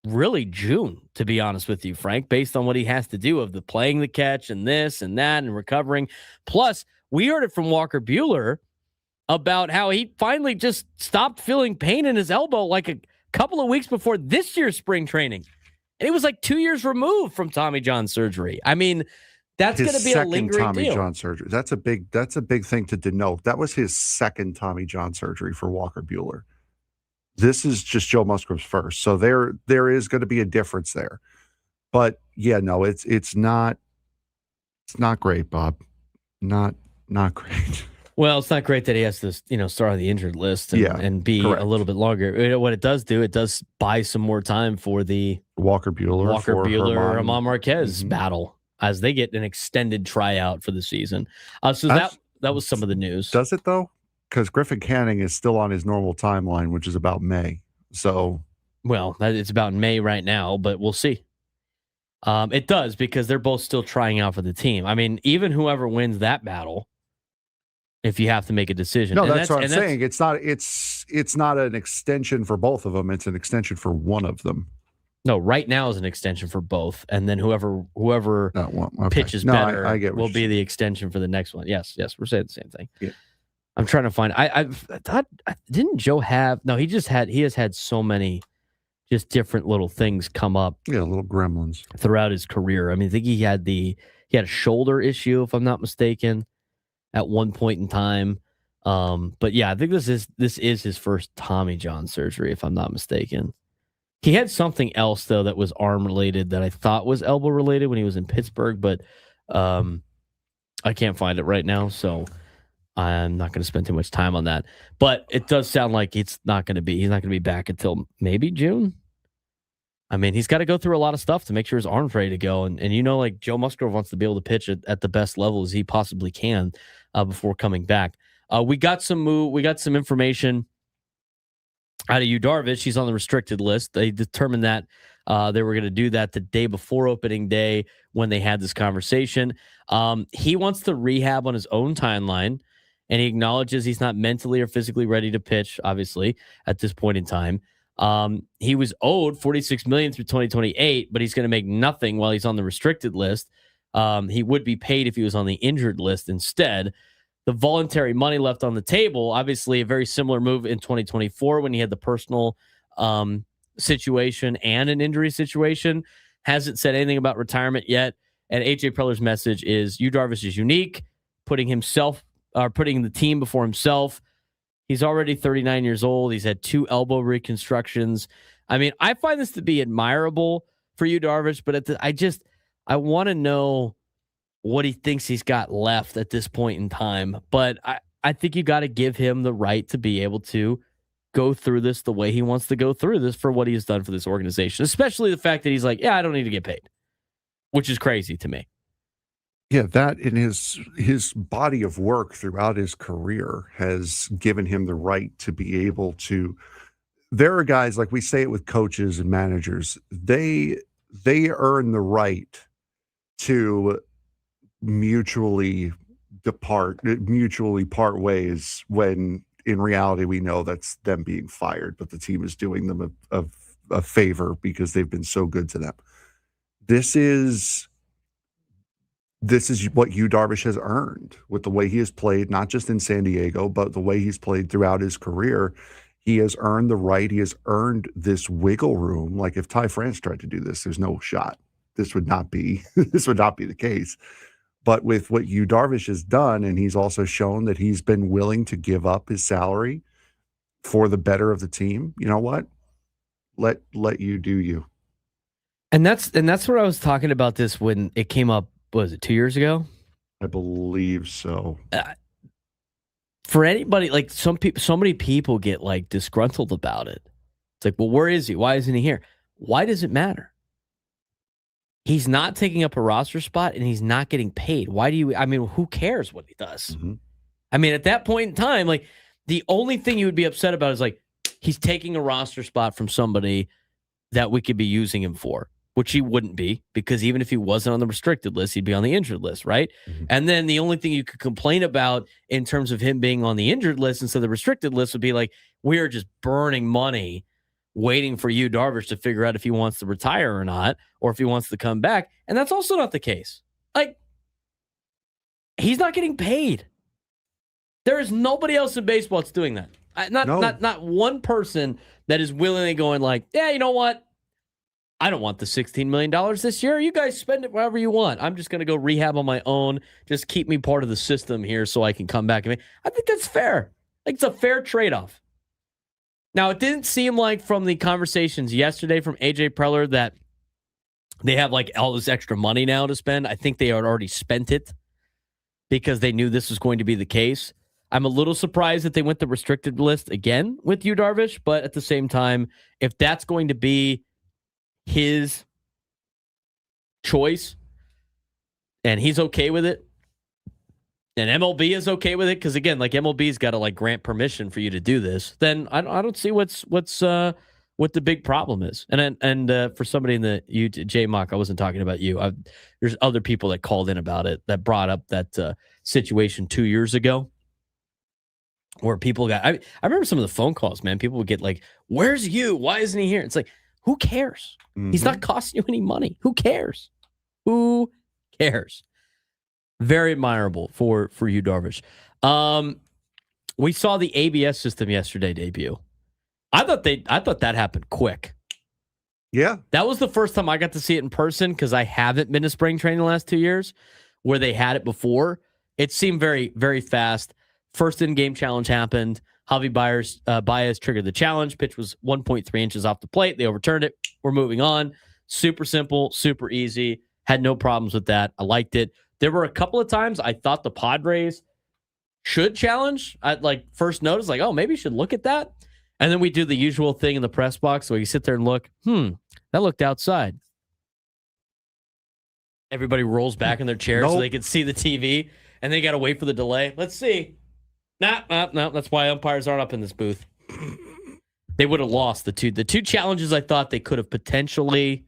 really June, to be honest with you, Frank, based on what he has to do of the playing the catch and this and that and recovering. Plus, we heard it from Walker Buehler about how he finally just stopped feeling pain in his elbow like a couple of weeks before this year's spring training. And he was like 2 years removed from Tommy John surgery. I mean, that's going to be a lingering Tommy deal. John surgery. That's a big thing to denote. That was his second Tommy John surgery for Walker Buehler. This is just Joe Musgrove's first. So there is going to be a difference there. But yeah, no, it's not great, Bob. Not great. Well, it's not great that he has to, start on the injured list and be correct. a little bit longer. You know, what it does do, it does buy some more time for the Walker Buehler, Ramon Marquez battle as they get an extended tryout for the season. So that was some of the news. Does it though? Because Griffin Canning is still on his normal timeline, which is about May. So, well, it's about May right now, but we'll see. It does because they're both still trying out for the team. I mean, even whoever wins that battle, if you have to make a decision. No, that's what I'm saying. It's not an extension for both of them. It's an extension for one of them. No, right now is an extension for both, and then whoever pitches better will be the extension for the next one. Yes, we're saying the same thing. Yeah. I'm trying to find. I thought didn't Joe have? No, he has had so many, just different little things come up. Yeah, little gremlins throughout his career. I mean, I think he had a shoulder issue, if I'm not mistaken, at one point in time. But yeah, I think this is his first Tommy John surgery, if I'm not mistaken. He had something else though that was arm related that I thought was elbow related when he was in Pittsburgh, but I can't find it right now, so I'm not going to spend too much time on that. But it does sound like he's not going to be back until maybe June. I mean, he's got to go through a lot of stuff to make sure his arm's ready to go. And like Joe Musgrove wants to be able to pitch at the best level as he possibly can before coming back. We got some information out of Yu Darvish. He's on the restricted list. They determined that they were going to do that the day before opening day when they had this conversation. He wants to rehab on his own timeline, and he acknowledges he's not mentally or physically ready to pitch, obviously, at this point in time. He was owed $46 million through 2028, but he's going to make nothing while he's on the restricted list. He would be paid if he was on the injured list instead. The voluntary money left on the table, obviously a very similar move in 2024 when he had the personal situation and an injury situation. Hasn't said anything about retirement yet. And AJ Preller's message is Yu Darvish is unique, putting the team before himself. He's already 39 years old. He's had 2 elbow reconstructions. I mean, I find this to be admirable for Yu Darvish, but I want to know what he thinks he's got left at this point in time. But I think you got to give him the right to be able to go through this the way he wants to go through this for what he has done for this organization, especially the fact that he's like, yeah, I don't need to get paid, which is crazy to me. Yeah, that in his body of work throughout his career has given him the right to be able to. There are guys, like we say it with coaches and managers, they earn the right to mutually part ways when in reality we know that's them being fired, but the team is doing them a favor because they've been so good to them. This is what Yu Darvish has earned with the way he has played, not just in San Diego, but the way he's played throughout his career. He has earned the right. He has earned this wiggle room. Like if Ty France tried to do this, there's no shot. This would not be the case. But with what Yu Darvish has done, and he's also shown that he's been willing to give up his salary for the better of the team. You know what? Let you do you. And that's what I was talking about this when it came up. Was it 2 years ago? I believe so. For anybody, like so many people get like disgruntled about it. It's like, well, where is he? Why isn't he here? Why does it matter? He's not taking up a roster spot and he's not getting paid. Who cares what he does? Mm-hmm. I mean, at that point in time, like the only thing you would be upset about is like he's taking a roster spot from somebody that we could be using him for, which he wouldn't be, because even if he wasn't on the restricted list, he'd be on the injured list, right? Mm-hmm. And then the only thing you could complain about in terms of him being on the injured list instead of the restricted list would be like, we are just burning money waiting for Yu Darvish to figure out if he wants to retire or not, or if he wants to come back. And that's also not the case. Like, he's not getting paid. There is nobody else in baseball that's doing that. Not one person that is willingly going like, yeah, you know what? I don't want the $16 million this year. You guys spend it wherever you want. I'm just going to go rehab on my own. Just keep me part of the system here so I can come back. I think that's fair. Like, it's a fair trade-off. Now, it didn't seem like from the conversations yesterday from AJ Preller that they have like all this extra money now to spend. I think they had already spent it because they knew this was going to be the case. I'm a little surprised that they went the restricted list again with Yu Darvish, but at the same time, if that's going to be his choice and he's okay with it, and MLB is okay with it, because again, like MLB's got to like grant permission for you to do this, then I don't see what the big problem is. And for somebody in the J Mock, I wasn't talking about you. There's other people that called in about it that brought up that situation 2 years ago where people got. I remember some of the phone calls, man. People would get like, "Where's you? Why isn't he here?" It's like, who cares? Mm-hmm. He's not costing you any money. Who cares? Who cares? Very admirable for Yu Darvish. We saw the ABS system yesterday debut. I thought that happened quick. Yeah. That was the first time I got to see it in person, because I haven't been to spring training the last 2 years where they had it before. It seemed very, very fast. First in-game challenge happened. Javi Baez triggered the challenge. Pitch was 1.3 inches off the plate. They overturned it. We're moving on. Super simple, super easy. Had no problems with that. I liked it. There were a couple of times I thought the Padres should challenge. I'd like first notice, like, oh, maybe you should look at that. And then we do the usual thing in the press box where you sit there and look, that looked outside. Everybody rolls back in their chair so they can see the TV, and they got to wait for the delay. Let's see. No. That's why umpires aren't up in this booth. They would have lost the two challenges I thought they could have potentially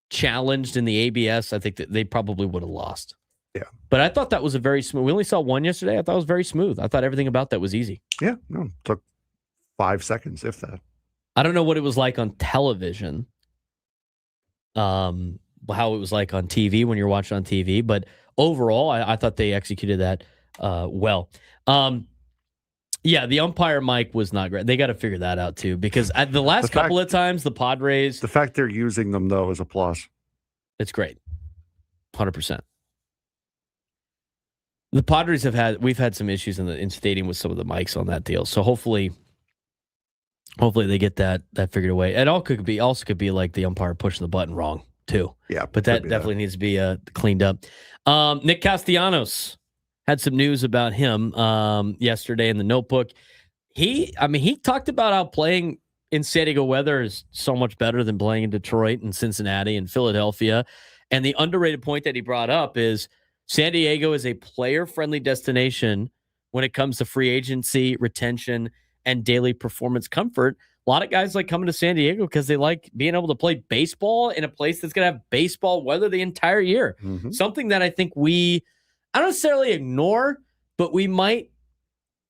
challenged in the ABS. I think that they probably would have lost. Yeah. But I thought that was a very smooth. We only saw one yesterday. I thought it was very smooth. I thought everything about that was easy. Yeah. No, it took 5 seconds, if that. I don't know what it was like on television. How it was like on TV when you're watching on TV, but overall, I thought they executed that well. Yeah, the umpire mic was not great. They got to figure that out too, because at the last couple of times, the Padres. The fact they're using them though is a plus. It's great, 100%. The Padres we've had some issues in stadium with some of the mics on that deal, so hopefully they get that figured away. It also could be like the umpire pushing the button wrong too. Yeah, But that definitely needs to be cleaned up. Nick Castellanos had some news about him yesterday in the Notebook. He talked about how playing in San Diego weather is so much better than playing in Detroit and Cincinnati and Philadelphia. And the underrated point that he brought up is San Diego is a player-friendly destination when it comes to free agency, retention, and daily performance comfort. A lot of guys like coming to San Diego because they like being able to play baseball in a place that's going to have baseball weather the entire year. Mm-hmm. Something that I think I don't necessarily ignore, but we might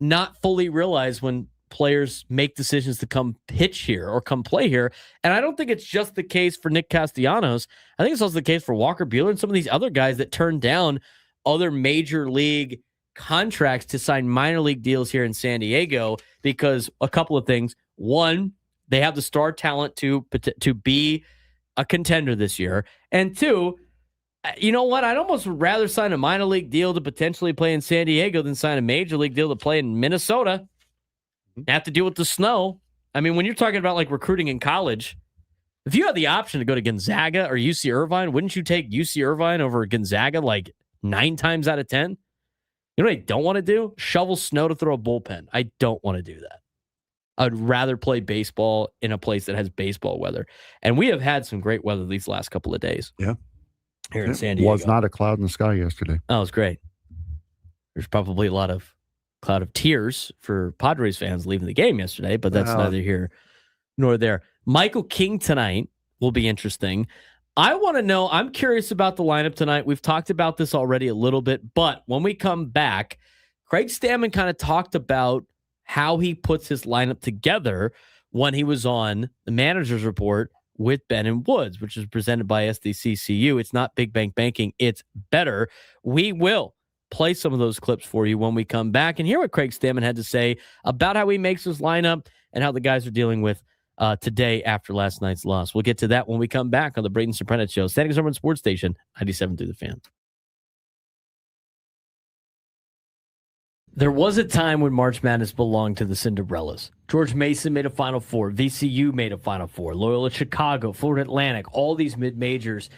not fully realize when players make decisions to come pitch here or come play here. And I don't think it's just the case for Nick Castellanos. I think it's also the case for Walker Buehler and some of these other guys that turned down other major league contracts to sign minor league deals here in San Diego because a couple of things. One, they have the star talent to be a contender this year. And two, you know what? I'd almost rather sign a minor league deal to potentially play in San Diego than sign a major league deal to play in Minnesota. Have to deal with the snow. I mean, when you're talking about like recruiting in college, if you had the option to go to Gonzaga or UC Irvine, wouldn't you take UC Irvine over Gonzaga like 9 times out of 10? You know what I don't want to do? Shovel snow to throw a bullpen. I don't want to do that. I'd rather play baseball in a place that has baseball weather. And we have had some great weather these last couple of days. Yeah. Here in San Diego. Was not a cloud in the sky yesterday. Oh, it was great. There's probably a cloud of tears for Padres fans leaving the game yesterday, but that's neither here nor there. Michael King tonight will be interesting. I want to know, I'm curious about the lineup tonight. We've talked about this already a little bit, but when we come back, Craig Stammen kind of talked about how he puts his lineup together when he was on the manager's report with Ben and Woods, which is presented by SDCCU. It's not big bank banking. It's better. We will play some of those clips for you when we come back and hear what Craig Stammen had to say about how he makes his lineup and how the guys are dealing with today after last night's loss. We'll get to that when we come back on the Braden Surprenant Show, San Diego's number one sports station, 97 through the Fan. There was a time when March Madness belonged to the Cinderellas. George Mason made a Final Four. VCU made a Final Four. Loyola Chicago, Florida Atlantic, all these mid-majors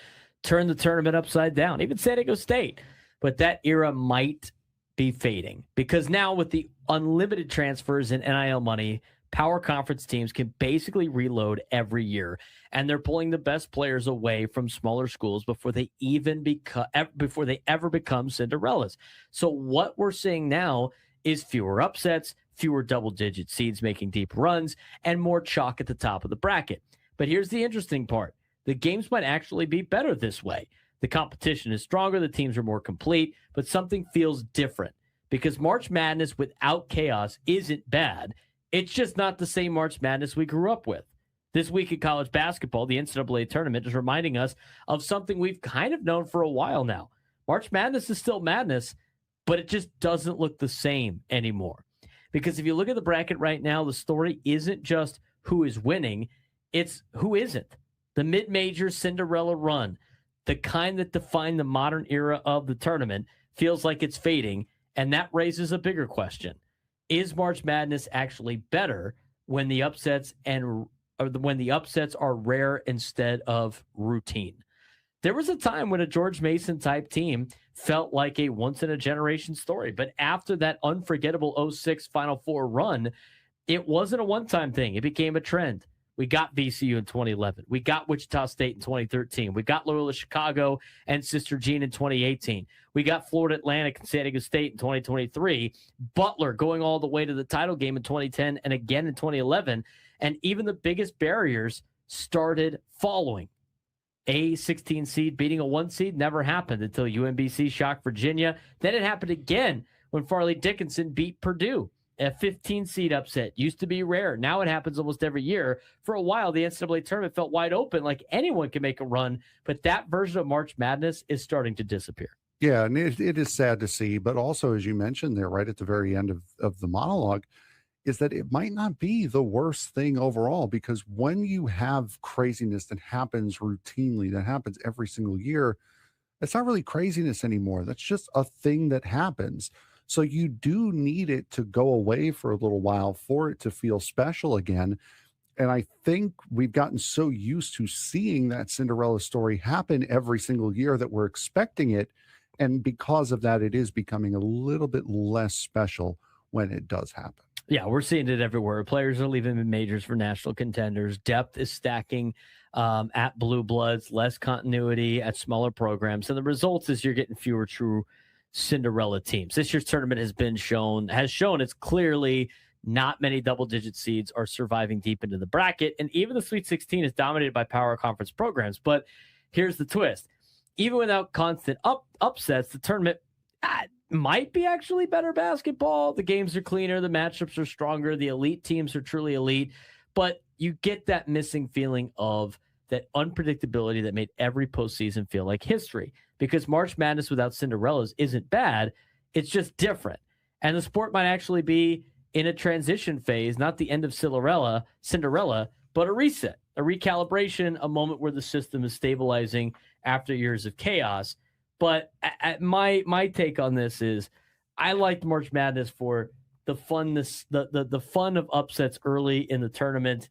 turned the tournament upside down. Even San Diego State. But that era might be fading because now with the unlimited transfers and NIL money, power conference teams can basically reload every year, and they're pulling the best players away from smaller schools before they ever become Cinderellas. So what we're seeing now is fewer upsets, fewer double-digit seeds making deep runs, and more chalk at the top of the bracket. But here's the interesting part. The games might actually be better this way. The competition is stronger, the teams are more complete, but something feels different because March Madness without chaos isn't bad. It's just not the same March Madness we grew up with. This week in college basketball, the NCAA tournament is reminding us of something we've kind of known for a while now. March Madness is still madness, but it just doesn't look the same anymore. Because if you look at the bracket right now, the story isn't just who is winning, it's who isn't. The mid-major Cinderella run, the kind that defined the modern era of the tournament, feels like it's fading, and that raises a bigger question. Is March Madness actually better when the upsets are rare instead of routine? There was a time when a George Mason type team felt like a once in a generation story, but after that unforgettable 06 Final Four run, it wasn't a one-time thing. It became a trend. We got VCU in 2011. We got Wichita State in 2013. We got Loyola Chicago and Sister Jean in 2018. We got Florida Atlantic and San Diego State in 2023. Butler going all the way to the title game in 2010 and again in 2011. And even the biggest barriers started following. A 16 seed beating a 1 seed never happened until UMBC shocked Virginia. Then it happened again when Farley Dickinson beat Purdue. A 15 seed upset used to be rare. Now it happens almost every year. For a while, the NCAA tournament felt wide open, like anyone can make a run. But that version of March Madness is starting to disappear. Yeah, and it is sad to see. But also, as you mentioned there, right at the very end of the monologue, is that it might not be the worst thing overall, because when you have craziness that happens routinely, that happens every single year, it's not really craziness anymore. That's just a thing that happens. So you do need it to go away for a little while for it to feel special again. And I think we've gotten so used to seeing that Cinderella story happen every single year that we're expecting it. And because of that, it is becoming a little bit less special when it does happen. Yeah, we're seeing it everywhere. Players are leaving in majors for national contenders. Depth is stacking at Blue Bloods, less continuity at smaller programs. And the results is you're getting fewer true Cinderella teams. This year's tournament has shown it's clearly not many double-digit seeds are surviving deep into the bracket. And even the Sweet 16 is dominated by power conference programs. But here's the twist. Even without constant upsets, the tournament might be actually better basketball. The games are cleaner. The matchups are stronger. The elite teams are truly elite. But you get that missing feeling of that unpredictability that made every postseason feel like history. Because March Madness without Cinderellas isn't bad. It's just different. And the sport might actually be in a transition phase, not the end of Cinderella, but a reset, a recalibration, a moment where the system is stabilizing after years of chaos. But my take on this is I liked March Madness for the funness, the fun of upsets early in the tournament.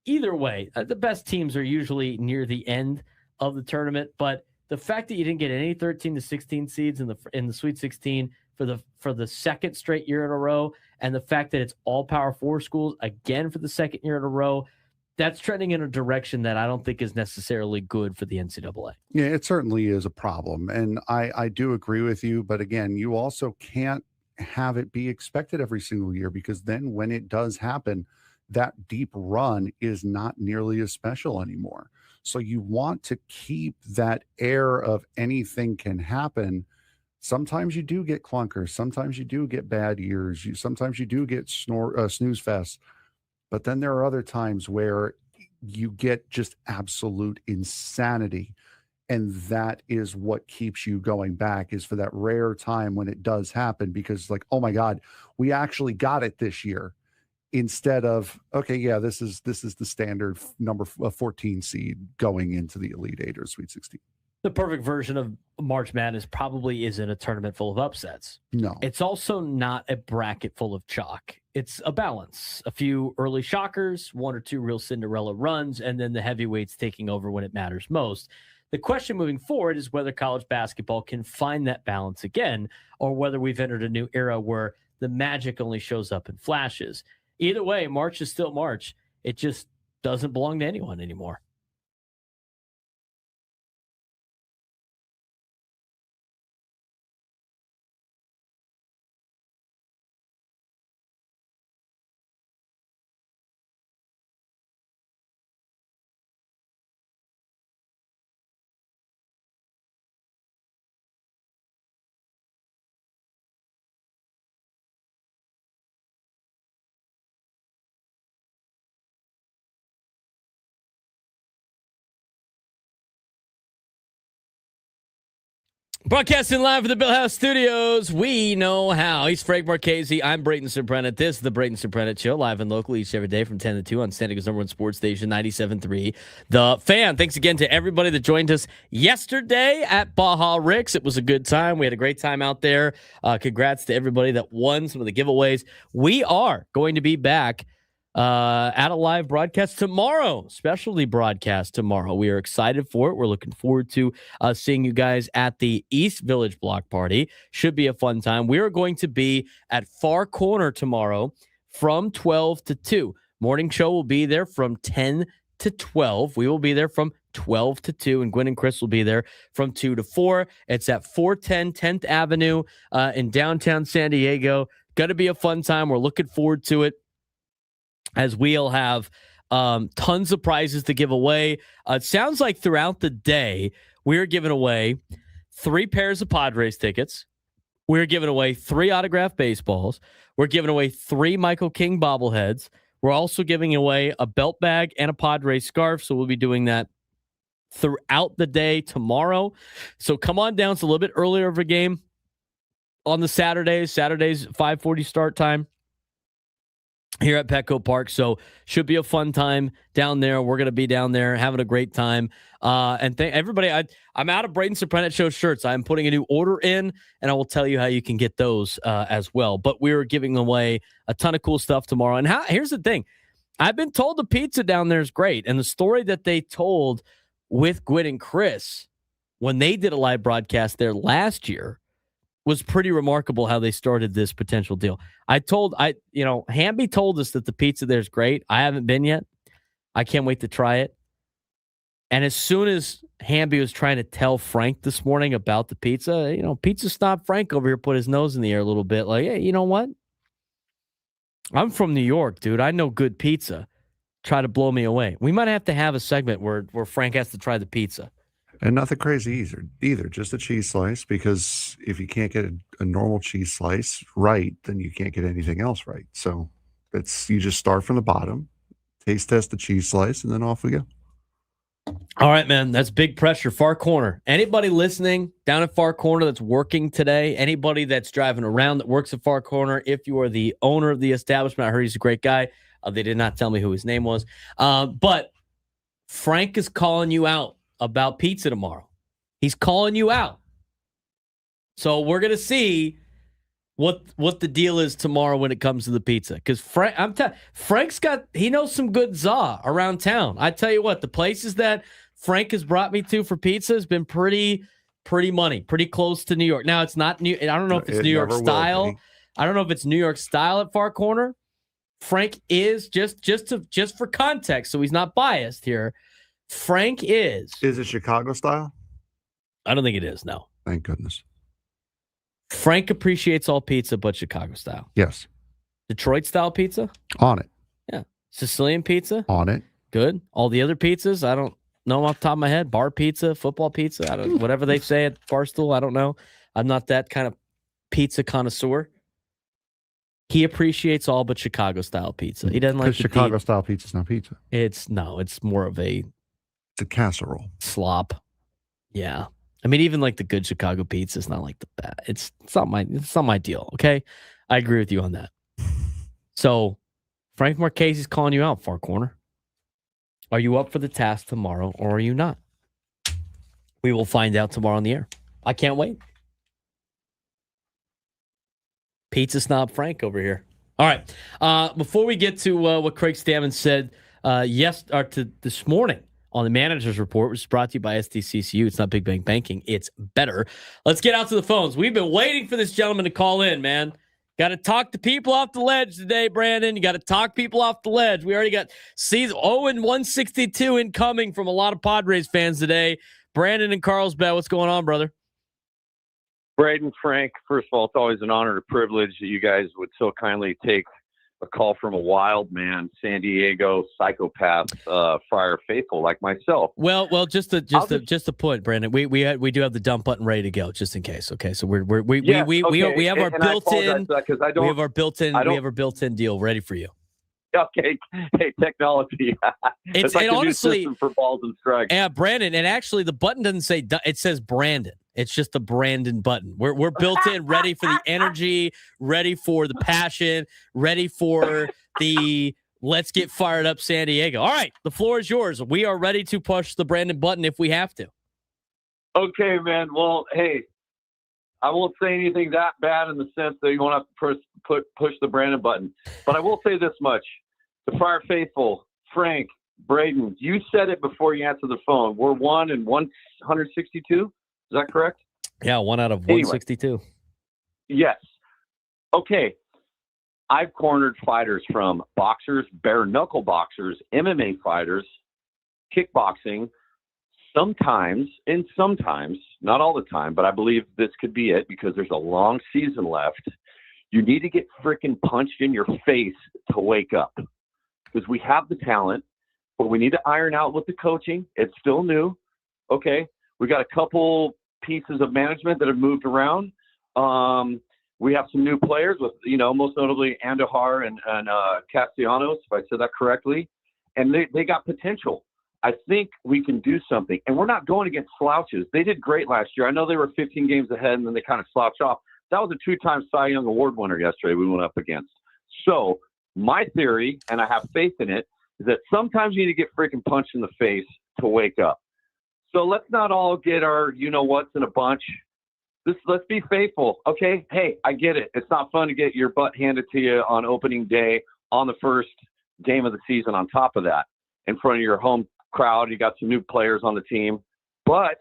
Either way, the best teams are usually near the end of the tournament. But the fact that you didn't get any 13 to 16 seeds in the Sweet 16 for the second straight year in a row, and the fact that it's all Power 4 schools again for the second year in a row, that's trending in a direction that I don't think is necessarily good for the NCAA. Yeah, it certainly is a problem. And I do agree with you. But again, you also can't have it be expected every single year, because then when it does happen, that deep run is not nearly as special anymore. So you want to keep that air of anything can happen. Sometimes you do get clunkers. Sometimes you do get bad years. Sometimes you do get snooze fests. But then there are other times where you get just absolute insanity. And that is what keeps you going back, is for that rare time when it does happen, because like, oh my God, we actually got it this year. Instead of, okay, yeah, this is the standard number 14 seed going into the Elite Eight or Sweet 16. The perfect version of March Madness probably isn't a tournament full of upsets. No. It's also not a bracket full of chalk. It's a balance. A few early shockers, one or two real Cinderella runs, and then the heavyweights taking over when it matters most. The question moving forward is whether college basketball can find that balance again, or whether we've entered a new era where the magic only shows up in flashes. Either way, March is still March. It just doesn't belong to anyone anymore. Broadcasting live from the Bill House Studios, we know how. He's Craig Marchese. I'm Braden Surprenant. This is the Braden Surprenant Show, live and local each every day from 10 to 2 on San Diego's #1 sports station, 97.3 The Fan. Thanks again to everybody that joined us yesterday at Baja Rick's. It was a good time. We had a great time out there. Congrats to everybody that won some of the giveaways. We are going to be back at a live broadcast tomorrow, specialty broadcast tomorrow. We are excited for it. We're looking forward to seeing you guys at the East Village block party. Should be a fun time. We are going to be at Far Corner tomorrow from 12 to 2. Morning show will be there from 10 to 12. We will be there from 12 to 2, and Gwen and Chris will be there from 2 to 4. It's at 410 10th Avenue in downtown San Diego. Going to be a fun time. We're looking forward to it, as we'll have tons of prizes to give away. It sounds like throughout the day, we're giving away 3 pairs of Padres tickets. We're giving away 3 autographed baseballs. We're giving away 3 Michael King bobbleheads. We're also giving away a belt bag and a Padres scarf. So we'll be doing that throughout the day tomorrow. So come on down. It's a little bit earlier of a game on the Saturdays. Saturdays, 5:40 start time here at Petco Park. So should be a fun time down there. We're going to be down there having a great time. And thank everybody. I'm out of Braden Surprenant Show shirts. I'm putting a new order in, and I will tell you how you can get those as well. But we're giving away a ton of cool stuff tomorrow. And here's the thing. I've been told the pizza down there is great. And the story that they told with Gwyn and Chris when they did a live broadcast there last year was pretty remarkable how they started this potential deal. Hamby told us that the pizza there is great. I haven't been yet. I can't wait to try it. And as soon as Hamby was trying to tell Frank this morning about the pizza, pizza snob Frank over here put his nose in the air a little bit like, hey, you know what? I'm from New York, dude. I know good pizza. Try to blow me away. We might have to have a segment where Frank has to try the pizza. And nothing crazy either. Just a cheese slice, because if you can't get a normal cheese slice right, then you can't get anything else right. So you just start from the bottom, taste test the cheese slice, and then off we go. All right, man. That's big pressure. Far Corner. Anybody listening down at Far Corner that's working today, anybody that's driving around that works at Far Corner, if you are the owner of the establishment, I heard he's a great guy. They did not tell me who his name was. But Frank is calling you out about pizza tomorrow. He's calling you out. So we're going to see what the deal is tomorrow when it comes to the pizza. Because Frank's he knows some good za around town. I tell you what, the places that Frank has brought me to for pizza has been pretty money, pretty close to New York. Now it's not new. I don't know if it's New York style. I don't know if it's New York style at Far Corner. Frank is just for context, so he's not biased here. Frank is. Is it Chicago style? I don't think it is. No. Thank goodness. Frank appreciates all pizza, but Chicago style. Yes. Detroit style pizza? On it. Yeah. Sicilian pizza? On it. Good. All the other pizzas, I don't know off the top of my head. Bar pizza, football pizza, whatever they say at Barstool, I don't know. I'm not that kind of pizza connoisseur. He appreciates all but Chicago style pizza. He doesn't like the Chicago style pizza is not pizza. It's more of it's a casserole. Slop. Yeah. I mean, even like the good Chicago pizza is not like the bad. It's not my deal. Okay. I agree with you on that. So Frank Marchese's calling you out, Far Corner. Are you up for the task tomorrow or are you not? We will find out tomorrow on the air. I can't wait. Pizza snob Frank over here. All right. Before we get to what Craig Stammen said this morning on the manager's report, which is brought to you by SDCCU. It's not Big Bank Banking. It's better. Let's get out to the phones. We've been waiting for this gentleman to call in, man. Got to talk to people off the ledge today, Brandon. You got to talk people off the ledge. We already got season 0-162 incoming from a lot of Padres fans today. Brandon in Carlsbad, what's going on, brother? Braden, Frank, first of all, it's always an honor and a privilege that you guys would so kindly take a call from a wild man, San Diego psychopath, Friar Faithful like myself. Well, just a point, Brandon. We do have the dump button ready to go, just in case. Okay, so we have our built-in deal ready for you. Okay, hey, technology. It's like honestly for balls and strikes. Yeah, Brandon, and actually the button doesn't say. It says Brandon. It's just a Brandon button. We're built in, ready for the energy, ready for the passion, ready for the let's get fired up San Diego. All right, the floor is yours. We are ready to push the Brandon button if we have to. Okay, man. Well, hey, I won't say anything that bad in the sense that you won't have to push the Brandon button. But I will say this much. The Friar Faithful, Frank, Braden, you said it before you answered the phone. We're 1-in-162. Is that correct? Yeah, 1 out of 162. Anyway, yes. Okay. I've cornered fighters from boxers, bare knuckle boxers, MMA fighters, kickboxing, sometimes, not all the time, but I believe this could be it because there's a long season left. You need to get freaking punched in your face to wake up because we have the talent, but we need to iron out with the coaching. It's still new. Okay. We got a couple pieces of management that have moved around. We have some new players with, most notably Andahar and Castellanos, if I said that correctly. And they got potential. I think we can do something. And we're not going against slouches. They did great last year. I know they were 15 games ahead and then they kind of slouched off. That was a 2-time Cy Young Award winner yesterday we went up against. So my theory, and I have faith in it, is that sometimes you need to get freaking punched in the face to wake up. So let's not all get our you-know-whats in a bunch. Let's be faithful, okay? Hey, I get it. It's not fun to get your butt handed to you on opening day on the first game of the season on top of that. In front of your home crowd, you got some new players on the team. But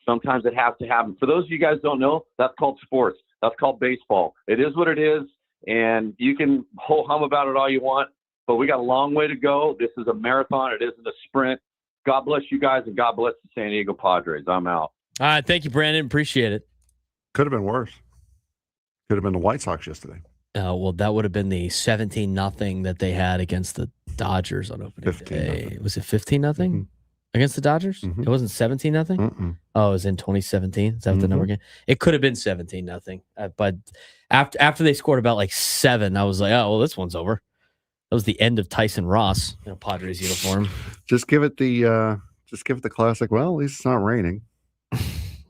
sometimes it has to happen. For those of you guys who don't know, that's called sports. That's called baseball. It is what it is, and you can ho-hum about it all you want, but we got a long way to go. This is a marathon. It isn't a sprint. God bless you guys, and God bless the San Diego Padres. I'm out. All right, thank you, Brandon. Appreciate it. Could have been worse. Could have been the White Sox yesterday. Well, that would have been the 17-0 that they had against the Dodgers on opening day. Was it 15-0 against the Dodgers? It wasn't 17-0. Oh, it was in 2017. Is that what the number again? It could have been 17-0. But after they scored about like 7, I was like, oh well, this one's over. That was the end of Tyson Ross in a Padres uniform. Just give it the classic. Well, at least it's not raining.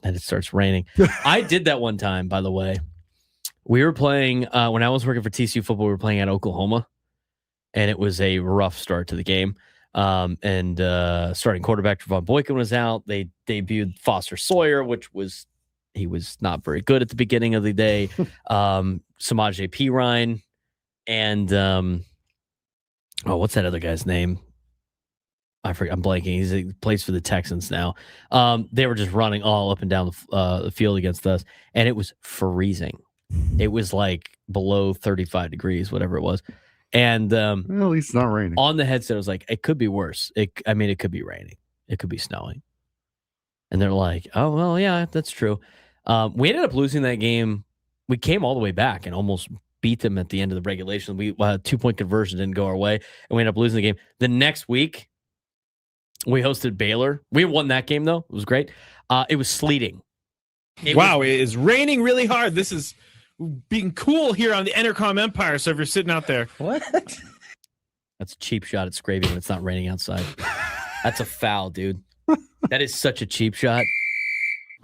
And it starts raining. I did that one time, by the way. We were playing when I was working for TCU football. We were playing at Oklahoma, and it was a rough start to the game. Starting quarterback Trevon Boykin was out. They debuted Foster Sawyer, he was not very good at the beginning of the day. Samaje Perine, and what's that other guy's name? I forget. I'm blanking. He plays for the Texans now. They were just running all up and down the field against us, and it was freezing. It was like below 35 degrees, whatever it was. And well, at least it's not raining. On the headset, I was like, it could be worse. It could be raining. It could be snowing. And they're like, oh, well, yeah, that's true. We ended up losing that game. We came all the way back and almost beat them at the end of the regulation. We 2-point conversion didn't go our way, and we ended up losing the game. The next week, we hosted Baylor. We won that game, though. It was great. It was sleeting. It is raining really hard. This is being cool here on the Entercom Empire. So if you're sitting out there, what? That's a cheap shot at Scraby when it's not raining outside. That's a foul, dude. That is such a cheap shot.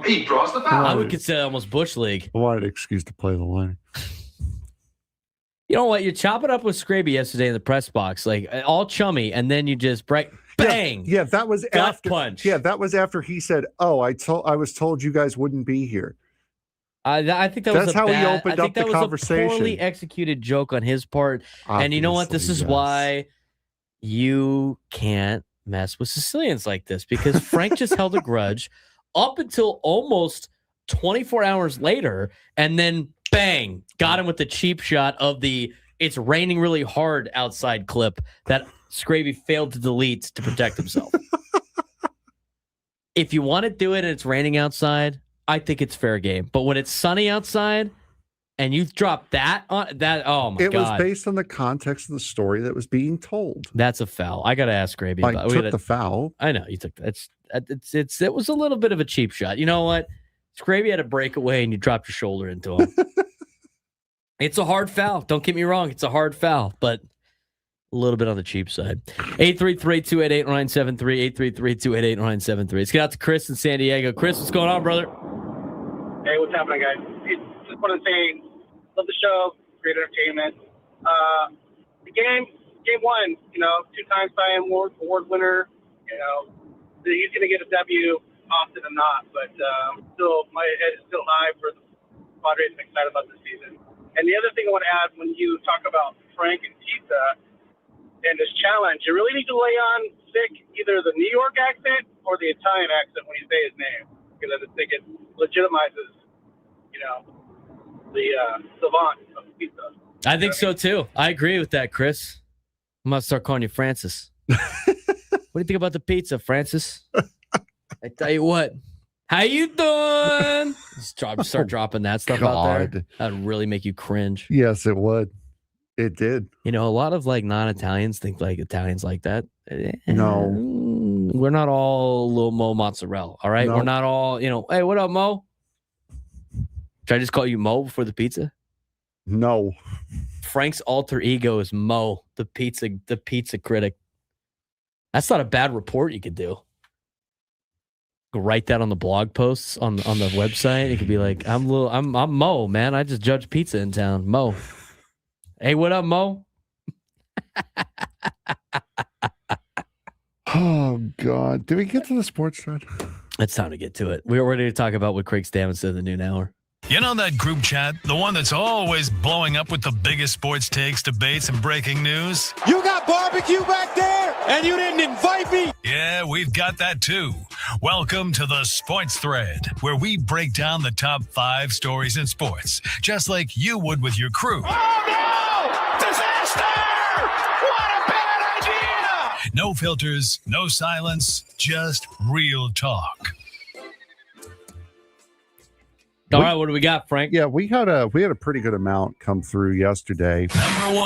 He draws the foul. I would consider almost Bush League. I wanted an excuse to play the line. You know what? You chop it up with Scraby yesterday in the press box, like all chummy, and then you just break. Bang! Yeah, that was gut after punch. Yeah, that was after he said, "Oh, I was told you guys wouldn't be here." I think that's how he opened up the conversation. A poorly executed joke on his part. Obviously, and you know what? This is why you can't mess with Sicilians like this, because Frank just held a grudge up until almost 24 hours later, and then bang, got him with the cheap shot of the "it's raining really hard outside" clip that Scraby failed to delete to protect himself. If you want to do it and it's raining outside, I think it's fair game. But when it's sunny outside and you drop that on that, oh my God. It was based on the context of the story that was being told. That's a foul. I got to ask Scraby. I took the foul. I know you took that. It was a little bit of a cheap shot. You know what? Scraby had a breakaway and you dropped your shoulder into him. It's a hard foul. Don't get me wrong. It's a hard foul, but a little bit on the cheap side. 833-288-0973, 833-288-0973. Let's get out to Chris in San Diego. Chris, what's going on, brother? Hey, what's happening, guys? Just want to say, love the show, great entertainment. The game one, 2-time Cy Young Award winner. He's going to get a W often than not, but still, my head is still high for the Padres. I'm excited about this season. And the other thing I want to add, when you talk about Frank and pizza and this challenge, you really need to lay on thick either the New York accent or the Italian accent when you say his name, because I think it legitimizes, the savant of pizza. I think so too. I agree with that, Chris. I'm gonna start calling you Francis. What do you think about the pizza, Francis? I tell you what. How you doing? Start dropping that stuff out there. That'd really make you cringe. Yes, it would. It did. A lot of non-Italians think like Italians like that. No. We're not all little Mo Mozzarella, all right? No. We're not all, hey, what up, Mo? Should I just call you Mo before the pizza? No. Frank's alter ego is Mo, the pizza critic. That's not a bad report you could do. Write that on the blog posts on the website. It could be like, I'm Mo, man. I just judge pizza in town. Mo. Hey, what up, Mo? Oh, God. Did we get to the sports thread? It's time to get to it. We're ready to talk about what Craig Stammen said in the noon hour. You know that group chat? The one that's always blowing up with the biggest sports takes, debates, and breaking news? You got barbecue back there, and you didn't invite me? Yeah, we've got that too. Welcome to the Sports Thread, where we break down the top 5 stories in sports, just like you would with your crew. Oh, no! Disaster! What a bad idea! No filters, no silence, just real talk. All right, what do we got, Frank? Yeah, we had a pretty good amount come through yesterday. Number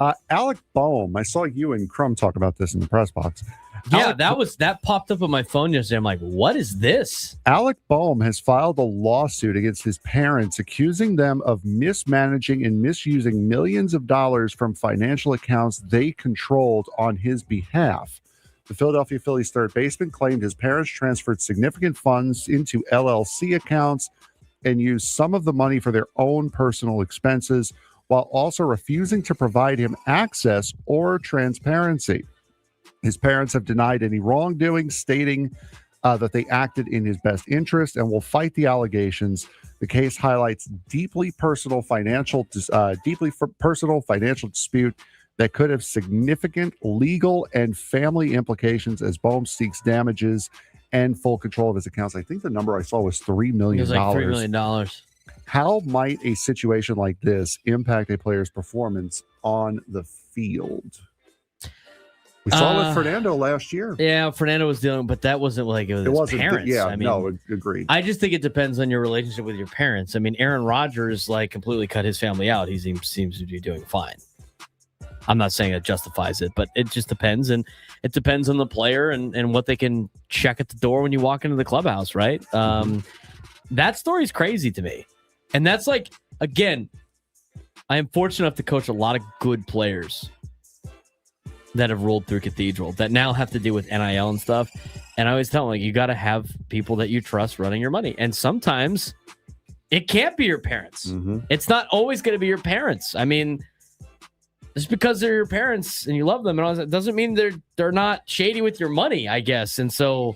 1. Alec Boehm. I saw you and Crum talk about this in the press box. Yeah, that popped up on my phone yesterday. I'm like, what is this? Alec Boehm has filed a lawsuit against his parents, accusing them of mismanaging and misusing millions of dollars from financial accounts they controlled on his behalf. The Philadelphia Phillies third baseman claimed his parents transferred significant funds into LLC accounts and used some of the money for their own personal expenses, while also refusing to provide him access or transparency. His parents have denied any wrongdoing, stating that they acted in his best interest and will fight the allegations. The case highlights deeply personal financial dispute that could have significant legal and family implications as Boehm seeks damages and full control of his accounts. I think the number I saw was $3 million. It was like $3 million. How might a situation like this impact a player's performance on the field? We saw it with Fernando last year. Yeah, Fernando was dealing, but that wasn't like it was his parents. Agreed. I just think it depends on your relationship with your parents. I mean, Aaron Rodgers completely cut his family out. He seems to be doing fine. I'm not saying it justifies it, but it just depends. And it depends on the player and what they can check at the door when you walk into the clubhouse, right? That story's crazy to me. And that's like, again, I am fortunate enough to coach a lot of good players that have rolled through Cathedral that now have to do with NIL and stuff. And I always tell them, you got to have people that you trust running your money. And sometimes it can't be your parents. Mm-hmm. It's not always going to be your parents. I mean, just because they're your parents and you love them and all that doesn't mean they're not shady with your money, I guess. And so,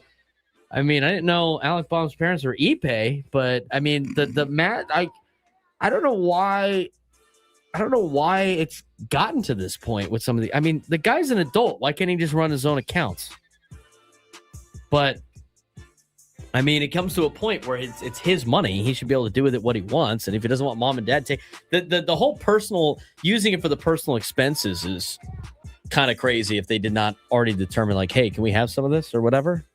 I mean, I didn't know Alec Boehm's parents were ePay, but I mean, I don't know why it's gotten to this point with some of the. I mean, the guy's an adult. Why can't he just run his own accounts? But I mean, it comes to a point where it's his money. He should be able to do with it what he wants. And if he doesn't want mom and dad to take the whole personal, using it for the personal expenses is kind of crazy if they did not already determine, like, hey, can we have some of this or whatever?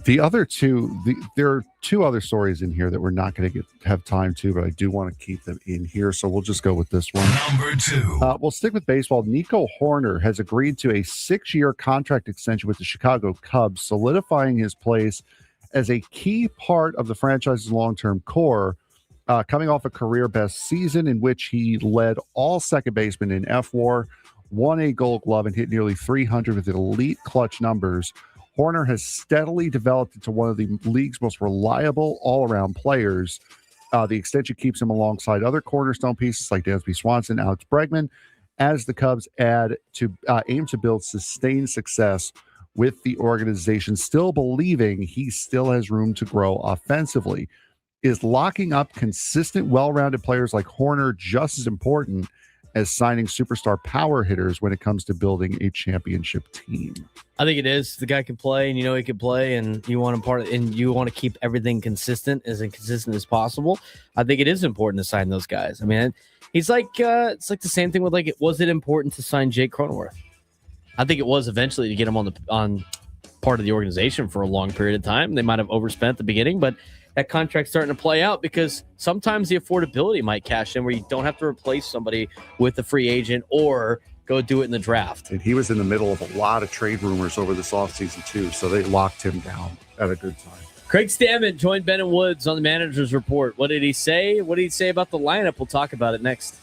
The other two, there are 2 other stories in here that we're not going to have time to, but I do want to keep them in here. So we'll just go with this one. Number 2. We'll stick with baseball. Nico Horner has agreed to a 6-year contract extension with the Chicago Cubs, solidifying his place as a key part of the franchise's long-term core, coming off a career-best season in which he led all second basemen in F-WAR, won a Gold Glove, and hit nearly 300 with elite clutch numbers. Horner has steadily developed into one of the league's most reliable all-around players. The extension keeps him alongside other cornerstone pieces like Dansby Swanson, Alex Bregman, as the Cubs aim to build sustained success with the organization, still believing he still has room to grow offensively. Is locking up consistent, well-rounded players like Horner just as important as signing superstar power hitters when it comes to building a championship team? I think it is. The guy can play, and you know he can play, and you want him you want to keep everything consistent as possible. I think it is important to sign those guys. I mean, he's like it's like the same thing with was it important to sign Jake Cronenworth? I think it was eventually to get him on part of the organization for a long period of time. They might have overspent at the beginning, but that contract's starting to play out because sometimes the affordability might cash in where you don't have to replace somebody with a free agent or go do it in the draft. And he was in the middle of a lot of trade rumors over this offseason too, so they locked him down at a good time. Craig Stammen joined Ben and Woods on the Manager's Report. What did he say? What did he say about the lineup? We'll talk about it next.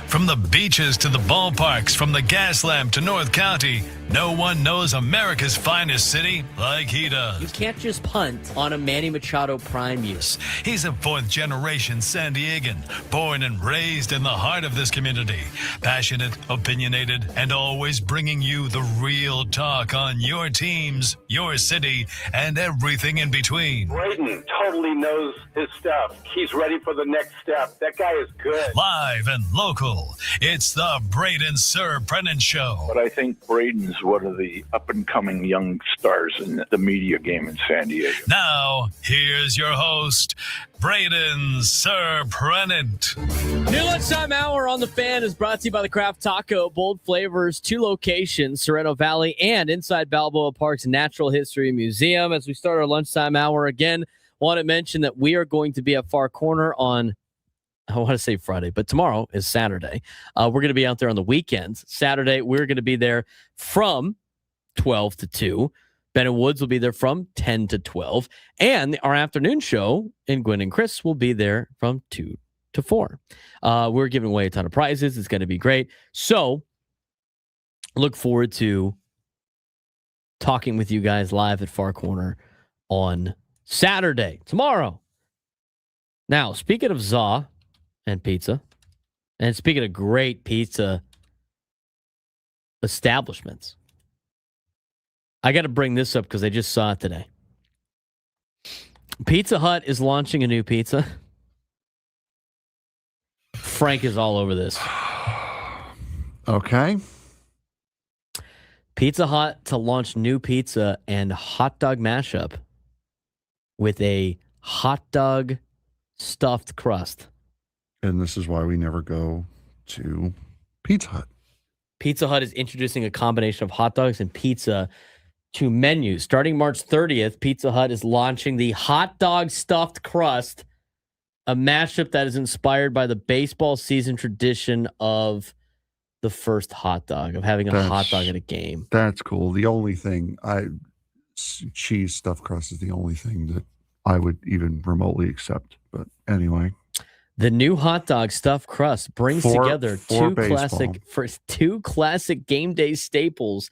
From the beaches to the ballparks, from the gas lamp to North County, no one knows America's finest city like he does. You can't just punt on a Manny Machado prime use. He's a fourth-generation San Diegan, born and raised in the heart of this community. Passionate, opinionated, and always bringing you the real talk on your teams, your city, and everything in between. Braden totally knows his stuff. He's ready for the next step. That guy is good. Live and local, it's the Braden Surprenant Show. But I think Braden's one of the up-and-coming young stars in the media game in San Diego. Now, here's your host, Braden Surprenant. New Lunchtime Hour on the Fan is brought to you by the Craft Taco. Bold flavors, 2 locations, Sorrento Valley and inside Balboa Park's Natural History Museum. As we start our Lunchtime Hour again, want to mention that we are going to be at Far Corner on, I want to say Friday, but tomorrow is Saturday. We're going to be out there on the weekends. Saturday, we're going to be there from 12 to 2. Ben and Woods will be there from 10 to 12. And our afternoon show in Gwen and Chris will be there from 2 to 4. We're giving away a ton of prizes. It's going to be great. So look forward to talking with you guys live at Far Corner on Saturday, tomorrow. Now, speaking of za and pizza, and speaking of great pizza establishments, I got to bring this up because I just saw it today. Pizza Hut is launching a new pizza. Frank is all over this. Okay. Pizza Hut to launch new pizza and hot dog mashup with a hot dog stuffed crust. And this is why we never go to Pizza Hut. Pizza Hut is introducing a combination of hot dogs and pizza to menus. Starting March 30th, Pizza Hut is launching the hot dog stuffed crust, a mashup that is inspired by the baseball season tradition of the first hot dog, of having a hot dog at a game. That's cool. The only thing, cheese stuffed crust is the only thing that I would even remotely accept. But anyway. The new hot dog stuffed crust brings together two classic game day staples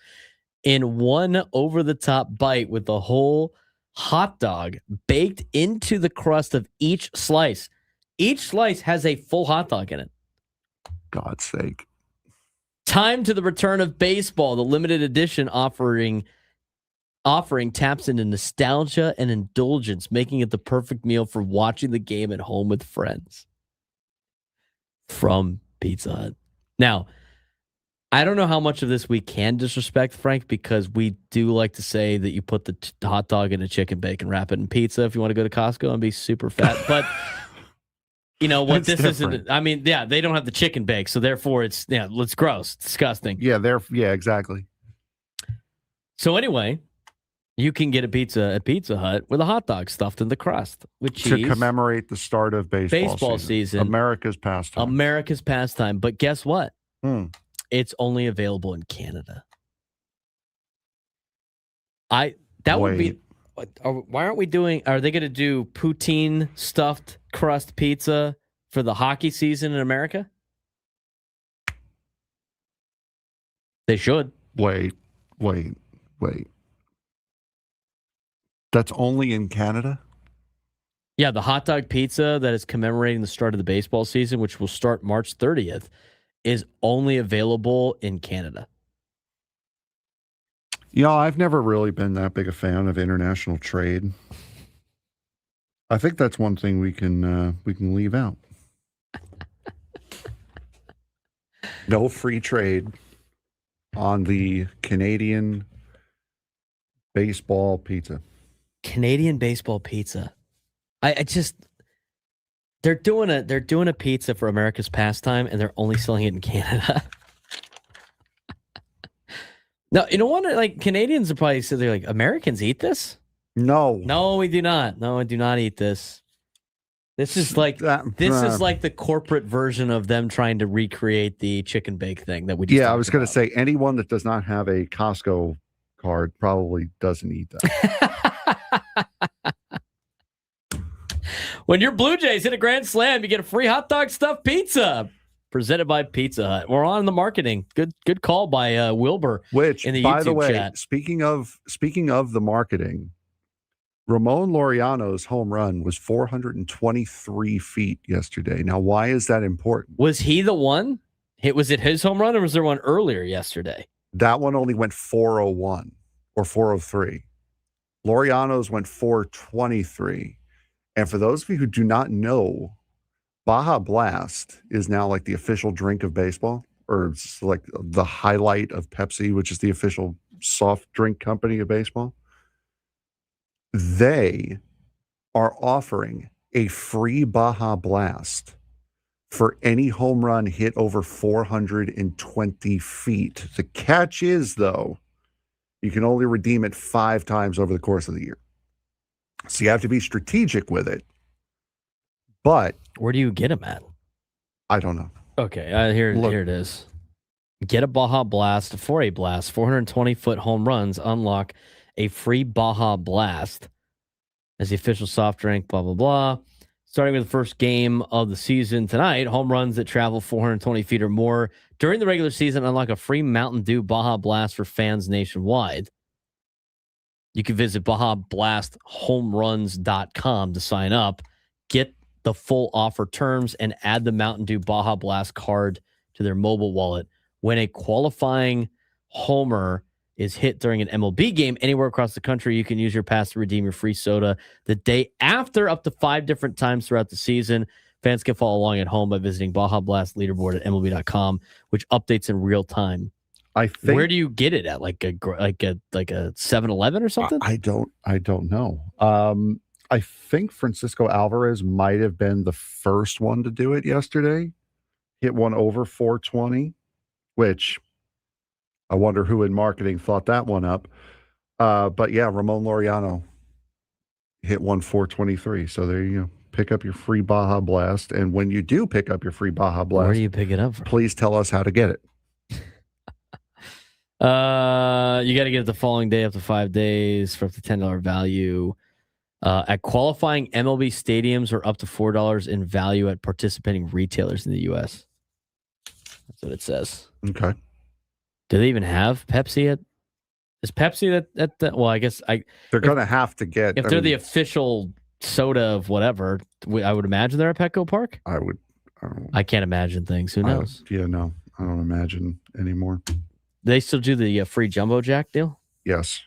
in one over-the-top bite, with the whole hot dog baked into the crust of each slice. Each slice has a full hot dog in it. God's sake. Time to the return of baseball. The limited edition offering taps into nostalgia and indulgence, making it the perfect meal for watching the game at home with friends. From Pizza Hut. Now, I don't know how much of this we can disrespect, Frank, because we do like to say that you put the hot dog in a chicken bacon, wrap it in pizza if you want to go to Costco and be super fat. But you know what? This isn't. I mean, yeah, they don't have the chicken bake, so therefore it's gross, it's disgusting. Yeah, exactly. So anyway, you can get a pizza at Pizza Hut with a hot dog stuffed in the crust with cheese. To commemorate the start of baseball season. America's pastime. But guess what? It's only available in Canada. Why aren't we doing, are they going to do poutine stuffed crust pizza for the hockey season in America? They should. Wait. That's only in Canada? Yeah, the hot dog pizza that is commemorating the start of the baseball season, which will start March 30th, is only available in Canada. Yeah, I've never really been that big a fan of international trade. I think that's one thing we can leave out. No free trade on the Canadian baseball pizza. Canadian baseball pizza. They're doing a pizza for America's pastime, and they're only selling it in Canada. No, you know what? Like, Canadians are probably say, they're like, Americans eat this? No, we do not. No, I do not eat this. This is like the corporate version of them trying to recreate the chicken bake thing that we just I was going to say, anyone that does not have a Costco card probably doesn't eat that. When your Blue Jays hit a grand slam, you get a free hot dog stuffed pizza. presented by Pizza Hut. We're on the marketing. Good call by Wilbur. Which, in the by YouTube the way, chat. speaking of the marketing, Ramon Laureano's home run was 423 feet yesterday. Now, why is that important? Was he the one? Was it his home run, or was there one earlier yesterday? That one only went 401 or 403. Laureano's went 423. And for those of you who do not know, Baja Blast is now like the official drink of baseball, or it's like the highlight of Pepsi, which is the official soft drink company of baseball. They are offering a free Baja Blast for any home run hit over 420 feet. The catch is, though, you can only redeem it 5 times over the course of the year. So you have to be strategic with it. But where do you get them at? I don't know. Okay, here it is. Get a Baja Blast for a blast. 420-foot home runs unlock a free Baja Blast as the official soft drink, blah, blah, blah. Starting with the first game of the season tonight, home runs that travel 420 feet or more during the regular season unlock a free Mountain Dew Baja Blast for fans nationwide. You can visit BajaBlastHomeRuns.com to sign up, get the full offer terms, and add the Mountain Dew Baja Blast card to their mobile wallet. When a qualifying homer is hit during an MLB game anywhere across the country, you can use your pass to redeem your free soda the day after, up to 5 different times throughout the season. Fans can follow along at home by visiting Baja Blast leaderboard at MLB.com, which updates in real time. I think, where do you get it at? Like a 7-Eleven or something? I don't know. I think Francisco Alvarez might have been the first one to do it yesterday. Hit one over 420, which I wonder who in marketing thought that one up. But yeah, Ramon Laureano hit one 423. So there you go. Pick up your free Baja Blast. And when you do pick up your free Baja Blast, where do you pick it up from? Please tell us how to get it. You got to get it the following day up to 5 days for up to $10 value. At qualifying MLB stadiums, or up to $4 in value at participating retailers in the U.S. That's what it says. Okay. Do they even have Pepsi at? Is Pepsi at the? Well, I guess they're going to have to get. If they're the official soda of whatever, I would imagine they're at Petco Park. I can't imagine things. Who knows? I don't imagine anymore. They still do the free Jumbo Jack deal? Yes.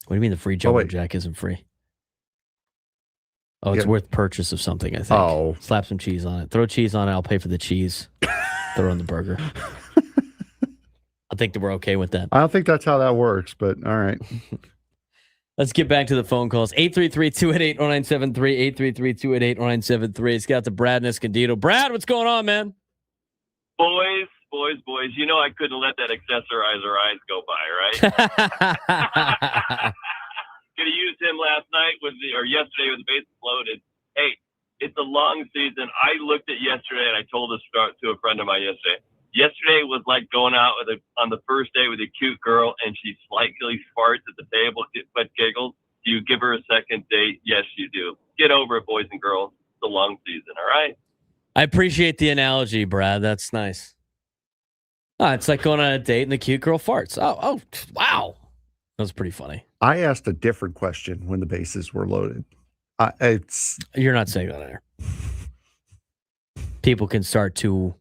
What do you mean the free Jumbo Jack isn't free? Oh, it's worth purchase of something, I think. Oh. Slap some cheese on it. Throw cheese on it. I'll pay for the cheese. Throw in the burger. I think that we're okay with that. I don't think that's how that works, but all right. Let's get back to the phone calls. 833-288-0973, 833-288-0973. It's got to Brad and Escondido. Brad, what's going on, man? Boys. You know I couldn't let that accessorizer eyes go by, right? Could have used him last night or yesterday with the bases loaded. Hey, it's a long season. I looked at yesterday, and I told this to a friend of mine yesterday. Yesterday was like going out on the first day with a cute girl, and she slightly farts at the table but giggles. Do you give her a second date? Yes, you do. Get over it, boys and girls. It's a long season, all right? I appreciate the analogy, Brad. That's nice. It's like going on a date and the cute girl farts. Oh, wow. That was pretty funny. I asked a different question when the bases were loaded. You're not saying that there. People can start to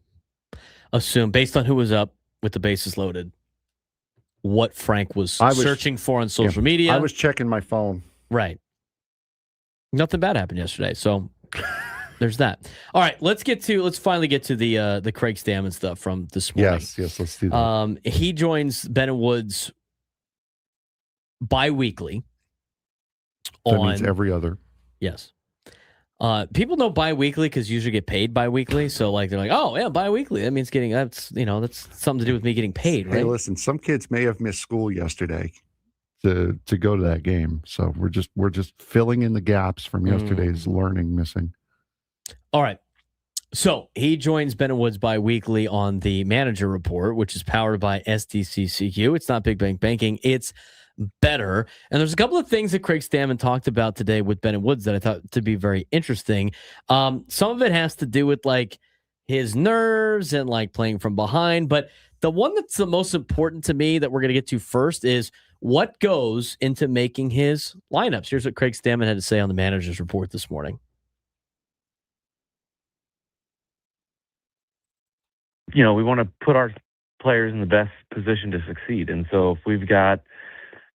assume, based on who was up with the bases loaded, what Frank was searching for on social media. I was checking my phone. Right. Nothing bad happened yesterday, so there's that. All right, let's finally get to the Craig Stammen stuff from this morning. Yes, let's do that. He joins Ben and Woods bi-weekly. That means every other. Yes. People know bi-weekly because you usually get paid bi-weekly. So they're like, oh yeah, bi-weekly. That means that's something to do with me getting paid, right? Hey, listen, some kids may have missed school yesterday to go to that game. So we're just filling in the gaps from yesterday's learning missing. All right. So he joins Ben and Woods bi-weekly on the Manager Report, which is powered by SDCCU. It's not big bank banking. It's better. And there's a couple of things that Craig Stammen talked about today with Ben and Woods that I thought to be very interesting. Some of it has to do with his nerves and like playing from behind. But the one that's the most important to me that we're going to get to first is what goes into making his lineups. Here's what Craig Stammen had to say on the manager's report this morning. We want to put our players in the best position to succeed. And so if we've got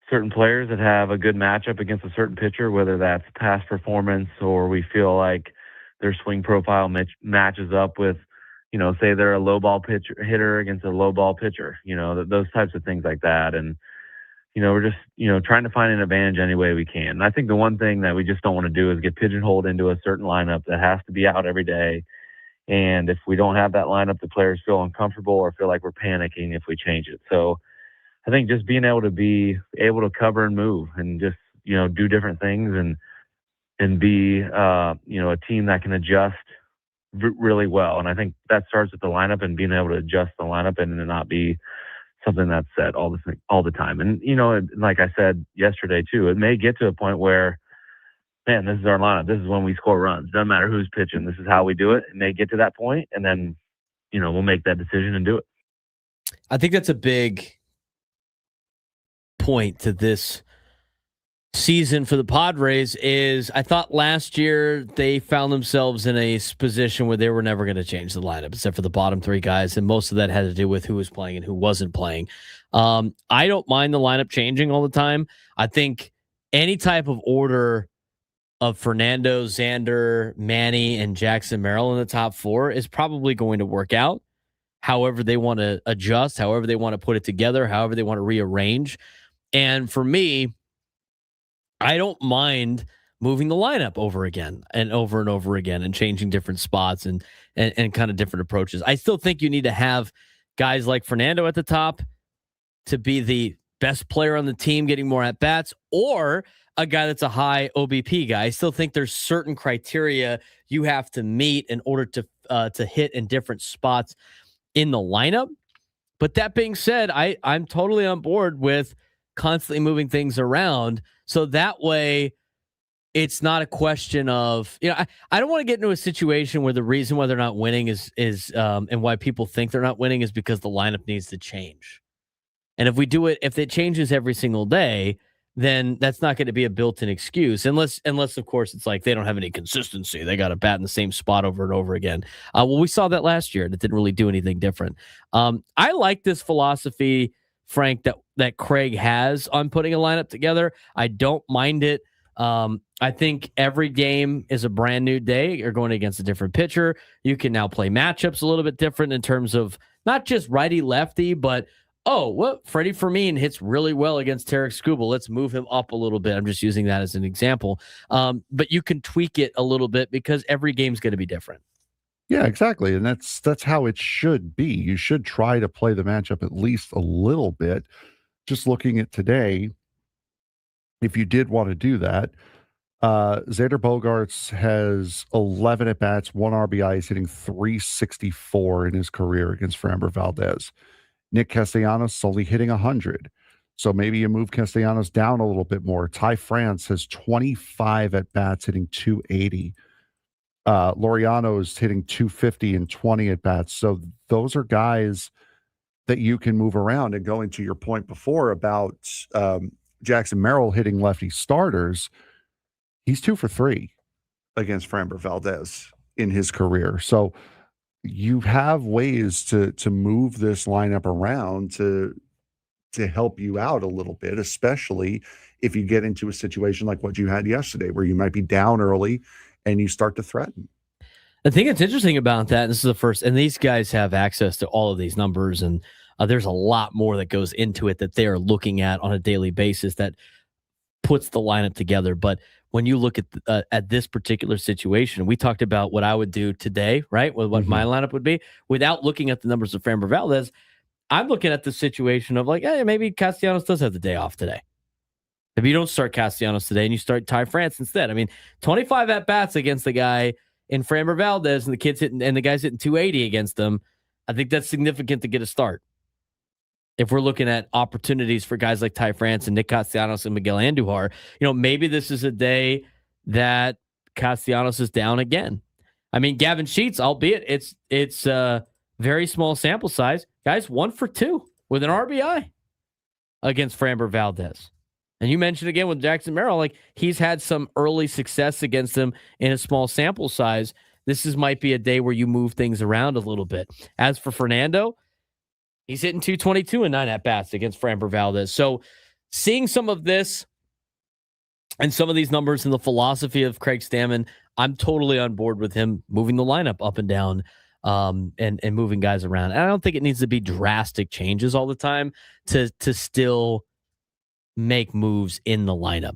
certain players that have a good matchup against a certain pitcher, whether that's past performance or we feel like their swing profile matches up with, say they're a low ball hitter against a low ball pitcher, those types of things like that. And, we're just, trying to find an advantage any way we can. And I think the one thing that we just don't want to do is get pigeonholed into a certain lineup that has to be out every day. And if we don't have that lineup, the players feel uncomfortable or feel like we're panicking if we change it. So I think just being able to cover and move and just, do different things and be, a team that can adjust really well. And I think that starts with the lineup and being able to adjust the lineup and not be something that's set all the time. And, like I said yesterday too, it may get to a point where, man, this is our lineup. This is when we score runs. Doesn't matter who's pitching. This is how we do it. And they get to that point, and then, we'll make that decision and do it. I think that's a big point to this season for the Padres is I thought last year they found themselves in a position where they were never going to change the lineup except for the bottom three guys. And most of that had to do with who was playing and who wasn't playing. I don't mind the lineup changing all the time. I think any type of order of Fernando, Xander, Manny, and Jackson Merrill in the top four is probably going to work out. However they want to adjust, however they want to put it together, however they want to rearrange. And for me, I don't mind moving the lineup over again and over again and changing different spots and kind of different approaches. I still think you need to have guys like Fernando at the top to be the best player on the team getting more at-bats, or a guy that's a high OBP guy. I still think there's certain criteria you have to meet in order to hit in different spots in the lineup. But that being said, I'm totally on board with constantly moving things around. So that way it's not a question of, I don't want to get into a situation where the reason why they're not winning is and why people think they're not winning is because the lineup needs to change. And if it changes every single day, then that's not going to be a built-in excuse unless of course it's like they don't have any consistency. They got to bat in the same spot over and over again. Well, we saw that last year and it didn't really do anything different. I like this philosophy, Frank, that Craig has on putting a lineup together. I don't mind it. I think every game is a brand new day. You're going against a different pitcher. You can now play matchups a little bit different in terms of not just righty-lefty, but Freddie Fermin hits really well against Tarik Skubal. Let's move him up a little bit. I'm just using that as an example. But you can tweak it a little bit because every game's going to be different. Yeah, exactly. And that's how it should be. You should try to play the matchup at least a little bit. Just looking at today, if you did want to do that, Xander Bogaerts has 11 at-bats, 1 RBI. He's hitting .364 in his career against Framber Valdez. Nick Castellanos only hitting 100. So maybe you move Castellanos down a little bit more. Ty France has 25 at-bats, hitting .280. Laureano is hitting .250 and 20 at-bats. So those are guys that you can move around. And going to your point before about Jackson Merrill hitting lefty starters, he's 2 for 3 against Framber Valdez in his career. So you have ways to move this lineup around to help you out a little bit, especially if you get into a situation like what you had yesterday, where you might be down early and you start to threaten. The thing that's interesting about that, this is the first, and these guys have access to all of these numbers, and there's a lot more that goes into it that they're looking at on a daily basis that puts the lineup together. But when you look at this particular situation, we talked about what I would do today, right? With what my lineup would be without looking at the numbers of Framber Valdez. I'm looking at the situation of like, hey, maybe Castellanos does have the day off today. If you don't start Castellanos today and you start Ty France instead, I mean, 25 at bats against the guy in Framber Valdez and the guy's hitting 280 against them. I think that's significant to get a start. If we're looking at opportunities for guys like Ty France and Nick Castellanos and Miguel Andujar, maybe this is a day that Castellanos is down again. I mean, Gavin Sheets, albeit it's very small sample size, guys, 1 for 2 with an RBI against Framber Valdez. And you mentioned again with Jackson Merrill, like he's had some early success against him in a small sample size. Might be a day where you move things around a little bit. As for Fernando, he's hitting 222 and 9 at-bats against Framber Valdez. So seeing some of this and some of these numbers and the philosophy of Craig Stammen, I'm totally on board with him moving the lineup up and down and moving guys around. And I don't think it needs to be drastic changes all the time to still make moves in the lineup.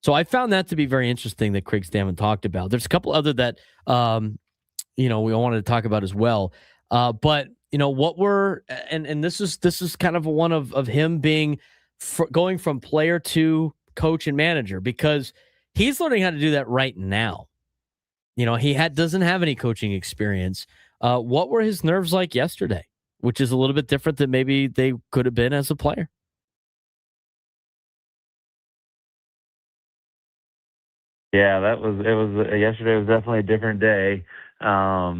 So I found that to be very interesting that Craig Stammen talked about. There's a couple other that, we wanted to talk about as well. But what we're, and this is kind of one of him being going from player to coach and manager, because he's learning how to do that right now. He doesn't have any coaching experience. What were his nerves like yesterday, which is a little bit different than maybe they could have been as a player? Yeah, yesterday was definitely a different day. I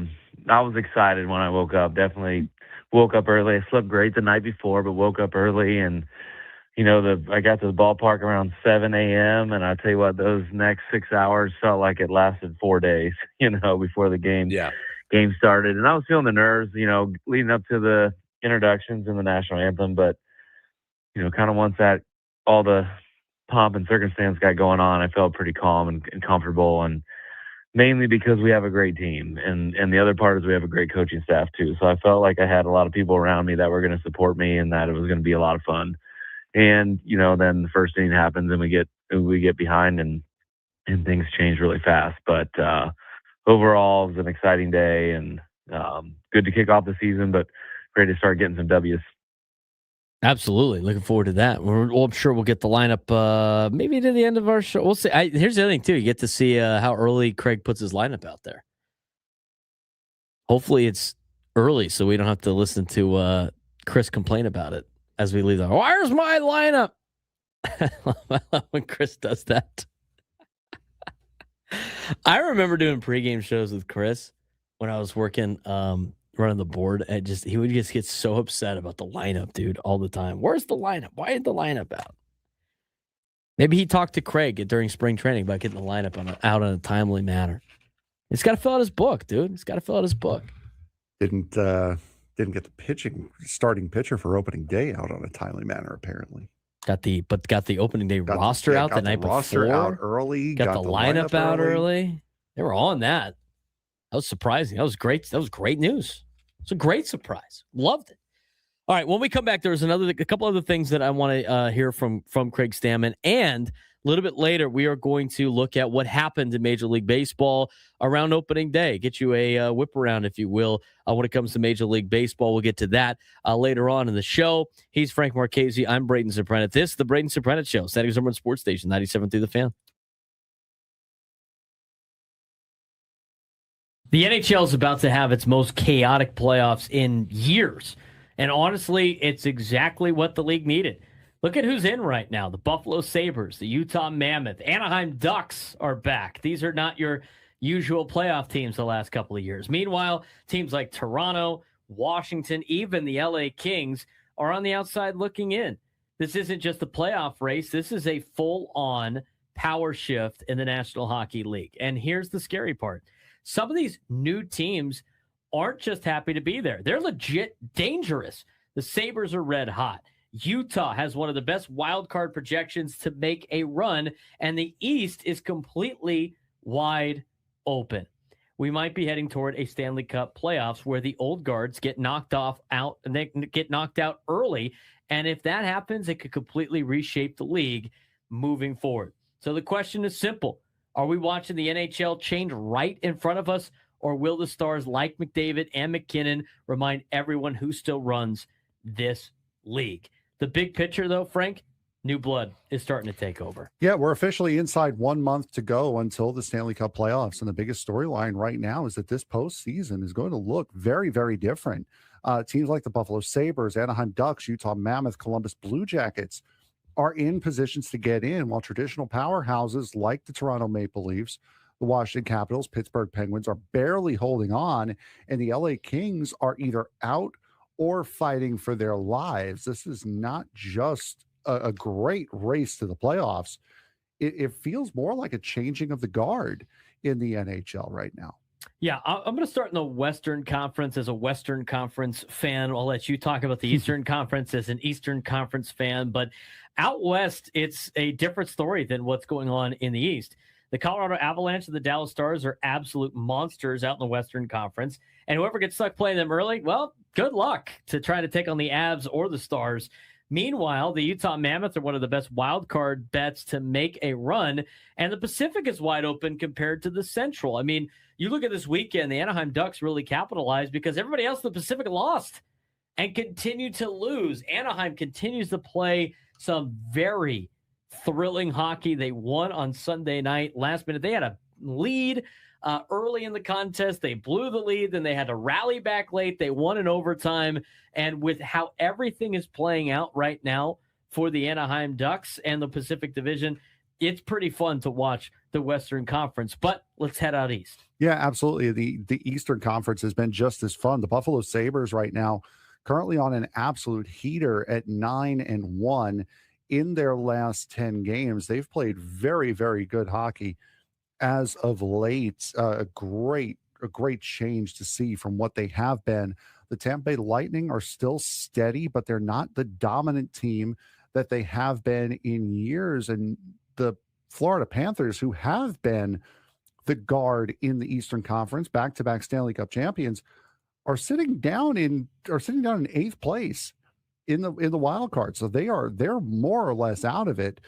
was excited when I woke up. Definitely woke up early. I slept great the night before, but woke up early, and I got to the ballpark around 7 a.m. and I tell you what, those next 6 hours felt like it lasted 4 days. Before the game started, and I was feeling the nerves. Leading up to the introductions and the national anthem, but kind of once that all the pomp and circumstance got going on, I felt pretty calm and comfortable, and mainly because we have a great team, and the other part is we have a great coaching staff too. So I felt like I had a lot of people around me that were going to support me and that it was going to be a lot of fun. And then the first inning happens and we get behind and things change really fast. But overall, it was an exciting day and good to kick off the season, but great to start getting some W's. Absolutely. Looking forward to that. I'm sure we'll get the lineup maybe to the end of our show. We'll see. Here's the other thing, too. You get to see how early Craig puts his lineup out there. Hopefully it's early so we don't have to listen to Chris complain about it as we leave. Where's my lineup? When Chris does that. I remember doing pregame shows with Chris when I was working running the board, and he would just get so upset about the lineup, dude, all the time. Where's the lineup? Why isn't the lineup out? Maybe he talked to Craig during spring training about getting the lineup out in a timely manner. He's got to fill out his book, dude. He's got to fill out his book. Didn't get the starting pitcher for opening day out on a timely manner, apparently. Got the opening day roster out the night before. Out early. Got the lineup out early. They were on that. That was surprising. That was great. That was great news. It's a great surprise. Loved it. All right. When we come back, there's a couple other things that I want to hear from Craig Stammen. And a little bit later, we are going to look at what happened in Major League Baseball around opening day. Get you a whip around, if you will, when it comes to Major League Baseball. We'll get to that later on in the show. He's Frank Marchese. I'm Braden Surprenant. This is the Braden Surprenant Show. San Diego's #1 sports station, 97 through the Fan. The NHL is about to have its most chaotic playoffs in years. And honestly, it's exactly what the league needed. Look at who's in right now. The Buffalo Sabres, the Utah Mammoth, Anaheim Ducks are back. These are not your usual playoff teams the last couple of years. Meanwhile, teams like Toronto, Washington, even the LA Kings are on the outside looking in. This isn't just a playoff race. This is a full-on power shift in the National Hockey League. And here's the scary part. Some of these new teams aren't just happy to be there. They're legit dangerous. The Sabres are red hot. Utah has one of the best wild card projections to make a run, and the East is completely wide open. We might be heading toward a Stanley Cup playoffs where the old guards get knocked out and they get knocked out early. And if that happens, it could completely reshape the league moving forward. So the question is simple. Are we watching the NHL change right in front of us, or will the stars like McDavid and McKinnon remind everyone who still runs this league? The big picture, though, Frank, new blood is starting to take over. Yeah, we're officially inside 1 month to go until the Stanley Cup playoffs. And the biggest storyline right now is that this postseason is going to look very, very different. Teams like the Buffalo Sabres, Anaheim Ducks, Utah Mammoth, Columbus Blue Jackets are in positions to get in, while traditional powerhouses like the Toronto Maple Leafs, The Washington Capitals, Pittsburgh Penguins are barely holding on, and the LA Kings are either out or fighting for their lives. This is not just a great race to the playoffs. It feels more like a changing of the guard in the NHL right now. Yeah, I'm going to start in the Western Conference as a Western Conference fan. I'll let you talk about the Eastern Conference as an Eastern Conference fan. But out West, it's a different story than what's going on in the East. The Colorado Avalanche and the Dallas Stars are absolute monsters out in the Western Conference. And whoever gets stuck playing them early, well, good luck to try to take on the Avs or the Stars. Meanwhile, the Utah Mammoth are one of the best wild card bets to make a run, and the Pacific is wide open compared to the Central. I mean, you look at this weekend, the Anaheim Ducks really capitalized because everybody else in the Pacific lost and continued to lose. Anaheim continues to play some very thrilling hockey. They won on Sunday night. Last minute, they had a lead early in the contest. They blew the lead. Then they had to rally back late. They won in overtime. And with how everything is playing out right now for the Anaheim Ducks and the Pacific Division, it's pretty fun to watch the Western Conference. But let's head out east. Yeah, absolutely. The Eastern Conference has been just as fun. The Buffalo Sabres right now currently on an absolute heater at 9-1 in their last 10 games. They've played very, very good hockey as of late. A great change to see from what they have been. The Tampa Bay Lightning are still steady, but they're not the dominant team that they have been in years. And the Florida Panthers, who have been the guard in the Eastern Conference, back-to-back Stanley Cup champions, are sitting down in eighth place in the wild card. So they're more or less out of it.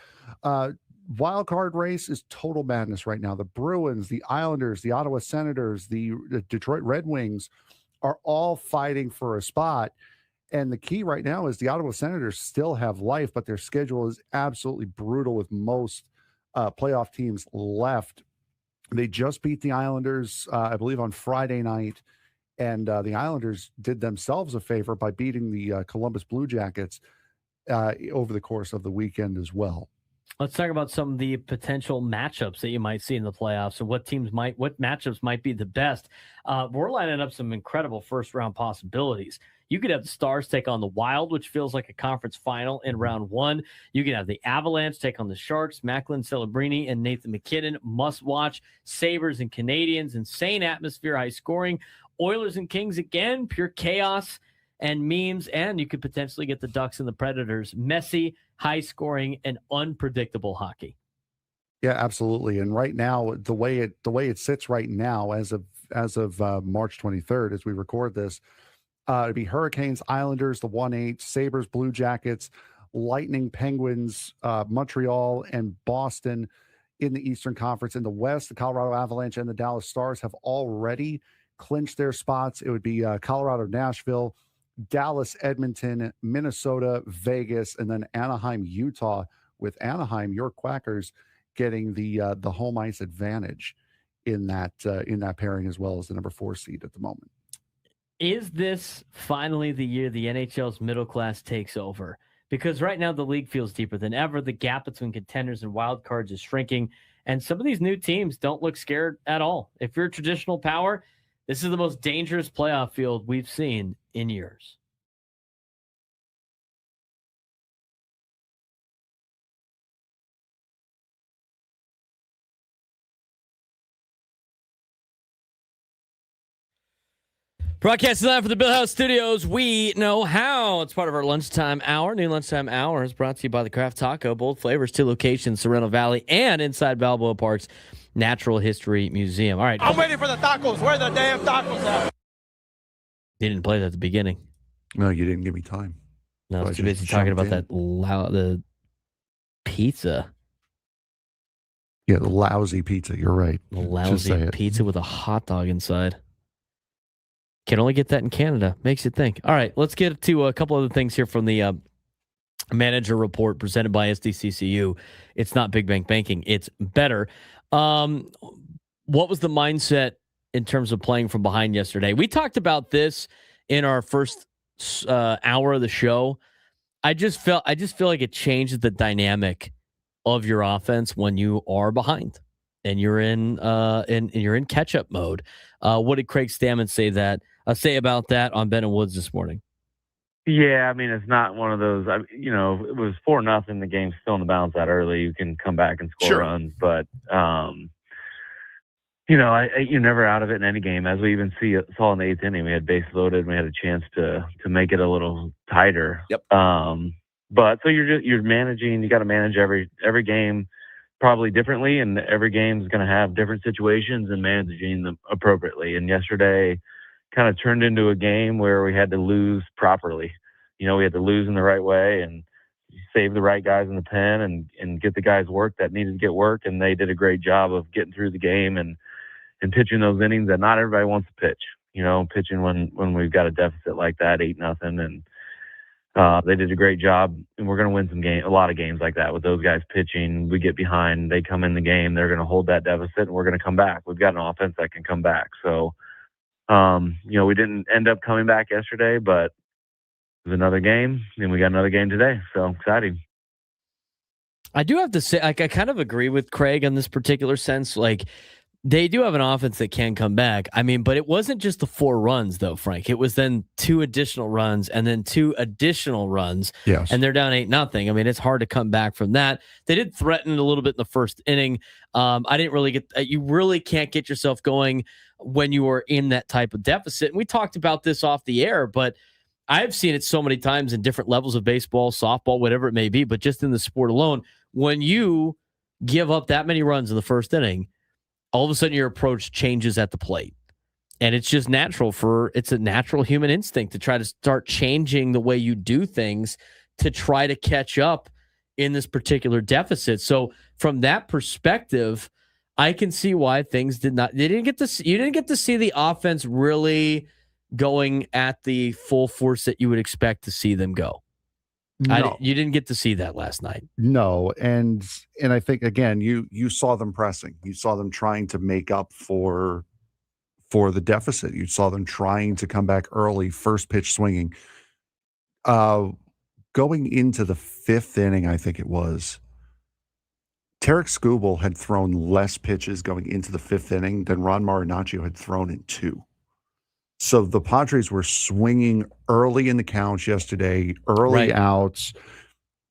Wild card race is total madness right now. The Bruins, the Islanders, the Ottawa Senators, the Detroit Red Wings are all fighting for a spot. And the key right now is the Ottawa Senators still have life, but their schedule is absolutely brutal with most playoff teams left. They just beat the Islanders, I believe, on Friday night. And the Islanders did themselves a favor by beating the Columbus Blue Jackets over the course of the weekend as well. Let's talk about some of the potential matchups that you might see in the playoffs and what matchups might be the best. We're lining up some incredible first-round possibilities. You could have the Stars take on the Wild, which feels like a conference final in round one. You can have the Avalanche take on the Sharks. Macklin Celebrini and Nathan McKinnon, must watch. Sabres and Canadians, insane atmosphere, high scoring. Oilers and Kings again, pure chaos and memes. And you could potentially get the Ducks and the Predators. Messy, high scoring, and unpredictable hockey. Yeah, absolutely. And right now, the way it sits right now, as of March 23rd, as we record this, it'd be Hurricanes, Islanders, the 1-8, Sabres, Blue Jackets, Lightning, Penguins, Montreal, and Boston in the Eastern Conference. In the West, the Colorado Avalanche and the Dallas Stars have already clinched their spots. It would be Colorado, Nashville, Dallas, Edmonton, Minnesota, Vegas, and then Anaheim, Utah, with Anaheim, your Quackers, getting the home ice advantage in that pairing, as well as the number 4 seed at the moment. Is this finally the year the NHL's middle class takes over? Because right now the league feels deeper than ever. The gap between contenders and wild cards is shrinking, and some of these new teams don't look scared at all. If you're a traditional power, this is the most dangerous playoff field we've seen in years. Broadcasting live from the Bill House Studios, we know how. It's part of our lunchtime hour. New lunchtime hour is brought to you by the Craft Taco. Bold flavors, 2 locations, Sorrento Valley and inside Balboa Park's Natural History Museum. All right. I'm waiting for the tacos. Where are the damn tacos at? You didn't play that at the beginning. No, you didn't give me time. No, I was too just busy talking about jumped the pizza. Yeah, the lousy pizza. You're right. The lousy pizza with a hot dog inside. Can only get that in Canada. Makes you think. All right, let's get to a couple other things here from the manager report presented by SDCCU. It's not big bank banking. It's better. What was the mindset in terms of playing from behind yesterday? We talked about this in our first hour of the show. I just feel like it changes the dynamic of your offense when you are behind. and you're in catch-up mode. What did Craig Stammen say about that on Ben and Woods this morning? Yeah, I mean, it's not one of those. It was 4-0. The game's still in the balance that early. You can come back and score runs, but you're never out of it in any game. As we even saw in the 8th inning, we had base loaded, and we had a chance to make it a little tighter. Yep. But so you're managing. You got to manage every game probably differently, and every game is going to have different situations and managing them appropriately. And yesterday kind of turned into a game where we had to lose properly. We had to lose in the right way and save the right guys in the pen and get the guys work that needed to get work. And they did a great job of getting through the game and pitching those innings that not everybody wants to pitch, pitching when we've got a deficit like that, 8-0. And they did a great job. And we're going to win a lot of games like that with those guys pitching. We get behind, they come in the game, they're going to hold that deficit, and we're going to come back. We've got an offense that can come back. So, we didn't end up coming back yesterday, but it was another game, and we got another game today. So exciting. I do have to say, I kind of agree with Craig on this particular sense. Like, they do have an offense that can come back. I mean, but it wasn't just the 4 runs, though, Frank. It was then 2 additional runs and then 2 additional runs. Yes. And they're down 8-0. I mean, it's hard to come back from that. They did threaten a little bit in the first inning. I didn't really you really can't get yourself going when you are in that type of deficit. And we talked about this off the air, but I've seen it so many times in different levels of baseball, softball, whatever it may be, but just in the sport alone, when you give up that many runs in the first inning, all of a sudden your approach changes at the plate. And it's just it's a natural human instinct to try to start changing the way you do things to try to catch up in this particular deficit. So from that perspective, I can see why things you didn't get to see the offense really going at the full force that you would expect to see them go. No. You didn't get to see that last night. No, and I think again, you saw them pressing. You saw them trying to make up for the deficit. You saw them trying to come back early, first pitch swinging. Going into the 5th inning, I think it was, Tarik Skubal had thrown less pitches going into the 5th inning than Ron Marinaccio had thrown in 2. So the Padres were swinging early in the counts yesterday, early outs.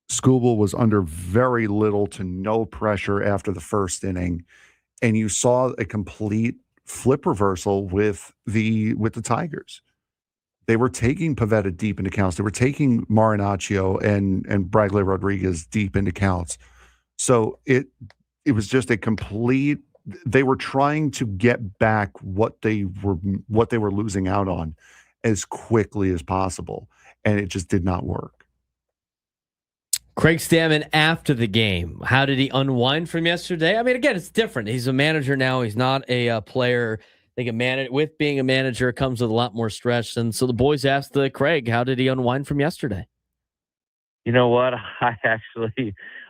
Skubal was under very little to no pressure after the first inning, and you saw a complete flip reversal with the Tigers. They were taking Pivetta deep into counts. They were taking Marinaccio and Bradley Rodriguez deep into counts. So it was just a complete. They were trying to get back what they were losing out on as quickly as possible, and it just did not work. Craig Stammen after the game, how did he unwind from yesterday? I mean, again, it's different. He's a manager now. He's not a player. I think with being a manager comes with a lot more stress. And so the boys asked Craig, how did he unwind from yesterday? You know what?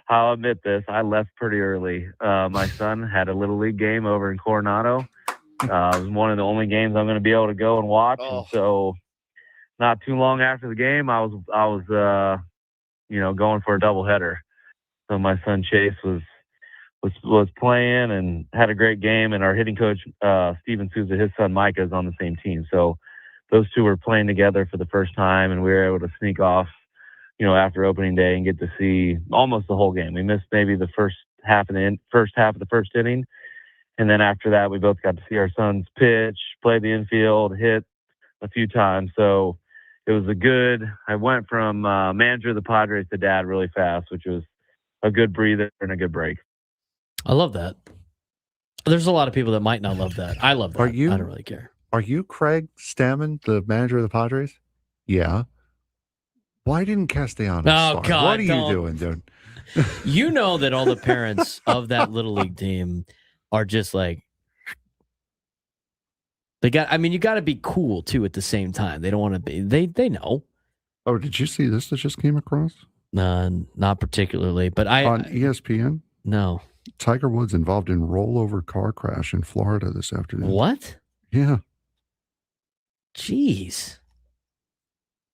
I'll admit this. I left pretty early. My son had a little league game over in Coronado. It was one of the only games I'm going to be able to go and watch. Oh. And so not too long after the game, I was going for a doubleheader. So my son Chase was playing and had a great game. And our hitting coach, Steven Souza, his son Micah is on the same team. So those two were playing together for the first time, and we were able to sneak off after opening day and get to see almost the whole game. We missed maybe the first half of the first inning. And then after that, we both got to see our sons pitch, play the infield, hit a few times. So it was I went from manager of the Padres to dad really fast, which was a good breather and a good break. I love that. There's a lot of people that might not love that. I love that. I don't really care. Are you Craig Stammen, the manager of the Padres? Yeah. Why didn't Castellanos start? God, what are you doing, dude? You know that all the parents of that Little League team are just like, you got to be cool too at the same time. They don't want to be, they know. Oh, did you see this that just came across? Not particularly, but on ESPN? No. Tiger Woods involved in rollover car crash in Florida this afternoon. What? Yeah. Jeez.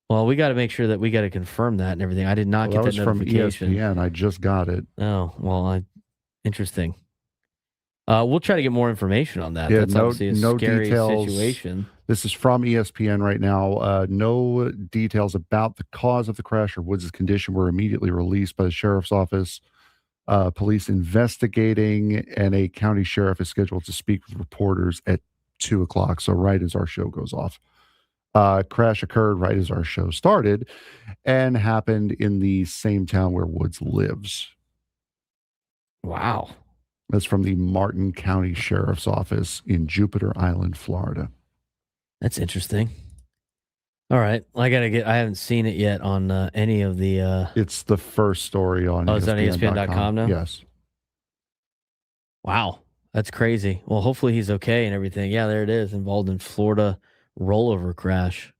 Well, we got to make sure that we got to confirm that and everything. I did not get that notification. From ESPN. I just got it. Oh, well, interesting. We'll try to get more information on that. Yeah, That's obviously a scary details. situation. This is from ESPN right now. No details about the cause of the crash or Woods' condition were immediately released by the sheriff's office. Police investigating, and a county sheriff is scheduled to speak with reporters at 2:00. So right as our show goes off. Crash occurred right as our show started and happened in the same town where Woods lives. Wow. That's from the Martin County Sheriff's Office in Jupiter Island, Florida. That's interesting. All right. I haven't seen it yet on any of the. It's the first story on is that ESPN.com now? Yes. Wow. That's crazy. Well, hopefully he's okay and everything. Yeah, there it is. Involved in Florida rollover crash.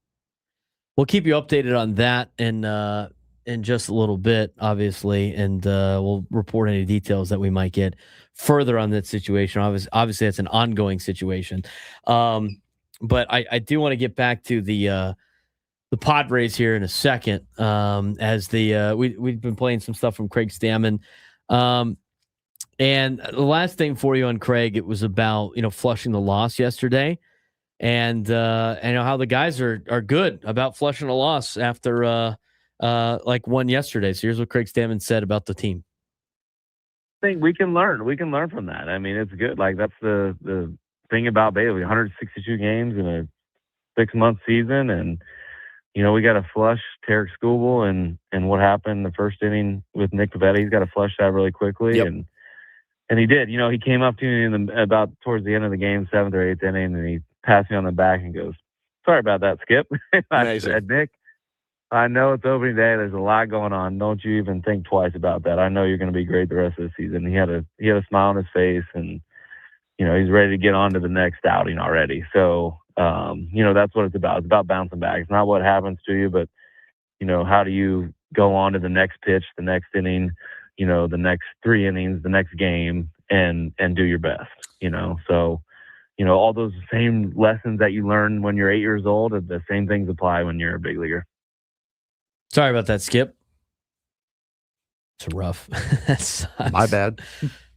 We'll keep you updated on that in just a little bit, obviously, and we'll report any details that we might get further on that situation. Obviously, it's an ongoing situation. But I do want to get back to the Padres here in a second. As we've been playing some stuff from Craig Stammen. And the last thing for you on Craig, it was about, flushing the loss yesterday. And how the guys are good about flushing a loss after one yesterday. So here's what Craig Stammen said about the team. I think we can learn. We can learn from that. I mean, it's good. Like, that's the thing about Bailey. 162 games in a 6-month season, and we got to flush Tarik Skubal and what happened the first inning with Nick Pivetta. He's got to flush that really quickly. Yep. And he did. He came up to me about towards the end of the game, 7th or 8th inning, and he passed me on the back and goes, "Sorry about that, Skip." I said, "Nick, I know it's opening day. There's a lot going on. Don't you even think twice about that. I know you're going to be great the rest of the season." He had a smile on his face, and he's ready to get on to the next outing already. So that's what it's about. It's about bouncing back. It's not what happens to you, but how do you go on to the next pitch, the next inning, the next 3 innings, the next game, and do your best. So all those same lessons that you learn when you're 8 years old, the same things apply when you're a big leaguer. Sorry about that, Skip. It's rough. My bad.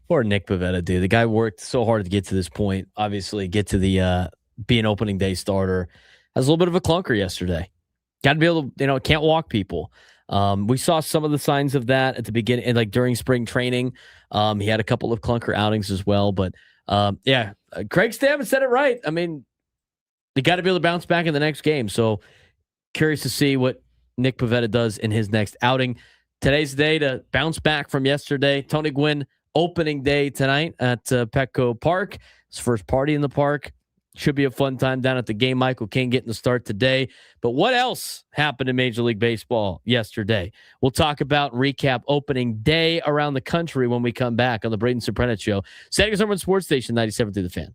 Poor Nick Pivetta, dude. The guy worked so hard to get to this point. Obviously, get to the be an opening day starter. Has a little bit of a clunker yesterday. Got to be able to, can't walk people. We saw some of the signs of that at the beginning, and during spring training. He had a couple of clunker outings as well. But Craig Stammen said it right. I mean, you got to be able to bounce back in the next game. So curious to see what Nick Pivetta does in his next outing. Today's the day to bounce back from yesterday. Tony Gwynn opening day tonight at Petco Park. His first party in the park. Should be a fun time down at the game. Michael King getting the start today. But what else happened in Major League Baseball yesterday? We'll talk about recap opening day around the country when we come back on the Braden Surprenant Show. San Diego Sports Station 97 through the Fan.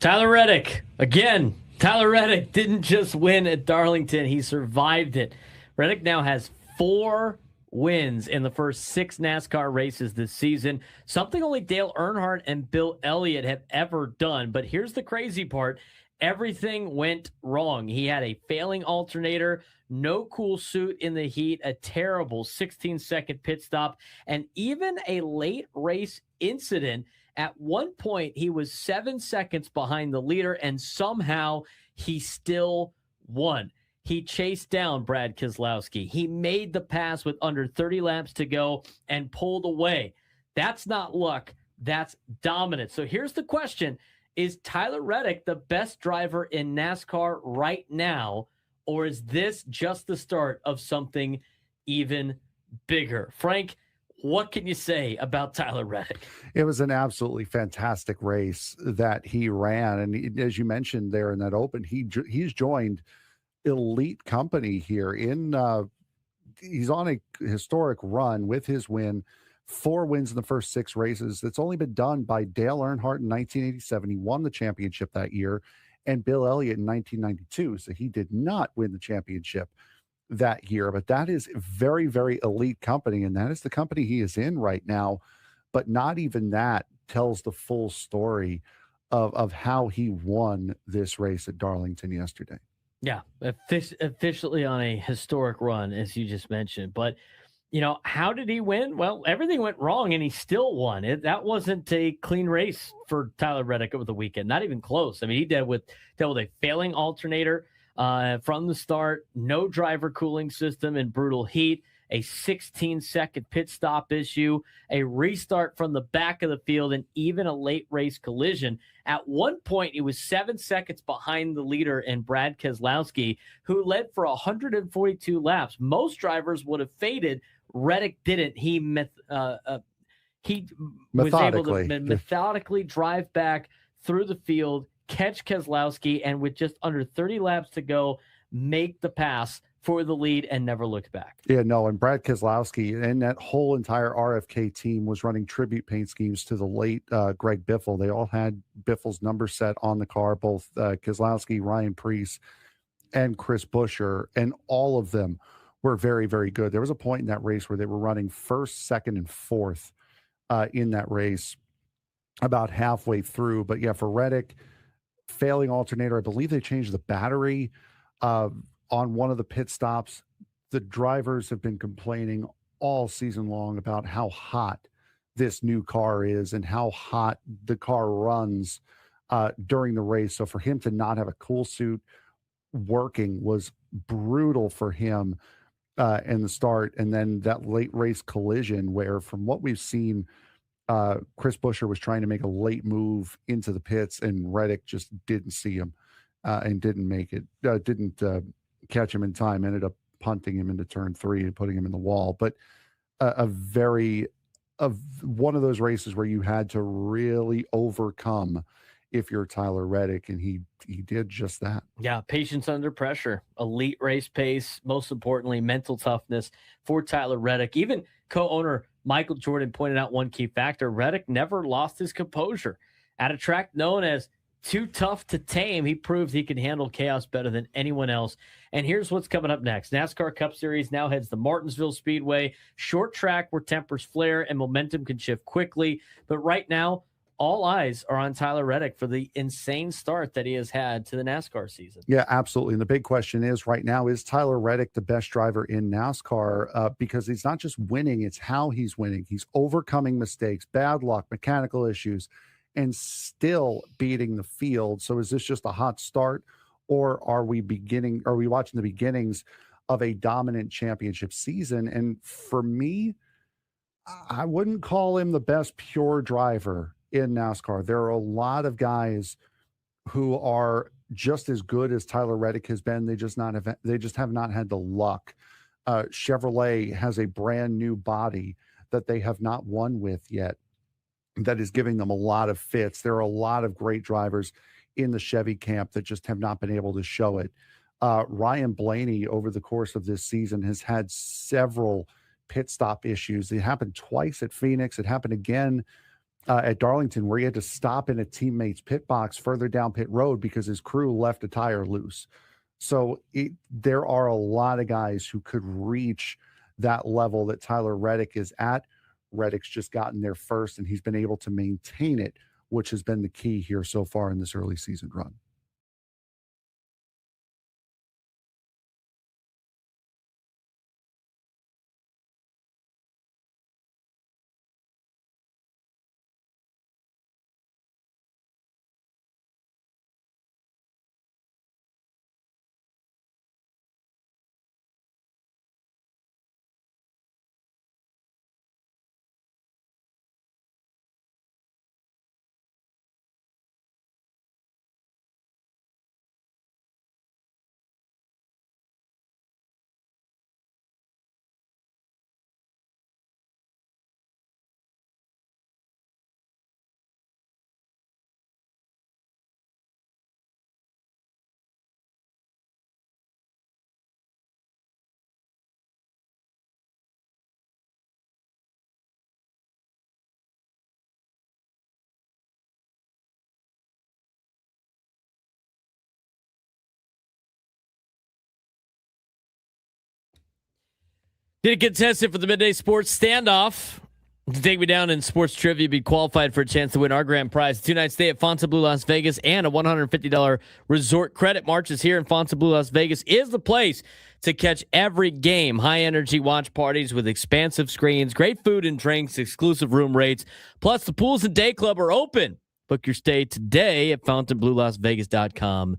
Tyler Reddick, again. Tyler Reddick didn't just win at Darlington. He survived it. Reddick now has 4 wins in the first 6 NASCAR races this season. Something only Dale Earnhardt and Bill Elliott have ever done. But here's the crazy part. Everything went wrong. He had a failing alternator, no cool suit in the heat, a terrible 16-second pit stop, and even a late race incident. At one point, he was 7 seconds behind the leader, and somehow he still won. He chased down Brad Keselowski. He made the pass with under 30 laps to go and pulled away. That's not luck. That's dominance. So here's the question. Is Tyler Reddick the best driver in NASCAR right now, or is this just the start of something even bigger? Frank, what can you say about Tyler Reddick? It was an absolutely fantastic race that he ran. And as you mentioned there in that open, he's joined elite company here. He's on a historic run with his win. 4 wins in the first 6 races. That's only been done by Dale Earnhardt in 1987. He won the championship that year, and Bill Elliott in 1992. So he did not win the championship that year, but that is very, very elite company, and that is the company he is in right now. But not even that tells the full story of how he won this race at Darlington yesterday. Yeah, officially on a historic run, as you just mentioned. But, how did he win? Well, everything went wrong, and he still won. That wasn't a clean race for Tyler Reddick over the weekend. Not even close. I mean, he dealt with a failing alternator from the start, no driver cooling system in brutal heat, a 16-second pit stop issue, a restart from the back of the field, and even a late race collision. At one point, it was 7 seconds behind the leader in Brad Keselowski, who led for 142 laps. Most drivers would have faded. Reddick didn't. He was able to methodically drive back through the field, catch Keselowski, and with just under 30 laps to go, make the pass for the lead and never looked back. Yeah, no, and Brad Keselowski and that whole entire RFK team was running tribute paint schemes to the late Greg Biffle. They all had Biffle's number set on the car, both Keselowski, Ryan Preece, and Chris Buescher, and all of them were very, very good. There was a point in that race where they were running first, second, and fourth in that race about halfway through. But yeah, for Reddick, failing alternator, I believe they changed the battery on one of the pit stops. The drivers have been complaining all season long about how hot this new car is and how hot the car runs during the race. So for him to not have a cool suit working was brutal for him in the start. And then that late race collision where, from what we've seen, Chris Buescher was trying to make a late move into the pits and Reddick just didn't see him and didn't make it, didn't catch him in time, ended up punting him into turn 3 and putting him in the wall. But one of those races where you had to really overcome if you're Tyler Reddick, and he did just that. Yeah, patience under pressure, elite race pace, most importantly, mental toughness for Tyler Reddick. Even co-owner Michael Jordan pointed out one key factor: Reddick never lost his composure. At a track known as too tough to tame, he proved he can handle chaos better than anyone else. And here's what's coming up next. NASCAR Cup Series now heads to Martinsville Speedway, short track where tempers flare and momentum can shift quickly. But right now, all eyes are on Tyler Reddick for the insane start that he has had to the NASCAR season. Yeah, absolutely. And the big question is right now, is Tyler Reddick the best driver in NASCAR? Because he's not just winning, it's how he's winning. He's overcoming mistakes, bad luck, mechanical issues, and still beating the field. So is this just a hot start, or are we watching the beginnings of a dominant championship season? And for me, I wouldn't call him the best pure driver in NASCAR. There are a lot of guys who are just as good as Tyler Reddick has been. They just have not had the luck. Chevrolet has a brand new body that they have not won with yet, that is giving them a lot of fits. There are a lot of great drivers in the Chevy camp that just have not been able to show it. Ryan Blaney, over the course of this season, has had several pit stop issues. It happened twice at Phoenix. It happened again at Darlington, where he had to stop in a teammate's pit box further down pit road because his crew left a tire loose. So there are a lot of guys who could reach that level that Tyler Reddick is at. Reddick's just gotten there first, and he's been able to maintain it, which has been the key here so far in this early season run. Did it get tested for the Midday Sports Standoff? To take me down in sports trivia, be qualified for a chance to win our grand prize. 2-night stay at Fontainebleau, Las Vegas, and a $150 resort credit. Marches here in Fontainebleau, Las Vegas is the place to catch every game. High-energy watch parties with expansive screens, great food and drinks, exclusive room rates. Plus, the pools and day club are open. Book your stay today at FontainebleauLasVegas.com.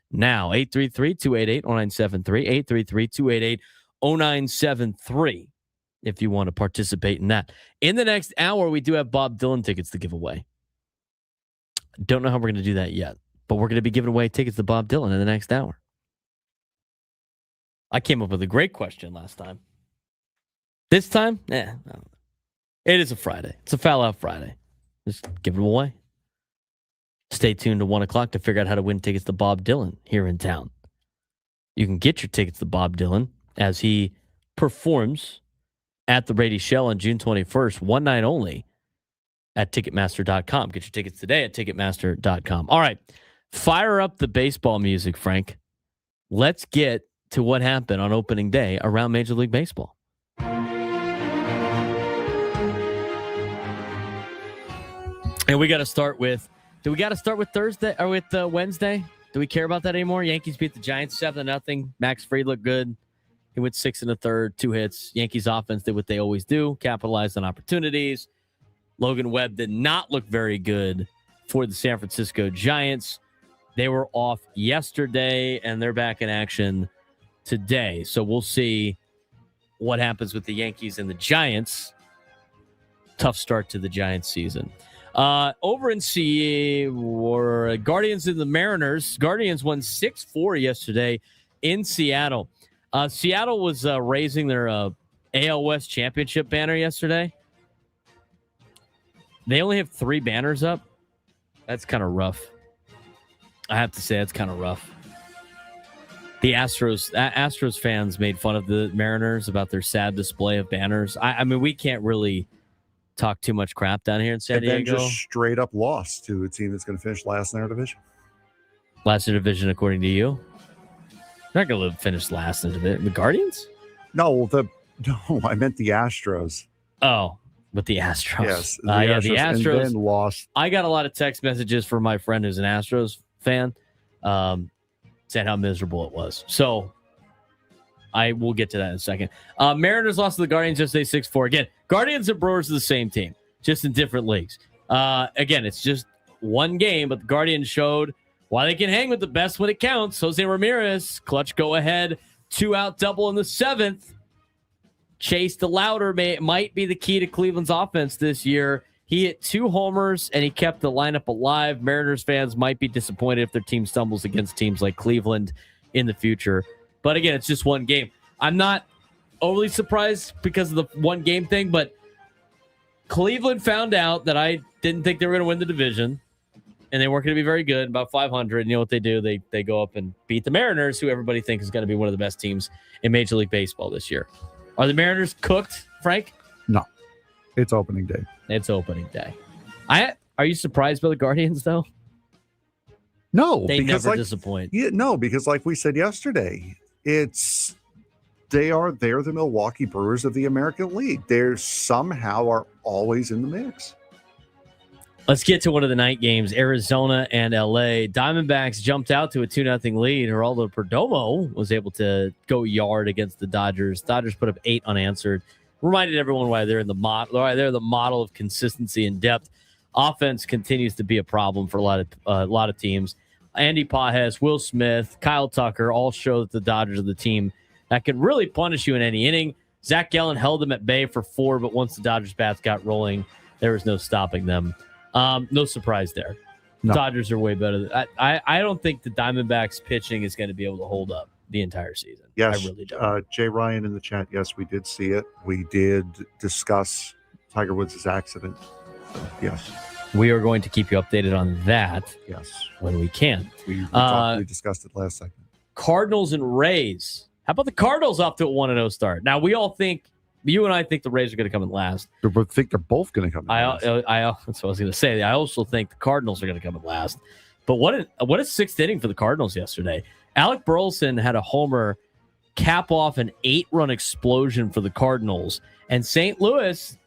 Now, 833-288-0973, 833-288-0973. If you want to participate in that. In the next hour, we do have Bob Dylan tickets to give away. Don't know how we're going to do that yet, but we're going to be giving away tickets to Bob Dylan in the next hour. I came up with a great question last time. This time, it is a Friday. It's a foul out Friday. Just give them away. Stay tuned to 1 o'clock to figure out how to win tickets to Bob Dylan here in town. You can get your tickets to Bob Dylan as he performs at the Brady Shell on June 21st, one night only at Ticketmaster.com. Get your tickets today at Ticketmaster.com. All right, fire up the baseball music, Frank. Let's get to what happened on opening day around Major League Baseball. And we got to start with, Thursday or with Wednesday? Do we care about that anymore? Yankees beat the Giants 7-0. Max Fried looked good. He went 6 1/3, 2 hits. Yankees offense did what they always do, capitalized on opportunities. Logan Webb did not look very good for the San Francisco Giants. They were off yesterday, and they're back in action today. So we'll see what happens with the Yankees and the Giants. Tough start to the Giants season. Over in CA were Guardians and the Mariners. Guardians won 6-4 yesterday in Seattle. Seattle was raising their AL West championship banner yesterday. They only have 3 banners up. That's kind of rough. I have to say, that's kind of rough. The Astros fans made fun of the Mariners about their sad display of banners. I mean, we can't really talk too much crap down here in San Diego. And then just straight up lost to a team that's going to finish last in their division. Last in division, according to you? They're not going to finish last in the Guardians? No, I meant the Astros. Oh, but the Astros. Yes. The Astros. And then lost. I got a lot of text messages from my friend who's an Astros fan saying how miserable it was. So I will get to that in a second. Mariners lost to the Guardians yesterday 6-4. Again, Guardians and Brewers are the same team, just in different leagues. Again, it's just one game, but the Guardians showed why they can hang with the best when it counts. Jose Ramirez, clutch go ahead, 2-out double in the 7th. Chase DeLauder might be the key to Cleveland's offense this year. He hit 2 homers, and he kept the lineup alive. Mariners fans might be disappointed if their team stumbles against teams like Cleveland in the future. But again, it's just one game. I'm not overly surprised because of the one game thing, but Cleveland found out that I didn't think they were going to win the division, and they weren't going to be very good, about 500. And you know what they do? They go up and beat the Mariners, who everybody thinks is going to be one of the best teams in Major League Baseball this year. Are the Mariners cooked, Frank? No. It's opening day. It's opening day. Are you surprised by the Guardians, though? No. They never disappoint. Yeah, no, because like we said yesterday, they're the Milwaukee Brewers of the American League. They somehow are always in the mix. Let's get to one of the night games. Arizona and LA. Diamondbacks jumped out to a 2-0 lead. Geraldo Perdomo was able to go yard against the Dodgers. Dodgers put up 8 unanswered. Reminded everyone why they're the model of consistency and depth. Offense continues to be a problem for a lot of teams. Andy Pages, Will Smith, Kyle Tucker all show that the Dodgers are the team that can really punish you in any inning. Zach Gallen held them at bay for 4, but once the Dodgers bats got rolling, there was no stopping them. No surprise there. No. Dodgers are way better. I don't think the Diamondbacks pitching is going to be able to hold up the entire season. Yes, I really don't. Jay Ryan in the chat. Yes, we did see it. We did discuss Tiger Woods' accident. So, yes. We are going to keep you updated on that. Yes. When we can. We discussed it last second. Cardinals and Rays. How about the Cardinals off to a 1-0 start? Now, we all think, you and I think the Rays are going to come in last. We think they're both going to come in last. That's what I was going to say. I also think the Cardinals are going to come in last. But what a 6th inning for the Cardinals yesterday. Alec Burleson had a homer cap off an 8-run explosion for the Cardinals. And St. Louis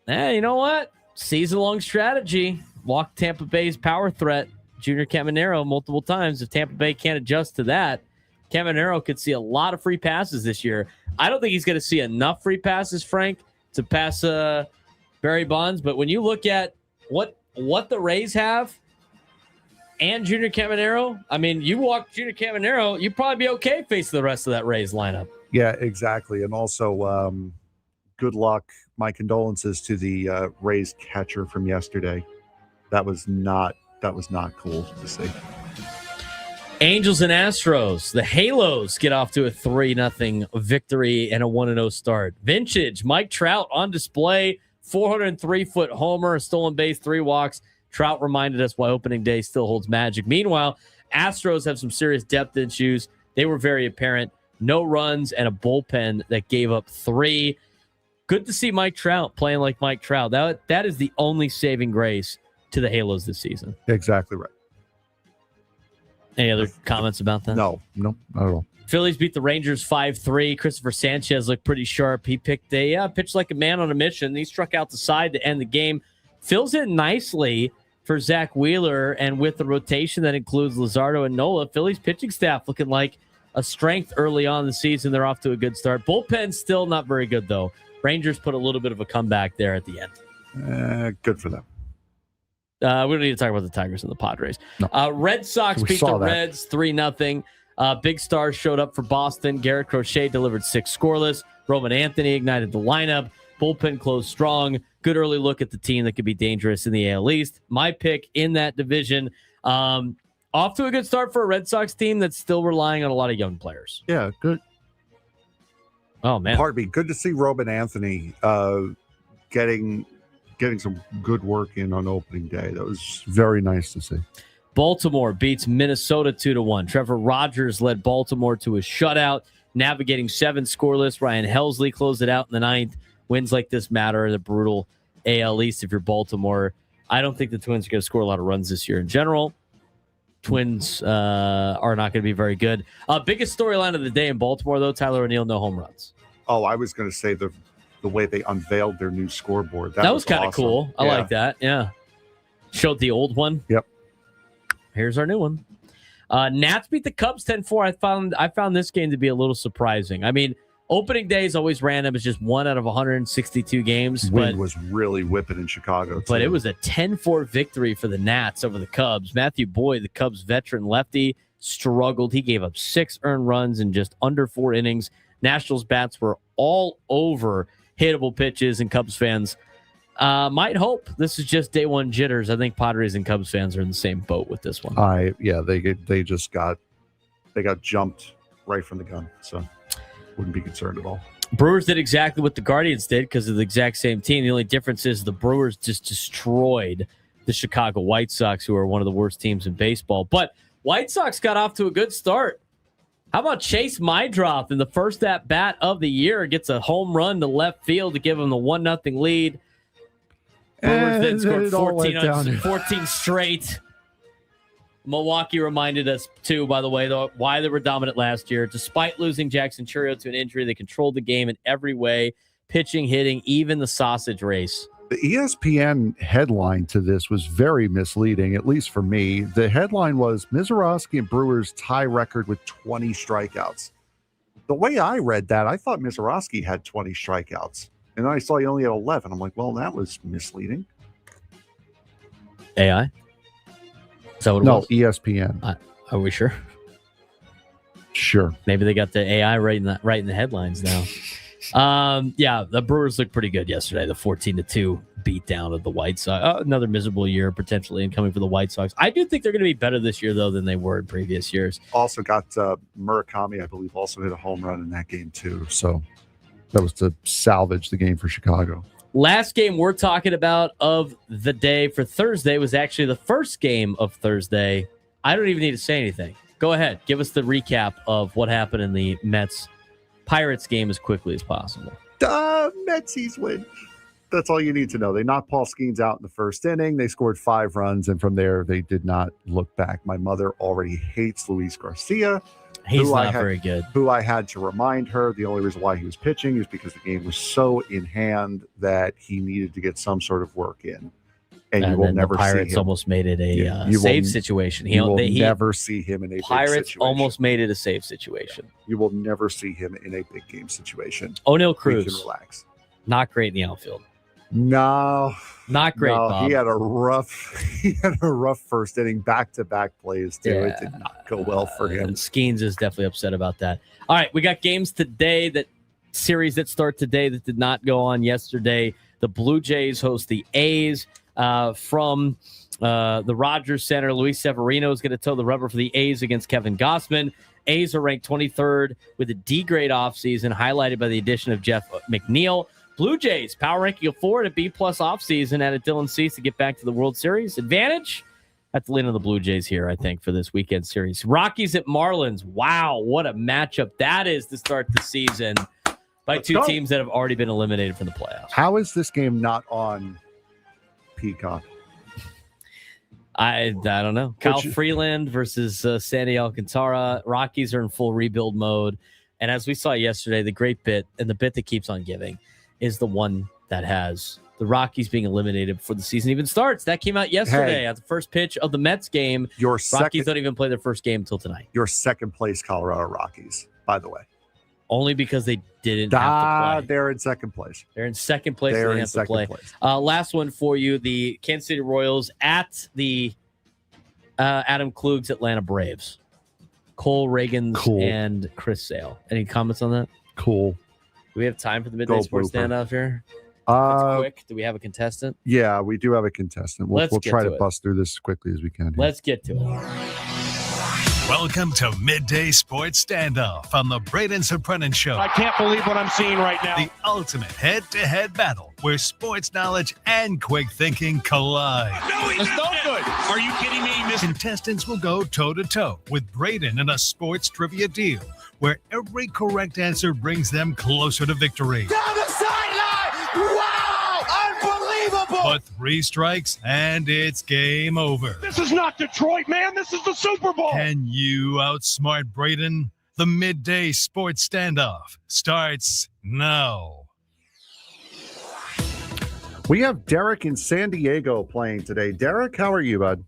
You know what? Season-long strategy. Walk Tampa Bay's power threat, Junior Caminero, multiple times. If Tampa Bay can't adjust to that, Caminero could see a lot of free passes this year. I don't think he's going to see enough free passes, Frank, to pass Barry Bonds. But when you look at what the Rays have and Junior Caminero, I mean, you walk Junior Caminero, you'd probably be okay facing the rest of that Rays lineup. Yeah, exactly. And also, good luck. My condolences to the Rays catcher from yesterday. That was not cool to see. Angels and Astros. The Halos get off to a 3-0 victory and a 1-0 start. Vintage Mike Trout on display. 403-foot homer, a stolen base, 3 walks. Trout reminded us why opening day still holds magic. Meanwhile, Astros have some serious depth issues. They were very apparent. No runs and a bullpen that gave up 3. Good to see Mike Trout playing like Mike Trout. That is the only saving grace to the Halos this season. Exactly right. Any other comments about that? No, not at all. Phillies beat the Rangers 5-3. Christopher Sanchez looked pretty sharp. He pitched like a man on a mission. He struck out the side to end the game. Fills in nicely for Zach Wheeler, and with the rotation that includes Luzardo and Nola, Phillies pitching staff looking like a strength early on in the season. They're off to a good start. Bullpen still not very good, though. Rangers put a little bit of a comeback there at the end. Good for them. We don't need to talk about the Tigers and the Padres. No. Red Sox beat the Reds 3-0. Big stars showed up for Boston. Garrett Crochet delivered 6 scoreless. Roman Anthony ignited the lineup. Bullpen closed strong. Good early look at the team that could be dangerous in the AL East. My pick in that division. Off to a good start for a Red Sox team that's still relying on a lot of young players. Yeah, good. Oh, man. Pardon me. Good to see Roman Anthony getting some good work in on opening day. That was very nice to see. Baltimore beats Minnesota 2-1. Trevor Rogers led Baltimore to a shutout, navigating 7 scoreless. Ryan Helsley closed it out in the 9th. Wins like this matter. The brutal AL East if you're Baltimore. I don't think the Twins are going to score a lot of runs this year in general. Twins are not going to be very good. Biggest storyline of the day in Baltimore, though, Tyler O'Neill, no home runs. Oh, I was going to say the way they unveiled their new scoreboard. That was kind of awesome. cool. I like that. Yeah. Showed the old one. Yep. Here's our new one. Nats beat the Cubs 10-4. I found this game to be a little surprising. I mean, opening day is always random. It's just 1 out of 162 games. Wind was really whipping in Chicago, too. But it was a 10-4 victory for the Nats over the Cubs. Matthew Boyd, the Cubs veteran lefty, struggled. He gave up 6 earned runs in just under 4 innings. Nationals bats were all over hittable pitches, and Cubs fans might hope this is just day one jitters. I think Padres and Cubs fans are in the same boat with this one. They just got jumped right from the gun, so wouldn't be concerned at all. Brewers did exactly what the Guardians did because of the exact same team. The only difference is the Brewers just destroyed the Chicago White Sox, who are one of the worst teams in baseball. But White Sox got off to a good start. How about Chase Mydroth in the first at-bat of the year? Gets a home run to left field to give them the 1-0 lead. Brewers then scored 14 straight. Milwaukee reminded us, too, by the way, why they were dominant last year. Despite losing Jackson Chourio to an injury, they controlled the game in every way. Pitching, hitting, even the sausage race. The ESPN headline to this was very misleading, at least for me. The headline was Mizorowski and Brewers tie record with 20 strikeouts. The way I read that, I thought Mizorowski had 20 strikeouts. And then I saw he only had 11. I'm like, well, that was misleading. AI? Is that what it was? No, ESPN. Are we sure? Sure. Maybe they got the AI right in the headlines now. Yeah, the Brewers looked pretty good yesterday. The 14-2 beatdown of the White Sox. Another miserable year potentially incoming for the White Sox. I do think they're going to be better this year, though, than they were in previous years. Also got Murakami, I believe, also hit a home run in that game, too. So that was to salvage the game for Chicago. Last game we're talking about of the day for Thursday was actually the first game of Thursday. I don't even need to say anything. Go ahead. Give us the recap of what happened in the Mets-Pirates game as quickly as possible. Metsies win. That's all you need to know. They knocked Paul Skeens out in the first inning. They scored 5 runs, and from there, they did not look back. My mother already hates Luis Garcia. He's not very good. Who I had to remind her the only reason why he was pitching is because the game was so in hand that he needed to get some sort of work in. And you will never the Pirates see him. almost made it a save situation. You will never see him in a Pirates big situation. almost made it a save situation. You will never see him in a big game situation. O'Neal We Cruz, can relax. not great in the outfield. No, not great. No, Bob. he had a rough first inning, back-to-back plays too. It did not go well for him. Skeens is definitely upset about that. All right, we got games today, series that start today that did not go on yesterday. The Blue Jays host the A's from the Rogers Center. Luis Severino is going to toe the rubber for the A's against Kevin Gossman. A's are ranked 23rd with a D grade offseason, highlighted by the addition of Jeff McNeil. Blue Jays, power ranking of 4 at B+ offseason, added Dylan Cease to get back to the World Series. Advantage? Have to lean on the Blue Jays here, I think, for this weekend series. Rockies at Marlins. Wow, what a matchup that is to start the season by two teams that have already been eliminated from the playoffs. How is this game not on Peacock? I don't know. Kyle Freeland versus Sandy Alcantara. Rockies are in full rebuild mode. And as we saw yesterday, the great bit, and the bit that keeps on giving, is the one that has the Rockies being eliminated before the season even starts. That came out yesterday at the first pitch of the Mets game. Rockies don't even play their first game until tonight. Your second place Colorado Rockies, by the way. Only because they didn't have to play. They're in second place. They're in second place. They have to play. Last one for you. The Kansas City Royals at the Adam Klug's Atlanta Braves. Cole Reagans and Chris Sale. Any comments on that? Cool. Do we have time for the midday sports standoff here? That's quick. Do we have a contestant? Yeah, we do have a contestant. We'll try to bust through this as quickly as we can. Let's get to it. Welcome to Midday Sports Standoff on the Braden Surprenant Show. I can't believe what I'm seeing right now. The ultimate head-to-head battle where sports knowledge and quick thinking collide. No, he's no good. Are you kidding me? Contestants will go toe-to-toe with Braden in a sports trivia deal where every correct answer brings them closer to victory. Down the sideline! Wow! Unbelievable! But 3 strikes and it's game over. This is not Detroit, man. This is the Super Bowl. Can you outsmart Braden? The Midday Sports Standoff starts now. We have Derek in San Diego playing today. Derek, how are you, bud?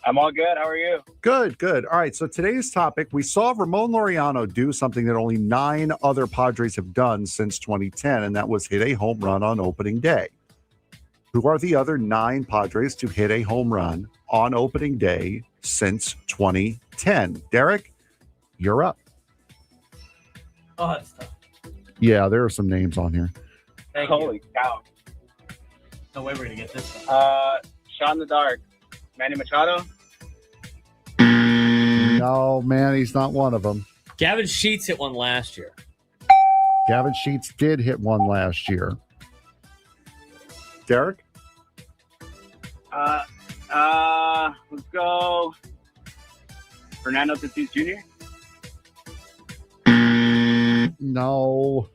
I'm all good. How are you? Good, good. All right, so today's topic, we saw Ramon Laureano do something that only 9 other Padres have done since 2010, and that was hit a home run on opening day. Who are the other 9 Padres to hit a home run on opening day since 2010? Derek, you're up. Oh, that's tough. Yeah, there are some names on here. Holy cow. No way we're going to get this one. Shot in the dark. Manny Machado? No, man, he's not one of them. Gavin Sheets hit one last year. Gavin Sheets did hit one last year. Derek? Let's go Fernando Tatis Jr.? No,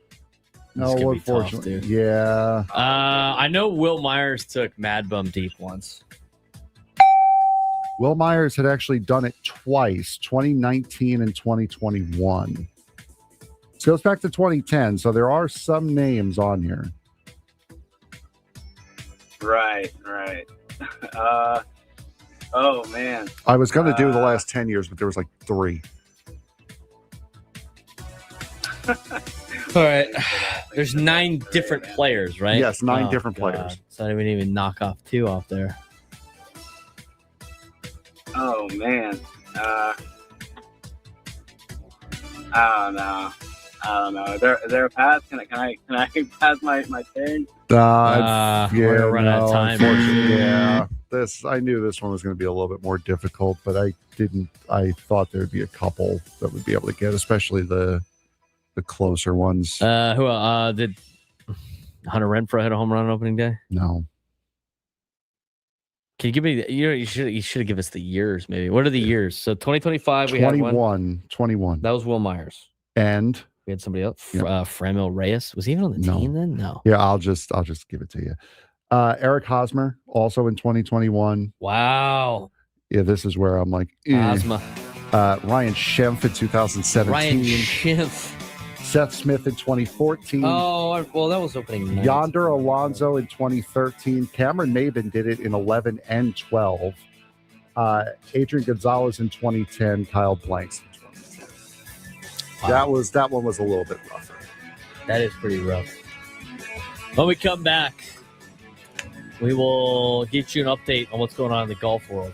unfortunately. Tough, yeah. I know Will Myers took Mad Bum deep once. Will Myers had actually done it twice, 2019 and 2021. This goes back to 2010, so there are some names on here. Right. Oh, man. I was going to do the last 10 years, but there was like 3. All right. There's 9 different players, right? Yes, 9 different players. So I didn't even knock off 2 off there. Oh, man. I don't know. Is there a pass? Can I pass my turn? We're running out of time. Yeah. I knew this one was going to be a little bit more difficult, but I thought there'd be a couple that would be able to get, especially the closer ones. Did Hunter Renfroe hit a home run on opening day? No. Can you give me you should have given us the years maybe. What are the years? So 2025 we had 21. That was Will Myers. And we had somebody else. Framil Reyes. Was he even on the team then? No. Yeah, I'll just give it to you. Eric Hosmer, also in 2021. Wow. Yeah, this is where I'm like, Ozma. Ryan Schimpf in 2017. Ryan Schimpf. Seth Smith in 2014. Oh, well, that was opening night. Yonder Alonso in 2013. Cameron Maben did it in 11 and 12. Adrian Gonzalez in 2010. Kyle Blanks in 2010. Wow. That one was a little bit rougher. That is pretty rough. When we come back, we will get you an update on what's going on in the golf world.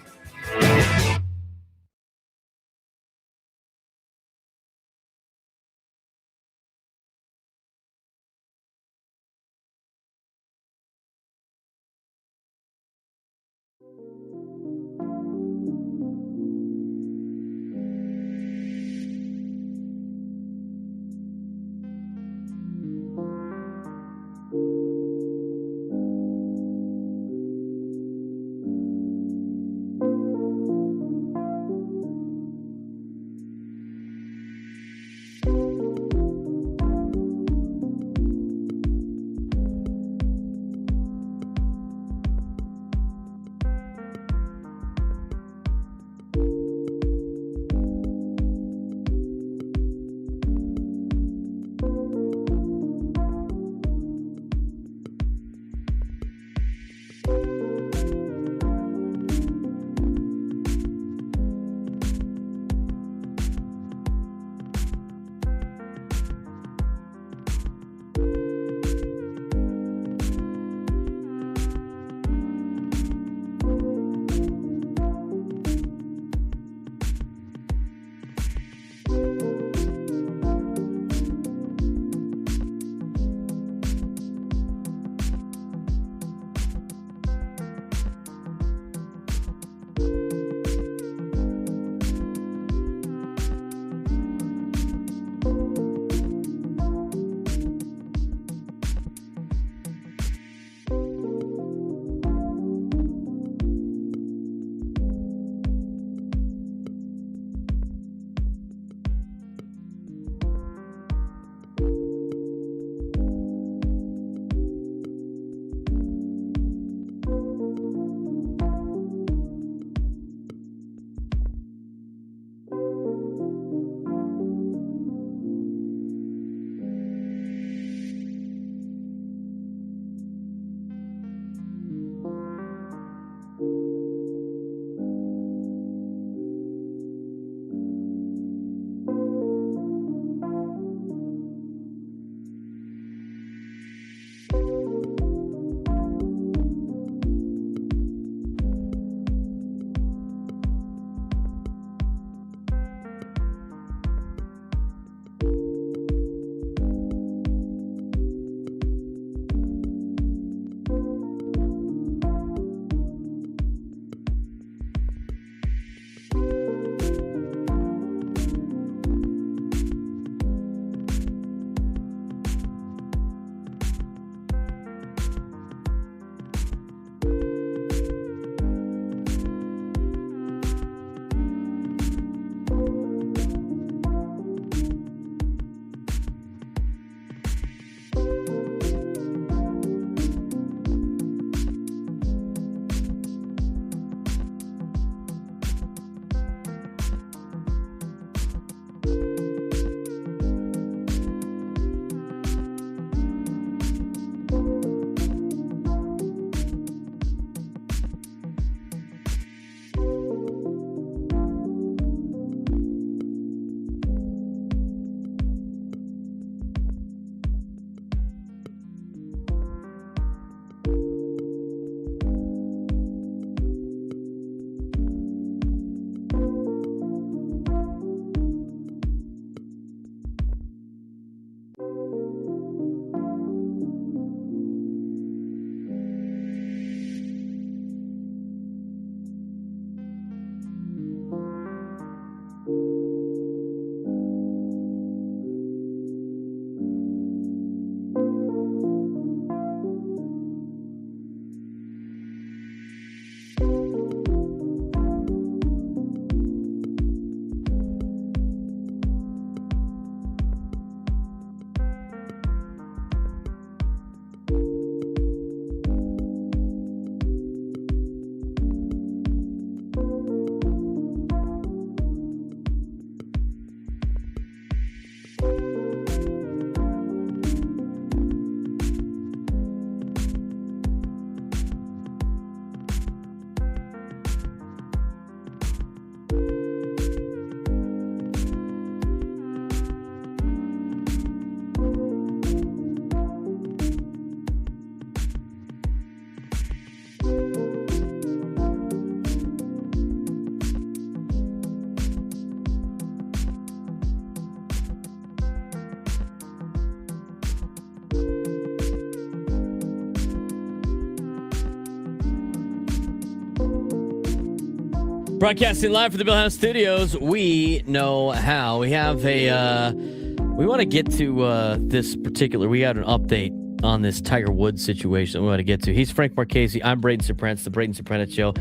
Broadcasting live from the Billhouse Studios, we know how. We have we want to get to this particular, we got an update on this Tiger Woods situation we want to get to. He's Frank Marchese. I'm Braden Surprenant, the Braden Surprenant Show.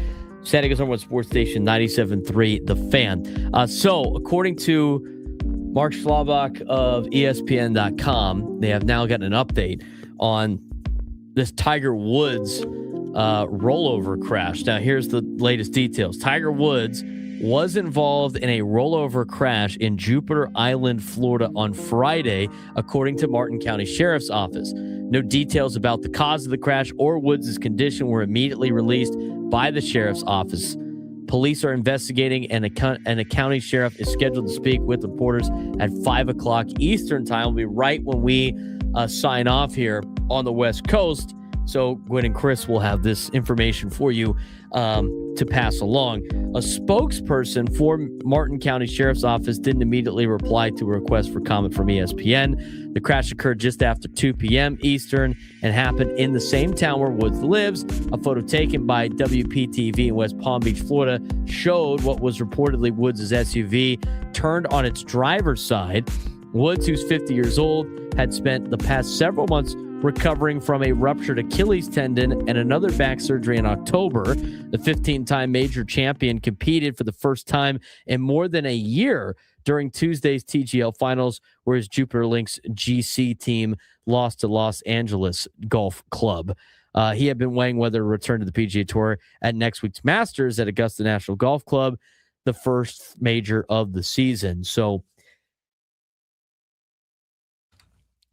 Saturday goes on Sports Station 97.3, The Fan. So, according to Mark Schlabach of ESPN.com, they have now gotten an update on this Tiger Woods rollover crash. Now, here's the latest details. Tiger Woods was involved in a rollover crash in Jupiter Island, Florida on Friday, according to Martin County Sheriff's Office. No details about the cause of the crash or Woods' condition were immediately released by the Sheriff's Office. Police are investigating, and a county sheriff is scheduled to speak with reporters at 5 o'clock Eastern time. It'll be right when we sign off here on the West Coast. So Gwen and Chris will have this information for you to pass along. A spokesperson for Martin County Sheriff's Office didn't immediately reply to a request for comment from ESPN. The crash occurred just after 2 p.m. Eastern and happened in the same town where Woods lives. A photo taken by WPTV in West Palm Beach, Florida, showed what was reportedly Woods' SUV turned on its driver's side. Woods, who's 50 years old, had spent the past several months recovering from a ruptured Achilles tendon and another back surgery in October. The 15-time major champion competed for the first time in more than a year during Tuesday's TGL Finals, where his Jupiter Lynx GC team lost to Los Angeles Golf Club. He had been weighing whether to return to the PGA Tour at next week's Masters at Augusta National Golf Club, the first major of the season. So,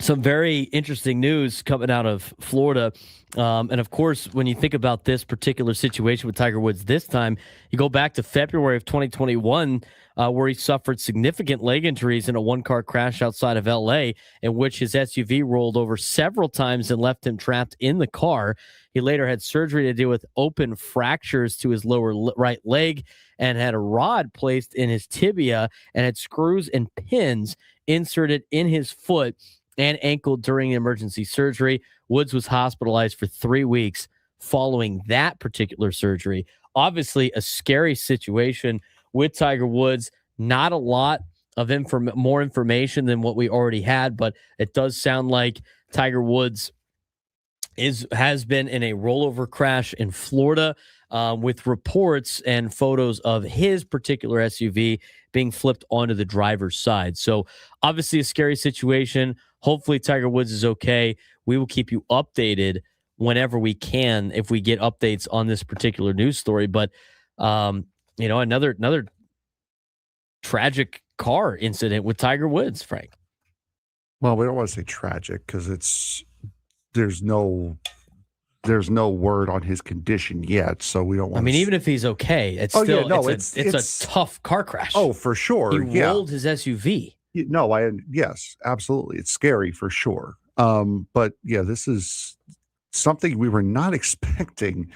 some very interesting news coming out of Florida. And of course, when you think about this particular situation with Tiger Woods this time, you go back to February of 2021, where he suffered significant leg injuries in a one-car crash outside of L.A., in which his SUV rolled over several times and left him trapped in the car. He later had surgery to deal with open fractures to his lower right leg and had a rod placed in his tibia and had screws and pins inserted in his foot and ankle during emergency surgery. Woods was hospitalized for 3 weeks following that particular surgery. Obviously, a scary situation with Tiger Woods. Not a lot of more information than what we already had, but it does sound like Tiger Woods has been in a rollover crash in Florida, with reports and photos of his particular SUV being flipped onto the driver's side. So obviously a scary situation. Hopefully Tiger Woods is okay. We will keep you updated whenever we can if we get updates on this particular news story. But another tragic car incident with Tiger Woods, Frank. Well, we don't want to say tragic because there's no word on his condition yet, so we don't want. Even if he's okay, it's a tough car crash. Oh, for sure. He rolled his SUV. Yes, absolutely. It's scary for sure. But yeah, this is something we were not expecting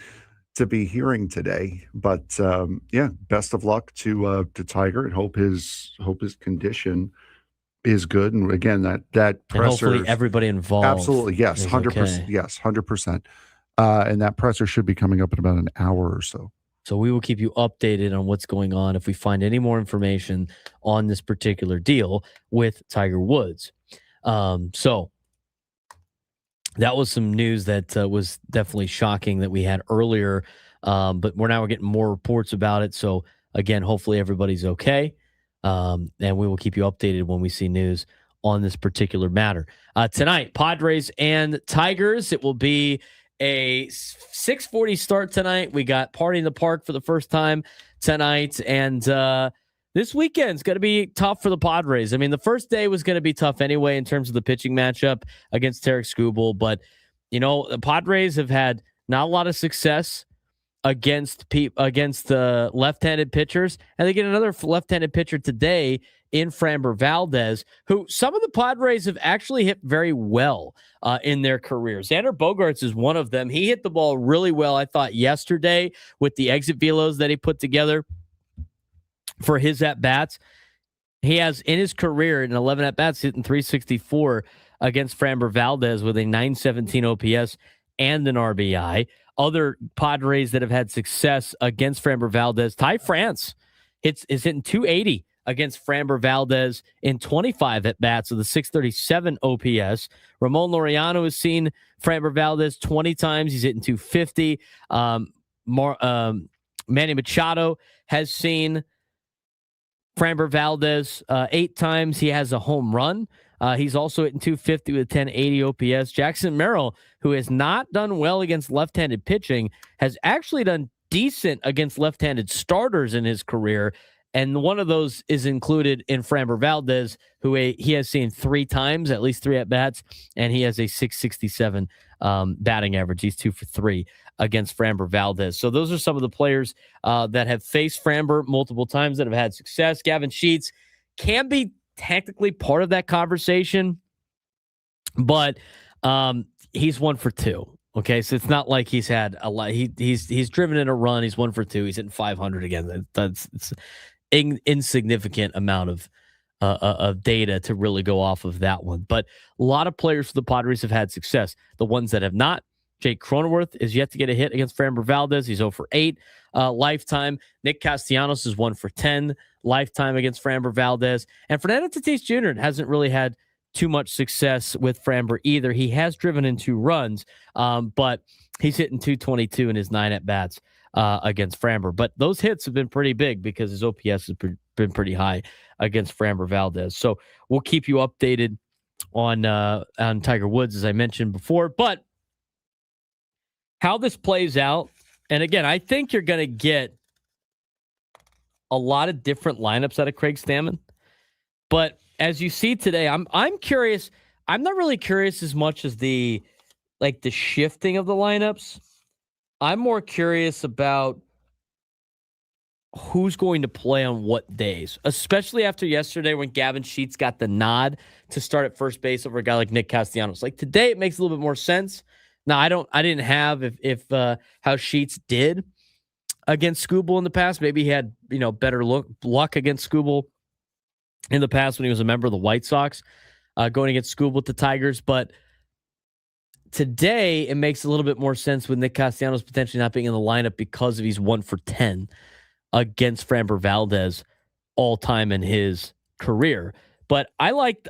to be hearing today. But best of luck to Tiger, and hope his condition is good. And again, that presser, and hopefully everybody involved. Absolutely, yes, 100%. Okay. Yes, 100%. And that presser should be coming up in about an hour or so. So we will keep you updated on what's going on if we find any more information on this particular deal with Tiger Woods. So that was some news that was definitely shocking that we had earlier. But we're getting more reports about it. So again, hopefully everybody's okay. And we will keep you updated when we see news on this particular matter. Tonight, Padres and Tigers. It will be a 6:40 start tonight. We got Party in the Park for the first time tonight. And this weekend's going to be tough for the Padres. The first day was going to be tough anyway in terms of the pitching matchup against Tarik Skubal. But, the Padres have had not a lot of success against left-handed pitchers. And they get another left-handed pitcher today in Framber Valdez, who some of the Padres have actually hit very well in their careers. Xander Bogaerts is one of them. He hit the ball really well, I thought, yesterday with the exit velos that he put together for his at-bats. He has, in his career, in 11 at-bats, hitting .364 against Framber Valdez with a .917 OPS and an RBI. other Padres that have had success against Framber Valdez. Ty France is hitting 280 against Framber Valdez in 25 at-bats with a 637 OPS. Ramon Laureano has seen Framber Valdez 20 times. He's hitting 250. Manny Machado has seen Framber Valdez 8 times. He has a home run. He's also hitting 250 with 1080 OPS. Jackson Merrill, who has not done well against left-handed pitching, has actually done decent against left-handed starters in his career. And one of those is included in Framber Valdez, who he has seen 3 times, at least 3 at-bats, and he has a 667 batting average. He's 2 for 3 against Framber Valdez. So those are some of the players that have faced Framber multiple times that have had success. Gavin Sheets can be technically part of that conversation, but he's 1 for 2. Okay, so it's not like he's had a lot. He's driven in a run. He's 1 for 2. He's hitting 500 again. It's insignificant amount of data to really go off of that one. But a lot of players for the Padres have had success. The ones that have not, Jake Cronenworth is yet to get a hit against Framber Valdez. He's 0 for 8 lifetime. Nick Castellanos is 1 for 10 lifetime against Framber Valdez. And Fernando Tatis Jr. hasn't really had too much success with Framber either. He has driven in 2 runs, but he's hitting 222 in his 9 at-bats against Framber. But those hits have been pretty big because his OPS has been pretty high against Framber Valdez. So we'll keep you updated on Tiger Woods, as I mentioned before. But how this plays out, and again, I think you're going to get a lot of different lineups out of Craig Stammen. But as you see today, I'm curious. I'm not really curious as much as the shifting of the lineups. I'm more curious about who's going to play on what days, especially after yesterday when Gavin Sheets got the nod to start at first base over a guy like Nick Castellanos. Like today, it makes a little bit more sense. Now, I didn't have if how Sheets did against Skubal in the past. Maybe he had better luck against Skubal in the past when he was a member of the White Sox, going against Skubal with the Tigers. But today, it makes a little bit more sense with Nick Castellanos potentially not being in the lineup because of he's 1 for 10 against Framber Valdez all time in his career. But I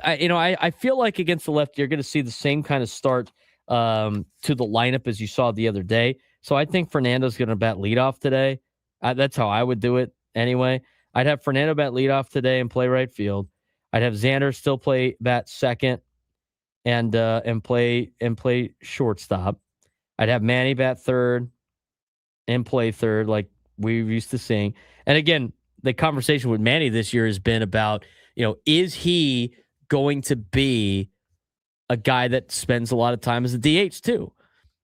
feel like against the left, you're going to see the same kind of start to the lineup as you saw the other day. So I think Fernando's going to bat leadoff today. That's how I would do it anyway. I'd have Fernando bat leadoff today and play right field. I'd have Xander still bat second and play shortstop. I'd have Manny bat third and play third like we used to seeing. And again, the conversation with Manny this year has been about, is he going to be a guy that spends a lot of time as a DH too?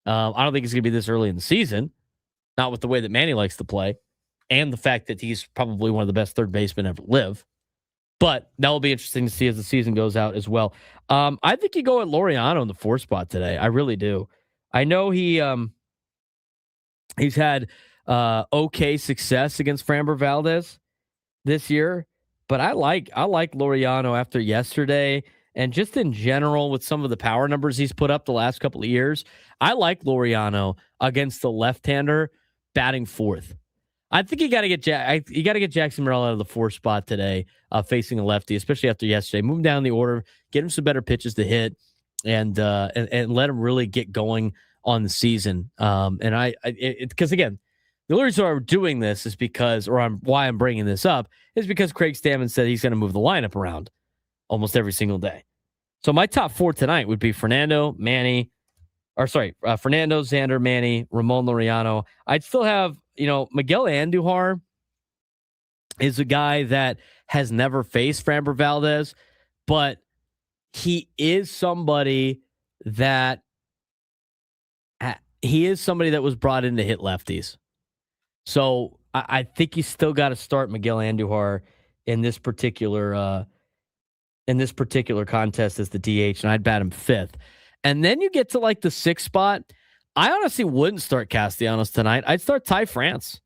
I don't think it's going to be this early in the season, not with the way that Manny likes to play and the fact that he's probably one of the best third basemen ever live. But that will be interesting to see as the season goes out as well. I think you go at Laureano in the 4 spot today. I really do. I know he's had okay success against Framber Valdez this year, but I like Laureano after yesterday and just in general with some of the power numbers he's put up the last couple of years. I like Laureano against the left-hander batting 4th. I think you got to get Jackson Merrill out of the 4 spot today, facing a lefty, especially after yesterday. Move him down the order, get him some better pitches to hit, and let him really get going on the season. Because again, the only reason why we're doing this is because, why I'm bringing this up is because Craig Stammen said he's going to move the lineup around almost every single day. So my top 4 tonight would be Fernando, Xander, Manny, Ramon Laureano. I'd still have, Miguel Andujar is a guy that has never faced Framber Valdez, but he is somebody that was brought in to hit lefties. So I think you still got to start Miguel Andujar in this particular contest as the DH, and I'd bat him 5th. And then you get to like the 6th spot. I honestly wouldn't start Castellanos tonight. I'd start Ty France.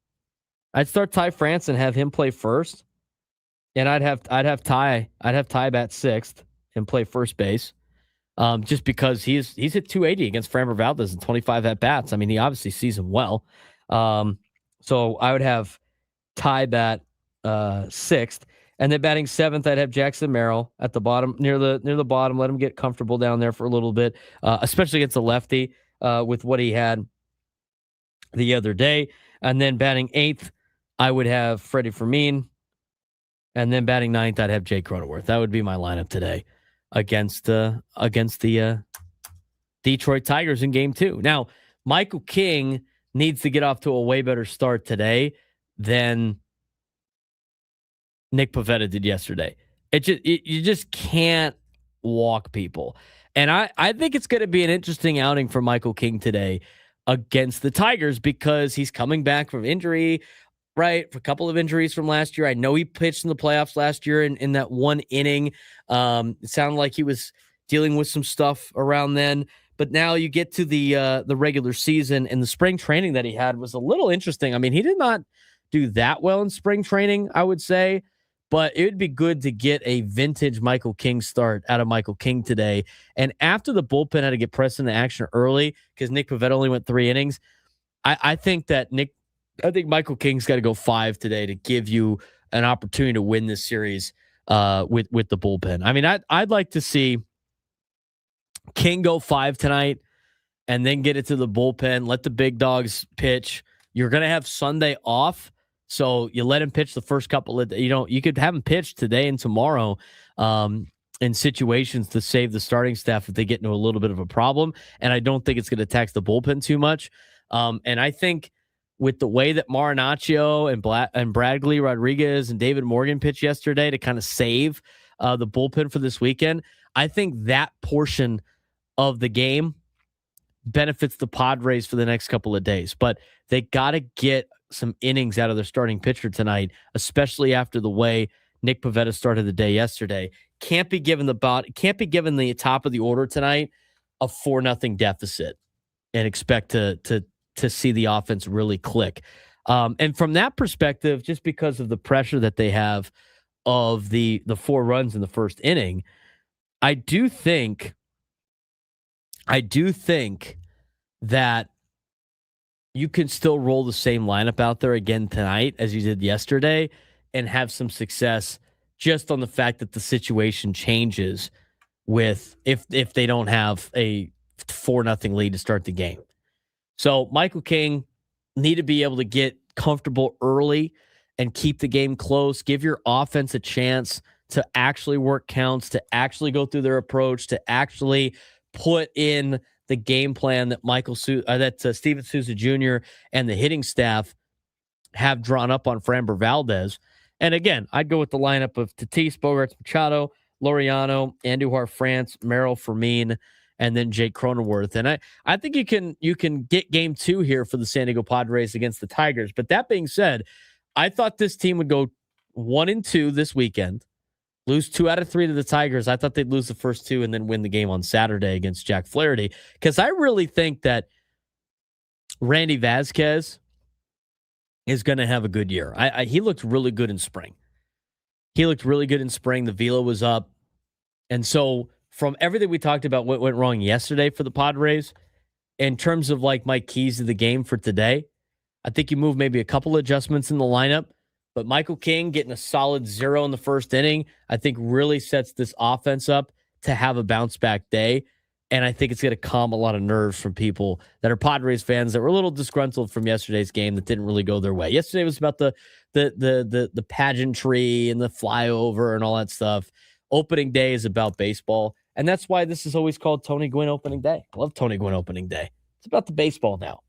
And have him play first. And I'd have Ty bat 6th and play first base. just because he's hit 280 against Framber Valdez in 25 at-bats. I mean, he obviously sees him well. So I would have Ty bat sixth. And then batting seventh, I'd have Jackson Merrill at the bottom, near the bottom. Let him get comfortable down there for a little bit, especially against a lefty with what he had the other day. And then batting eighth, I would have Freddie Fermin. And then batting ninth, I'd have Jake Cronenworth. That would be my lineup today against the Detroit Tigers in Game 2. Now, Michael King needs to get off to a way better start today than Nick Pivetta did yesterday. You just can't walk people. And I think it's going to be an interesting outing for Michael King today against the Tigers because he's coming back from injury, right? For a couple of injuries from last year. I know he pitched in the playoffs last year in that one inning. It sounded like he was dealing with some stuff around then. But now you get to the regular season, and the spring training that he had was a little interesting. I mean, he did not do that well in spring training, I would say. But it would be good to get a vintage Michael King start out of Michael King today. And after the bullpen had to get pressed into action early because Nick Pivetta only went 3 innings, I think Michael King's got to go 5 today to give you an opportunity to win this series with the bullpen. I mean, I'd like to see King go 5 tonight and then get it to the bullpen, let the big dogs pitch. You're going to have Sunday off. So you let him pitch the first couple of, you could have him pitch today and tomorrow in situations to save the starting staff if they get into a little bit of a problem. And I don't think it's going to tax the bullpen too much. And I think with the way that Marinaccio and Bradley Rodriguez and David Morgan pitched yesterday to kind of save the bullpen for this weekend, I think that portion of the game benefits the Padres for the next couple of days. But they got to get some innings out of their starting pitcher tonight, especially after the way Nick Pivetta started the day yesterday. Can't be given the top of the order tonight a 4-0 deficit and expect to see the offense really click. And from that perspective, just because of the pressure that they have of the 4 runs in the first inning, I do think that you can still roll the same lineup out there again tonight as you did yesterday and have some success just on the fact that the situation changes with if they don't have a 4-0 lead to start the game. So Michael King need to be able to get comfortable early and keep the game close, give your offense a chance to actually work counts, to actually go through their approach, to actually put in the game plan that Steven Souza Jr. and the hitting staff have drawn up on Framber Valdez. And again, I'd go with the lineup of Tatis, Bogaerts, Machado, Laureano, Andujar, France, Merrill, Fermin, and then Jake Cronenworth. And I think you can get Game 2 here for the San Diego Padres against the Tigers. But that being said, I thought this team would go 1-2 this weekend. Lose 2 out of 3 to the Tigers. I thought they'd lose the first 2 and then win the game on Saturday against Jack Flaherty. Because I really think that Randy Vasquez is going to have a good year. He looked really good in spring. The velo was up. And so from everything we talked about what went wrong yesterday for the Padres, in terms of like my keys to the game for today, I think you move maybe a couple adjustments in the lineup. But Michael King getting a solid 0 in the first inning, I think really sets this offense up to have a bounce back day. And I think it's going to calm a lot of nerves from people that are Padres fans that were a little disgruntled from yesterday's game that didn't really go their way. Yesterday was about the pageantry and the flyover and all that stuff. Opening day is about baseball. And that's why this is always called Tony Gwynn opening day. I love Tony Gwynn opening day. It's about the baseball now.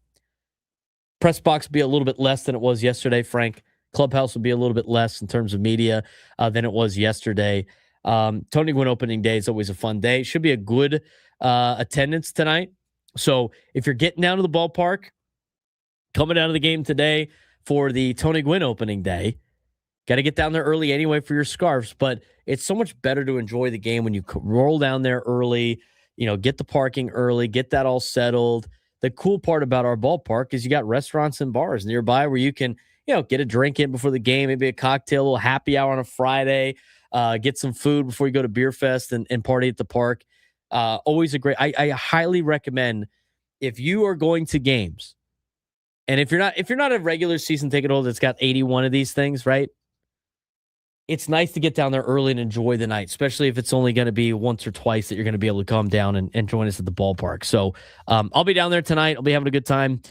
Press box will be a little bit less than it was yesterday, Frank. Clubhouse will be a little bit less in terms of media than it was yesterday. Tony Gwynn opening day is always a fun day. Should be a good attendance tonight. So if you're getting down to the ballpark, coming out of the game today for the Tony Gwynn opening day, got to get down there early anyway for your scarves. But it's so much better to enjoy the game when you roll down there early, get the parking early, get that all settled. The cool part about our ballpark is you got restaurants and bars nearby where you can get a drink in before the game, maybe a cocktail, a little happy hour on a Friday, get some food before you go to Beer Fest and party at the park. Always a great. I highly recommend if you are going to games, and if you're not a regular season ticket holder that's got 81 of these things, right? It's nice to get down there early and enjoy the night, especially if it's only going to be once or twice that you're going to be able to come down and join us at the ballpark. So I'll be down there tonight. I'll be having a good time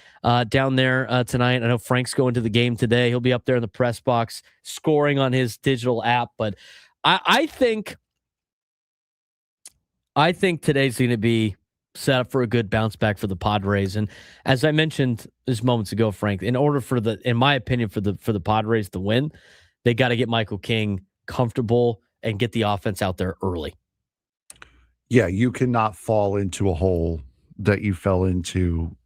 down there tonight. I know Frank's going to the game today. He'll be up there in the press box scoring on his digital app. But I think today's going to be set up for a good bounce back for the Padres. And as I mentioned just moments ago, Frank, in order in my opinion, for the Padres to win, they got to get Michael King comfortable and get the offense out there early. Yeah, you cannot fall into a hole that you fell into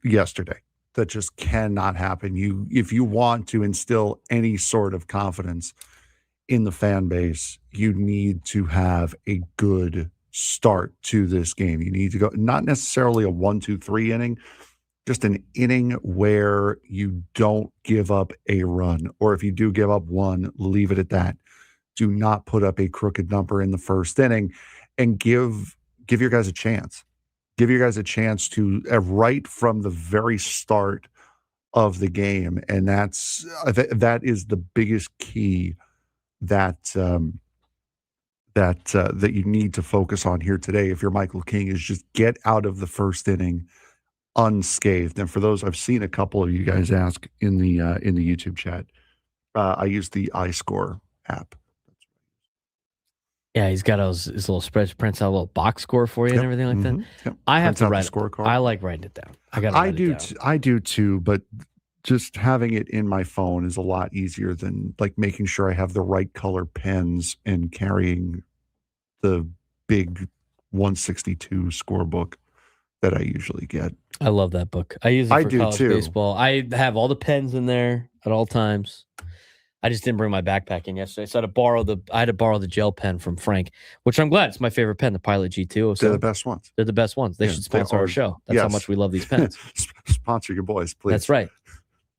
yesterday. That just cannot happen. If you want to instill any sort of confidence in the fan base, you need to have a good start to this game. You need to go, not necessarily a 1-2-3 inning, just an inning where you don't give up a run, or if you do give up one, leave it at that. Do not put up a crooked number in the first inning, and give your guys a chance. Give your guys a chance to right from the very start of the game, and that is the biggest key that you need to focus on here today. If you're Michael King, is just get out of the first inning unscathed. And for those, I've seen a couple of you guys ask in the YouTube chat. I use the iScore app. Yeah, he's got his little spreads, prints out a little box score for you and everything like that. Yep. I have Prints to out write the scorecard. I like writing it down. I do too, but just having it in my phone is a lot easier than like making sure I have the right color pens and carrying the big 162 scorebook that I usually get. I love that book. I use it for college baseball. I have all the pens in there at all times. I just didn't bring my backpack in yesterday, so I had to borrow the gel pen from Frank, which I'm glad. It's my favorite pen, the Pilot G2. So they're the best ones. They're the best ones. They should sponsor our show. That's how much we love these pens. Sponsor your boys, please. That's right.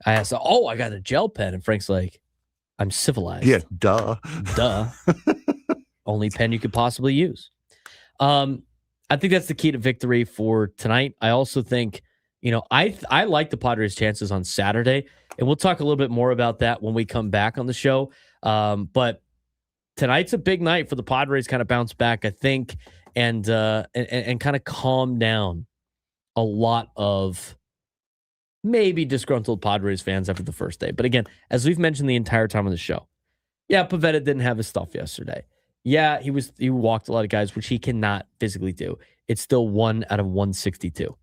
I asked, I got a gel pen, and Frank's like, I'm civilized. Yeah, duh. Only pen you could possibly use. I think that's the key to victory for tonight. I also think, I like the Padres' chances on Saturday, and we'll talk a little bit more about that when we come back on the show. But tonight's a big night for the Padres, kind of bounce back, I think, and kind of calm down a lot of maybe disgruntled Padres fans after the first day. But again, as we've mentioned the entire time on the show, yeah, Pivetta didn't have his stuff yesterday. Yeah, he walked a lot of guys, which he cannot physically do. It's still 1 out of 162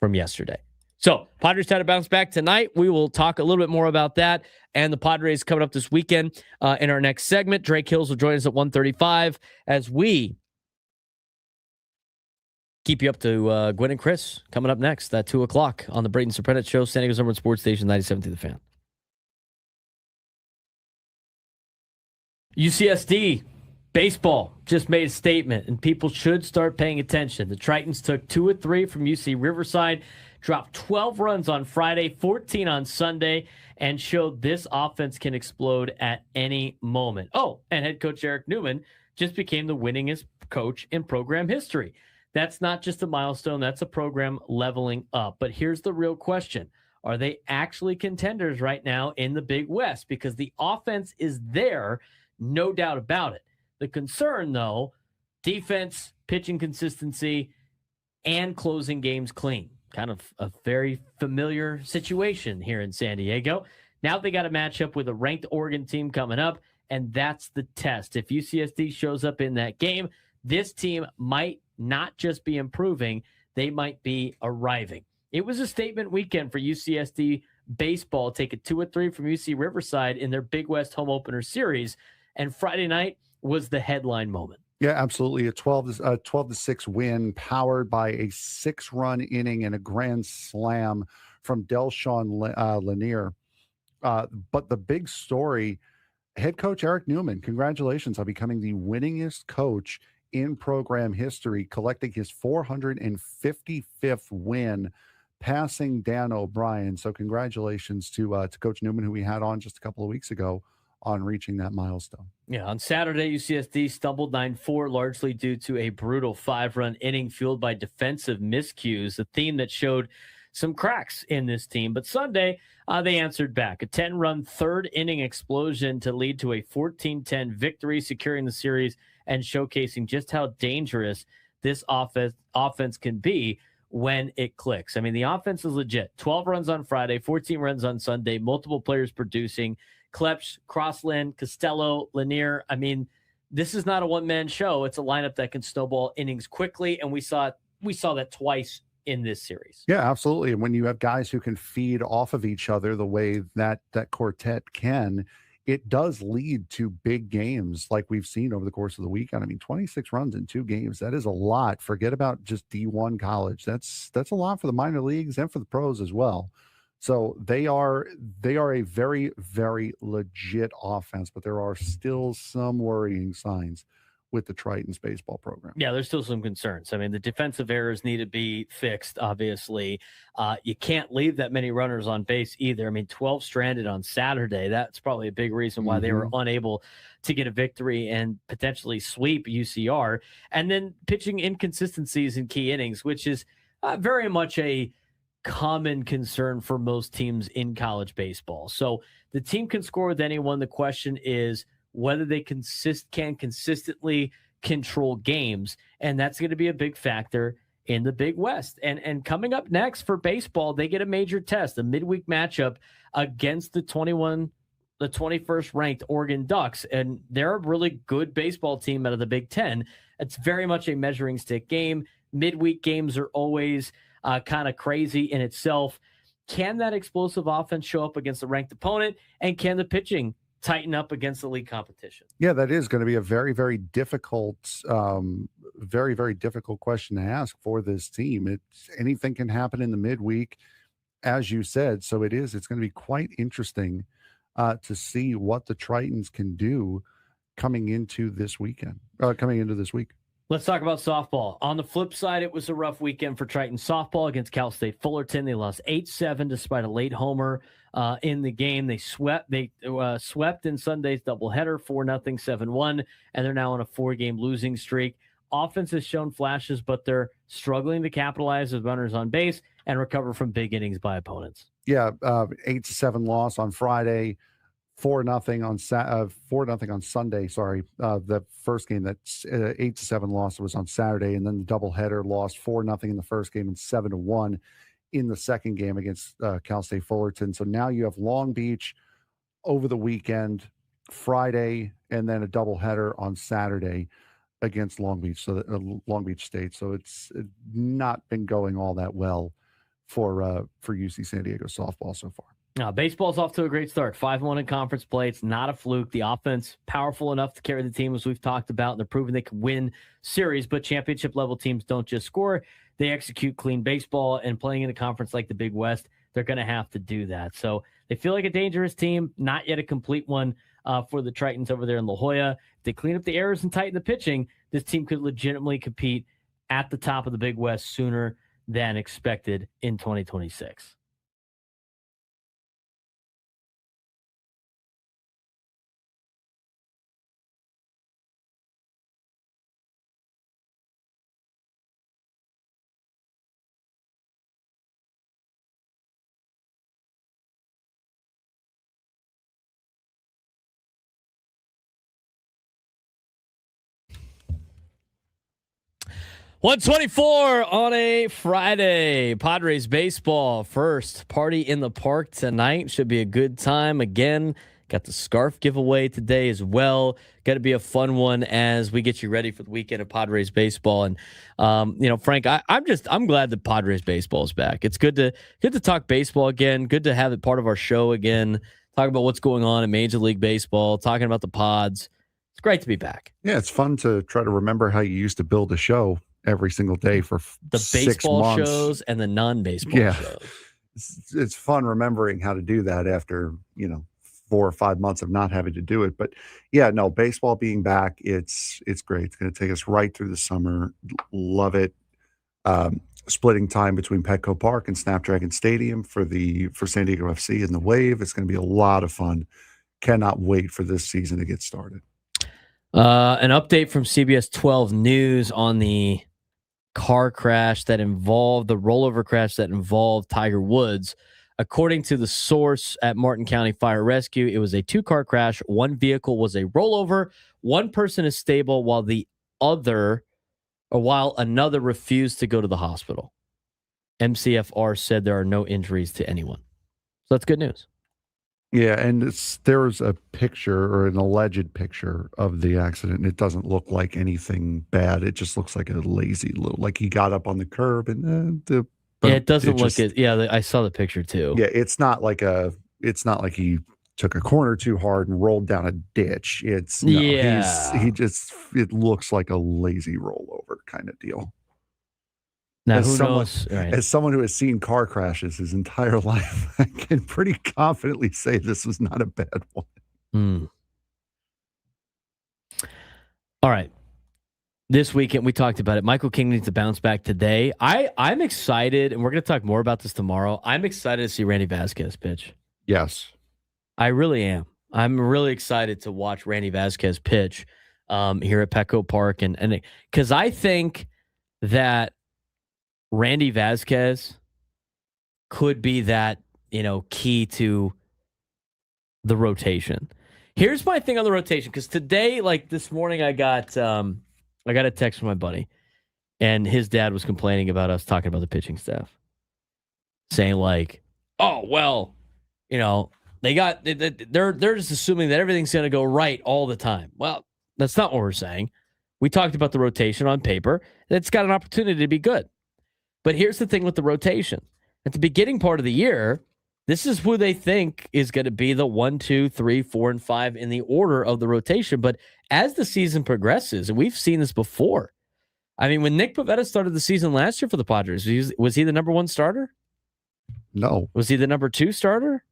from yesterday. So Padres try to bounce back tonight. We will talk a little bit more about that and the Padres coming up this weekend in our next segment. Drake Hills will join us at 1:35 as we keep you up to Gwen and Chris coming up next at 2 o'clock on the Braden Surprenant Show, San Diego's #1 sports station, 97 The Fan. UCSD baseball just made a statement, and people should start paying attention. The Tritons took 2 of 3 from UC Riverside, dropped 12 runs on Friday, 14 on Sunday, and showed this offense can explode at any moment. Oh, and head coach Eric Newman just became the winningest coach in program history. That's not just a milestone. That's a program leveling up. But here's the real question. Are they actually contenders right now in the Big West? Because the offense is there, no doubt about it. The concern, though, defense, pitching consistency, and closing games clean. Kind of a very familiar situation here in San Diego. Now they got a matchup with a ranked Oregon team coming up, and that's the test. If UCSD shows up in that game, this team might not just be improving, they might be arriving. It was a statement weekend for UCSD baseball, taking 2 of 3 from UC Riverside in their Big West home opener series, and Friday night was the headline moment. Yeah, absolutely. A 12-6 win powered by a 6-run inning and a grand slam from Delshawn Lanier. But the big story, head coach Eric Newman, congratulations on becoming the winningest coach in program history, collecting his 455th win, passing Dan O'Brien. So congratulations to Coach Newman, who we had on just a couple of weeks ago on reaching that milestone. Yeah, on Saturday, UCSD stumbled 9-4, largely due to a brutal 5-run inning fueled by defensive miscues, a theme that showed some cracks in this team. But Sunday, they answered back. A 10-run third-inning explosion to lead to a 14-10 victory, securing the series and showcasing just how dangerous this offense can be when it clicks. I mean, the offense is legit. 12 runs on Friday, 14 runs on Sunday, multiple players producing. Klepsch, Crossland, Costello, Lanier. I mean, this is not a one-man show. It's a lineup that can snowball innings quickly, and we saw that twice in this series. Yeah, absolutely. And when you have guys who can feed off of each other the way that quartet can, it does lead to big games like we've seen over the course of the weekend. I mean, 26 runs in 2 games, that is a lot. Forget about just D1 college. That's a lot for the minor leagues and for the pros as well. So they are a very, very legit offense, but there are still some worrying signs with the Tritons baseball program. Yeah, there's still some concerns. I mean, the defensive errors need to be fixed, obviously. You can't leave that many runners on base either. I mean, 12 stranded on Saturday. That's probably a big reason why they were unable to get a victory and potentially sweep UCR. And then pitching inconsistencies in key innings, which is very much a common concern for most teams in college baseball. So the team can score with anyone. The question is whether they can consistently control games, and that's going to be a big factor in the Big West. And coming up next for baseball, they get a major test, a midweek matchup against the 21st ranked Oregon Ducks, and they're a really good baseball team out of the Big Ten. It's very much a measuring stick game. Midweek games are always kind of crazy in itself. Can that explosive offense show up against a ranked opponent, and can the pitching tighten up against the league competition? Yeah, that is going to be a very, very difficult, very, very difficult question to ask for this team. Anything can happen in the midweek, as you said. So it's going to be quite interesting to see what the Tritons can do coming into this week. Let's talk about softball. On the flip side, it was a rough weekend for Triton softball against Cal State Fullerton. They lost 8-7 despite a late homer in the game. They swept in Sunday's doubleheader 4-0, 7-1, and they're now on a 4-game losing streak. Offense has shown flashes, but they're struggling to capitalize with runners on base and recover from big innings by opponents. Yeah, 8-7 loss on Friday. 4-0 on Sunday. Sorry, the first game, that's 8-7 loss was on Saturday, and then the doubleheader lost 4-0 in the first game and 7-1 in the second game against Cal State Fullerton. So now you have Long Beach over the weekend, Friday, and then a doubleheader on Saturday against Long Beach. So Long Beach State. So it's not been going all that well for UC San Diego softball so far. Now, baseball's off to a great start. 5-1 in conference play. It's not a fluke. The offense powerful enough to carry the team, as we've talked about, and they're proving they can win series. But championship-level teams don't just score. They execute clean baseball, and playing in a conference like the Big West, they're going to have to do that. So they feel like a dangerous team, not yet a complete one for the Tritons over there in La Jolla. If they clean up the errors and tighten the pitching, this team could legitimately compete at the top of the Big West sooner than expected in 2026. $124 on a Friday. Padres baseball first party in the park tonight. Should be a good time. Again, got the scarf giveaway today as well. Got to be a fun one as we get you ready for the weekend of Padres baseball. And Frank, I'm glad that Padres baseball is back. It's good to talk baseball again. Good to have it part of our show again. Talk about what's going on in Major League Baseball. Talking about the Pods. It's great to be back. Yeah, it's fun to try to remember how you used to build a show every single day for the 6 baseball months. shows and the non-baseball shows. It's fun remembering how to do that after 4 or 5 months of not having to do it. But yeah, no, baseball being back, it's great. It's going to take us right through the summer. Love it. Splitting time between Petco Park and Snapdragon Stadium for San Diego FC and the Wave. It's going to be a lot of fun cannot wait for this season to get started. An update from CBS 12 News on the car crash that involved the rollover crash that involved Tiger Woods. According to the source at Martin County Fire Rescue, it was a 2-car crash. One vehicle was a rollover. One person is stable while another refused to go to the hospital. MCFR said there are no injuries to anyone. So that's good news. Yeah, and there's a picture or an alleged picture of the accident, and it doesn't look like anything bad. It just looks like a lazy little, like he got up on the curb and it doesn't look it. Yeah, I saw the picture too. Yeah, it's not like he took a corner too hard and rolled down a ditch. It looks like a lazy rollover kind of deal. Now, who knows? Right. As someone who has seen car crashes his entire life, I can pretty confidently say this was not a bad one. All right. This weekend, we talked about it. Michael King needs to bounce back today. I'm excited, and we're going to talk more about this tomorrow. I'm excited to see Randy Vasquez pitch. Yes. I really am. I'm really excited to watch Randy Vasquez pitch here at Petco Park. And because I think that Randy Vasquez could be that, key to the rotation. Here's my thing on the rotation, because today, like this morning, I got a text from my buddy, and his dad was complaining about us talking about the pitching staff, saying like, "Oh well, they're just assuming that everything's going to go right all the time." Well, that's not what we're saying. We talked about the rotation on paper. It's got an opportunity to be good. But here's the thing with the rotation. At the beginning part of the year, this is who they think is going to be the 1, 2, 3, 4, and 5 in the order of the rotation. But as the season progresses, and we've seen this before. I mean, when Nick Pivetta started the season last year for the Padres, was he the number 1 starter? No. Was he the number 2 starter?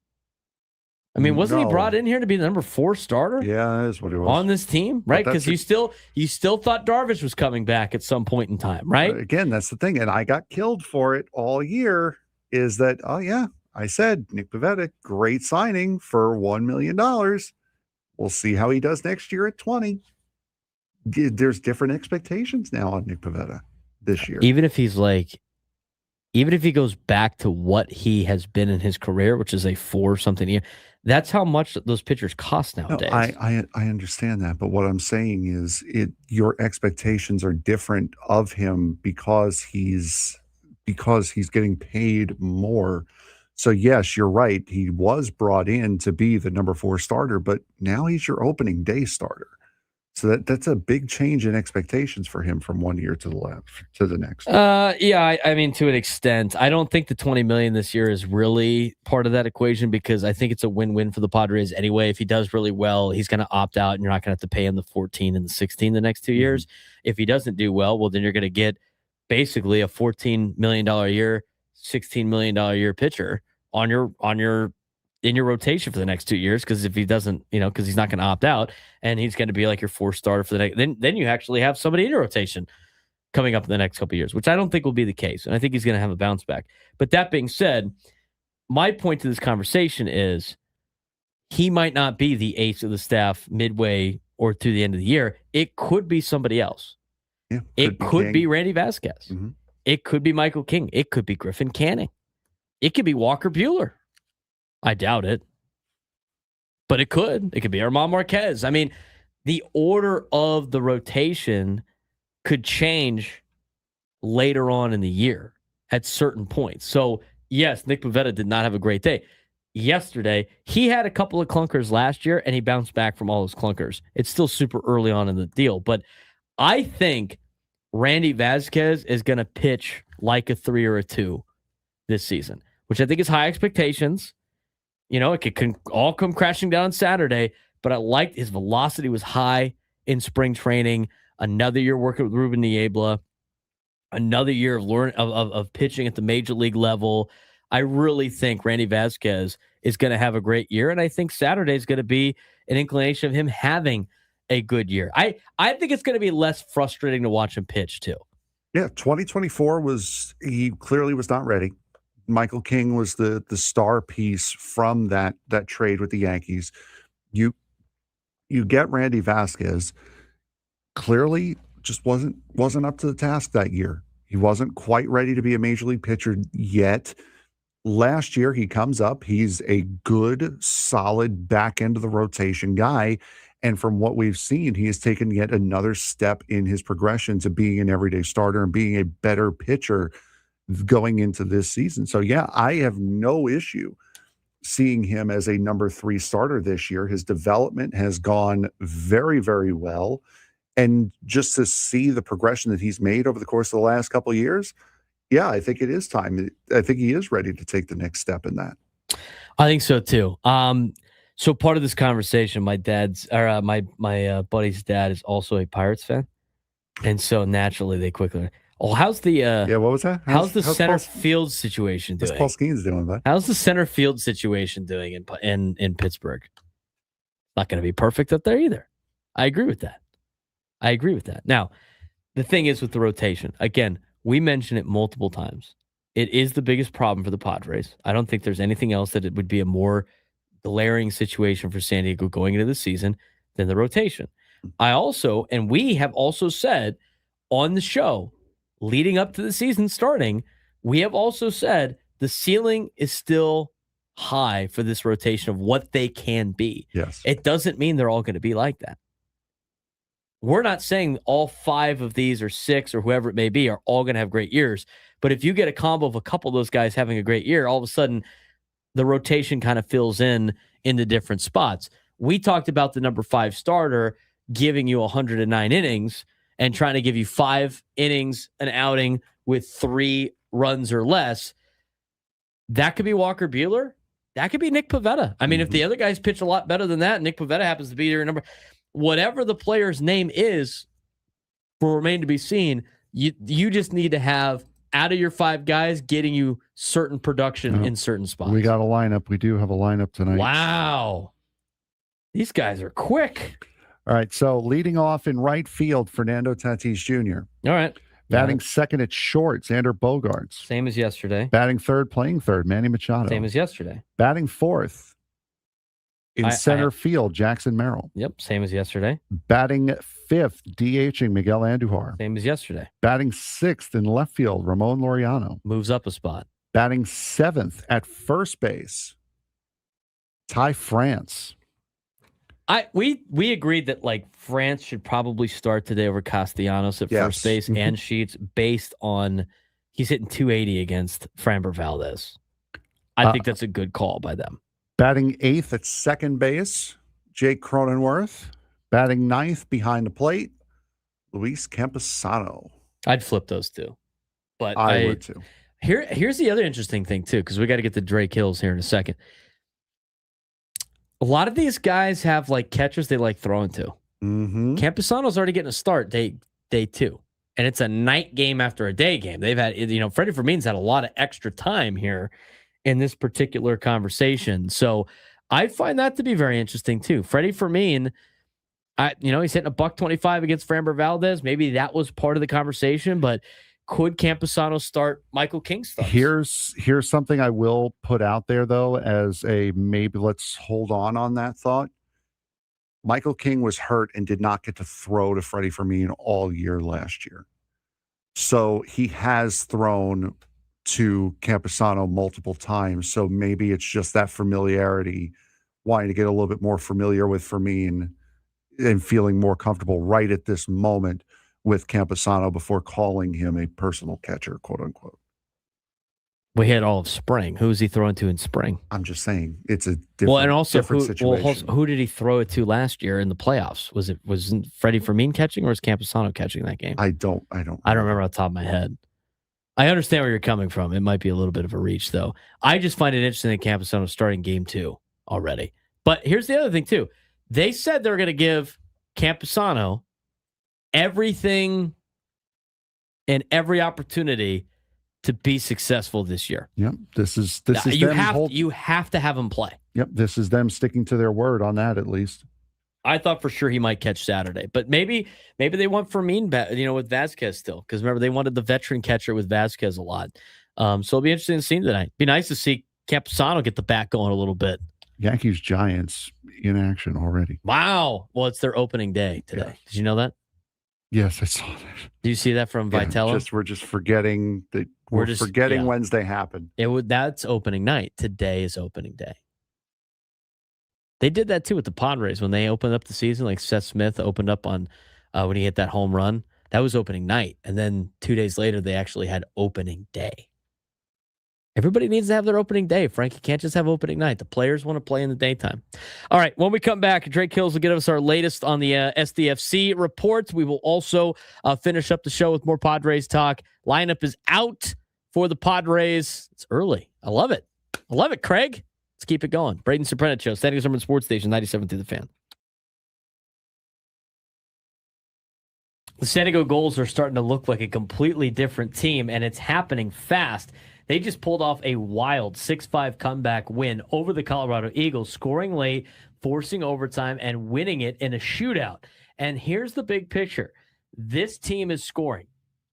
I mean, wasn't he brought in here to be the number 4 starter? Yeah, that is what he was. On this team, right? Because you still thought Darvish was coming back at some point in time, right? Again, that's the thing. And I got killed for it all year, is that, I said, Nick Pivetta, great signing for $1 million. We'll see how he does next year at 20. There's different expectations now on Nick Pivetta this year. Even if he goes back to what he has been in his career, which is a 4-something year, that's how much those pitchers cost nowadays. No, I understand that, but what I'm saying is your expectations are different of him because he's getting paid more. So yes, you're right. He was brought in to be the number 4 starter, but now he's your opening day starter. So that's a big change in expectations for him from one year to the next. Yeah, I mean, to an extent. I don't think the $20 million this year is really part of that equation, because I think it's a win-win for the Padres anyway. If he does really well, he's going to opt out, and you're not going to have to pay him the 14 and the 16 the next 2 years. If he doesn't do well, then you're going to get basically a $14 million a year, $16 million a year pitcher in your rotation for the next 2 years, because if he doesn't, because he's not going to opt out, and he's going to be like your 4th starter for the next, then you actually have somebody in your rotation coming up in the next couple of years, which I don't think will be the case, and I think he's going to have a bounce back. But that being said, my point to this conversation is he might not be the ace of the staff midway or through the end of the year. It could be somebody else. Yeah, it could be Randy Vasquez. Mm-hmm. It could be Michael King. It could be Griffin Canning. It could be Walker Buehler. I doubt it, but it could. It could be Germán Marquez. I mean, the order of the rotation could change later on in the year at certain points. So, yes, Nick Pivetta did not have a great day. Yesterday, he had a couple of clunkers last year, and he bounced back from all those clunkers. It's still super early on in the deal, but I think Randy Vasquez is going to pitch like a 3 or a 2 this season, which I think is high expectations. It could all come crashing down on Saturday, but I liked his velocity was high in spring training. Another year working with Ruben Niebla, another year of pitching at the major league level. I really think Randy Vasquez is going to have a great year, and I think Saturday is going to be an inclination of him having a good year. I think it's going to be less frustrating to watch him pitch too. Yeah, 2024 he clearly was not ready. Michael King was the star piece from that trade with the Yankees. You get Randy Vasquez. Clearly, just wasn't up to the task that year. He wasn't quite ready to be a major league pitcher yet. Last year, he comes up. He's a good, solid back end of the rotation guy. And from what we've seen, he has taken yet another step in his progression to being an everyday starter and being a better pitcher going into this season. So, yeah, I have no issue seeing him as a number 3 starter this year. His development has gone very, very well. And just to see the progression that he's made over the course of the last couple of years, yeah, I think it is time. I think he is ready to take the next step in that. I think so too. So part of this conversation, my buddy's dad is also a Pirates fan, and so naturally they quickly. Oh, how's the what was that? How's the center field situation doing? What's Paul Skeens doing, bud? How's the center field situation doing in Pittsburgh? Not going to be perfect up there either. I agree with that. Now, the thing is with the rotation, again, we mentioned it multiple times. It is the biggest problem for the Padres. I don't think there's anything else that it would be a more glaring situation for San Diego going into the season than the rotation. We have also said on the show, leading up to the season starting, we have also said the ceiling is still high for this rotation of what they can be. Yes. It doesn't mean they're all going to be like that. We're not saying all 5 of these or 6 or whoever it may be are all going to have great years. But if you get a combo of a couple of those guys having a great year, all of a sudden the rotation kind of fills in the different spots. We talked about the number 5 starter giving you 109 innings and trying to give you 5 innings, an outing with 3 runs or less. That could be Walker Buehler. That could be Nick Pivetta. I mean, if the other guys pitch a lot better than that, Nick Pivetta happens to be your number. Whatever the player's name is, will remain to be seen. You just need to have, out of your 5 guys, getting you certain production in certain spots. We got a lineup. We do have a lineup tonight. Wow. These guys are quick. All right. So leading off in right field, Fernando Tatis Jr. All right. Batting second at short, Xander Bogaerts. Same as yesterday. Batting third, playing third, Manny Machado. Same as yesterday. Batting fourth in center field, Jackson Merrill. Yep. Same as yesterday. Batting fifth, DHing Miguel Andujar. Same as yesterday. Batting sixth in left field, Ramon Laureano. Moves up a spot. Batting seventh at first base, Ty France. We agreed that like France should probably start today over Castellanos at first base and Sheets based on he's hitting 280 against Framber Valdez. I think that's a good call by them. Batting eighth at second base, Jake Cronenworth. Batting ninth behind the plate, Luis Campusano. I'd flip those two. But I would too. Here's the other interesting thing too, because we got to get to Drake Hills here in a second. A lot of these guys have like catchers they like throwing to. Mm-hmm. Campusano's already getting a start day 2. And it's a night game after a day game. They've had, Freddie Fermin's had a lot of extra time here in this particular conversation. So I find that to be very interesting too. Freddie Fermin, he's hitting $125 against Framber Valdez. Maybe that was part of the conversation, but could Campusano start Michael King stuff? Here's something I will put out there, though, as a maybe let's hold on that thought. Michael King was hurt and did not get to throw to Freddie Fermin all year last year. So he has thrown to Campusano multiple times. So maybe it's just that familiarity, wanting to get a little bit more familiar with Fermin and feeling more comfortable right at this moment with Campusano before calling him a personal catcher, quote unquote. We had all of spring. Who was he throwing to in spring? I'm just saying it's a different, different situation. Who did he throw it to last year in the playoffs? Was Freddie Fermin catching or was Campusano catching that game? I don't remember off the top of my head. I understand where you're coming from. It might be a little bit of a reach, though. I just find it interesting that Campusano starting game 2 already. But here's the other thing, too. They said they were going to give Campusano everything and every opportunity to be successful this year. Yep. This is you have to have him play. Yep. This is them sticking to their word on that, at least. I thought for sure he might catch Saturday, but maybe they want Fermin back, with Vasquez still, because remember they wanted the veteran catcher with Vasquez a lot. So it'll be interesting to see tonight. Be nice to see Campusano get the bat going a little bit. Yankees Giants. in action already. Wow. Well, it's their opening day today. Yeah. Did you know that? Yes, I saw that. Do you see that from Vitello? We're just forgetting that we're forgetting Wednesday happened. That's opening night. Today is opening day. They did that too with the Padres when they opened up the season. Like Seth Smith opened up on when he hit that home run. That was opening night. And then 2 days later, they actually had opening day. Everybody needs to have their opening day, Frank. You can't just have opening night. The players want to play in the daytime. All right, when we come back, Drake Hills will give us our latest on the SDFC reports. We will also finish up the show with more Padres talk. Lineup is out for the Padres. It's early. I love it. Craig. Let's keep it going. Braden Surprenant Show, Standing Sermon Sports Station, 97 through the Fan. The San Diego Gulls are starting to look like a completely different team, and it's happening fast. They just pulled off a wild 6-5 comeback win over the Colorado Eagles, scoring late, forcing overtime, and winning it in a shootout. And here's the big picture. This team is scoring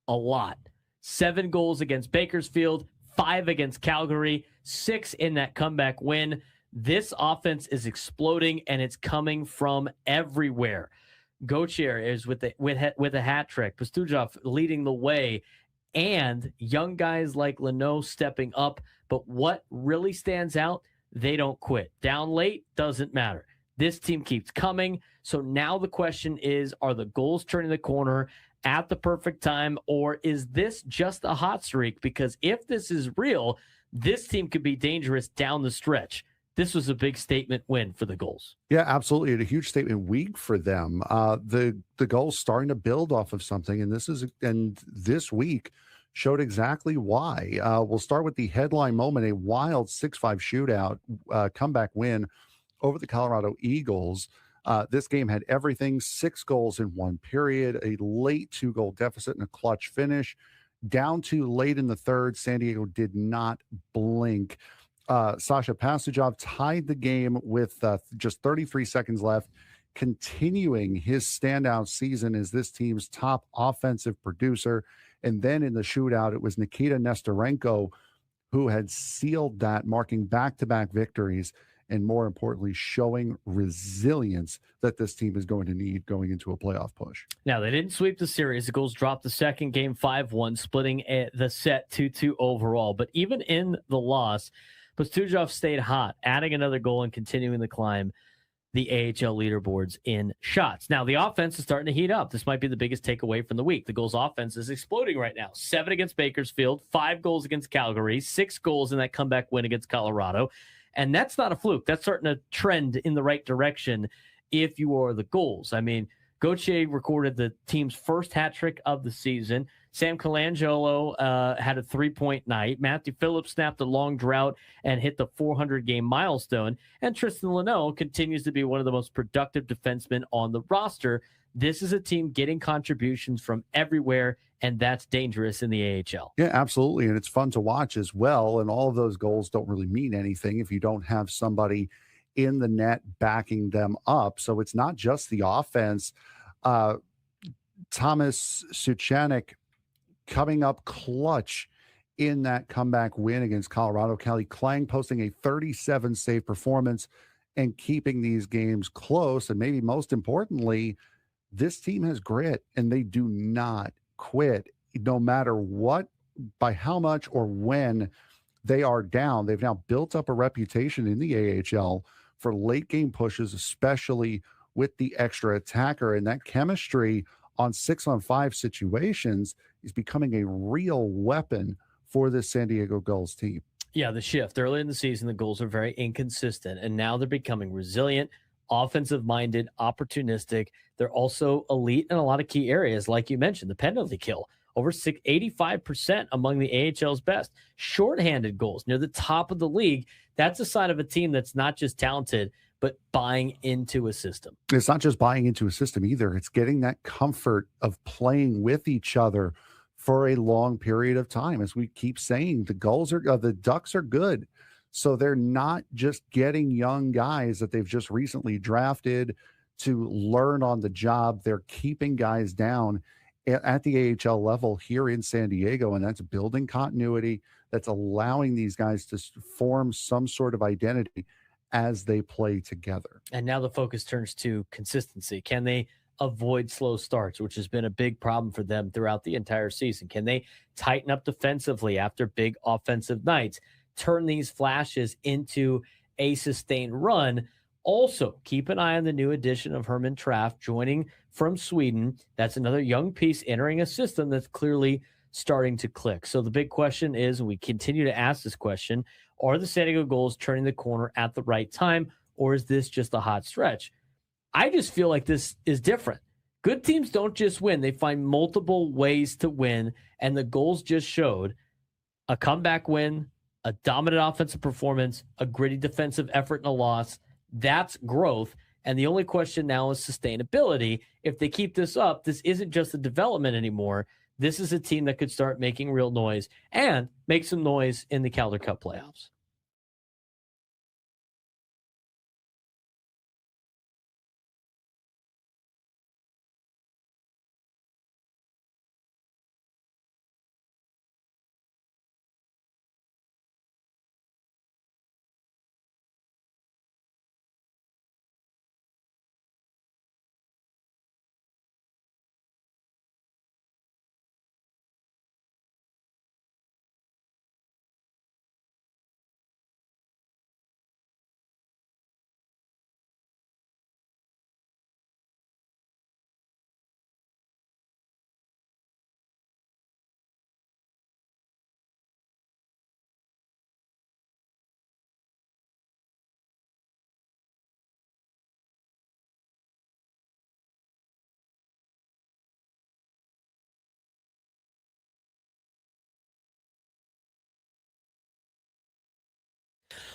a lot. 7 goals against Bakersfield, 5 against Calgary, 6 in that comeback win. This offense is exploding, and it's coming from everywhere. Gauthier is with a hat trick. Pastujov leading the way. And young guys like Leno stepping up. But what really stands out, they don't quit. Down late, doesn't matter. This team keeps coming. So now the question is, are the goals turning the corner at the perfect time, or is this just a hot streak? Because if this is real, this team could be dangerous down the stretch. This was a big statement win for the Gulls. Yeah, absolutely. And a huge statement week for them. The Gulls starting to build off of something. And this week showed exactly why. We'll start with the headline moment, a wild 6-5 shootout comeback win over the Colorado Eagles. This game had everything, 6 goals in one period, a late 2-goal deficit and a clutch finish. Down to late in the third, San Diego did not blink. Sasha Pastujov tied the game with just 33 seconds left, continuing his standout season as this team's top offensive producer. And then in the shootout, it was Nikita Nestorenko who had sealed that, marking back-to-back victories, and more importantly, showing resilience that this team is going to need going into a playoff push. Now, they didn't sweep the series. The Gulls dropped the second game 5-1, splitting the set 2-2 overall. But even in the loss, Pastujov stayed hot, adding another goal and continuing to climb the AHL leaderboards in shots. Now, the offense is starting to heat up. This might be the biggest takeaway from the week. The Gulls offense is exploding right now. 7 against Bakersfield, 5 goals against Calgary, 6 goals in that comeback win against Colorado. And that's not a fluke. That's starting to trend in the right direction if you are the Gulls. I mean, Gauthier recorded the team's first hat trick of the season. Sam Colangelo had a 3-point night. Matthew Phillips snapped a long drought and hit the 400-game milestone. And Tristan Leno continues to be one of the most productive defensemen on the roster. This is a team getting contributions from everywhere, and that's dangerous in the AHL. Yeah, absolutely. And it's fun to watch as well. And all of those goals don't really mean anything if you don't have somebody in the net backing them up. So it's not just the offense. Thomas Suchanek coming up clutch in that comeback win against Colorado. Kelly Klang posting a 37 save performance and keeping these games close. And maybe most importantly, this team has grit and they do not quit no matter what, by how much or when they are down. They've now built up a reputation in the AHL for late game pushes, especially with the extra attacker, and that chemistry on 6-on-5 situations is becoming a real weapon for this San Diego Gulls team. Yeah, the shift early in the season, the Gulls are very inconsistent, and now they're becoming resilient, offensive-minded, opportunistic. They're also elite in a lot of key areas, like you mentioned, the penalty kill. Over 85% among the AHL's best. Shorthanded goals near the top of the league. That's a sign of a team that's not just talented, but buying into a system. It's not just buying into a system either. It's getting that comfort of playing with each other for a long period of time. As we keep saying, the Ducks are good. So they're not just getting young guys that they've just recently drafted to learn on the job. They're keeping guys down at the AHL level here in San Diego, and that's building continuity. That's allowing these guys to form some sort of identity as they play together. And now the focus turns to consistency. Can they avoid slow starts, which has been a big problem for them throughout the entire season? Can they tighten up defensively after big offensive nights, turn these flashes into a sustained run? Also, keep an eye on the new addition of Herman Traff joining from Sweden. That's another young piece entering a system that's clearly starting to click. So the big question is, and we continue to ask this question, are the San Diego Gulls turning the corner at the right time, or is this just a hot stretch? I just feel like this is different. Good teams don't just win. They find multiple ways to win, and the Gulls just showed a comeback win, a dominant offensive performance, a gritty defensive effort, and a loss. That's growth, and the only question now is sustainability. If they keep this up, this isn't just a development anymore. This is a team that could start making real noise and make some noise in the Calder Cup playoffs.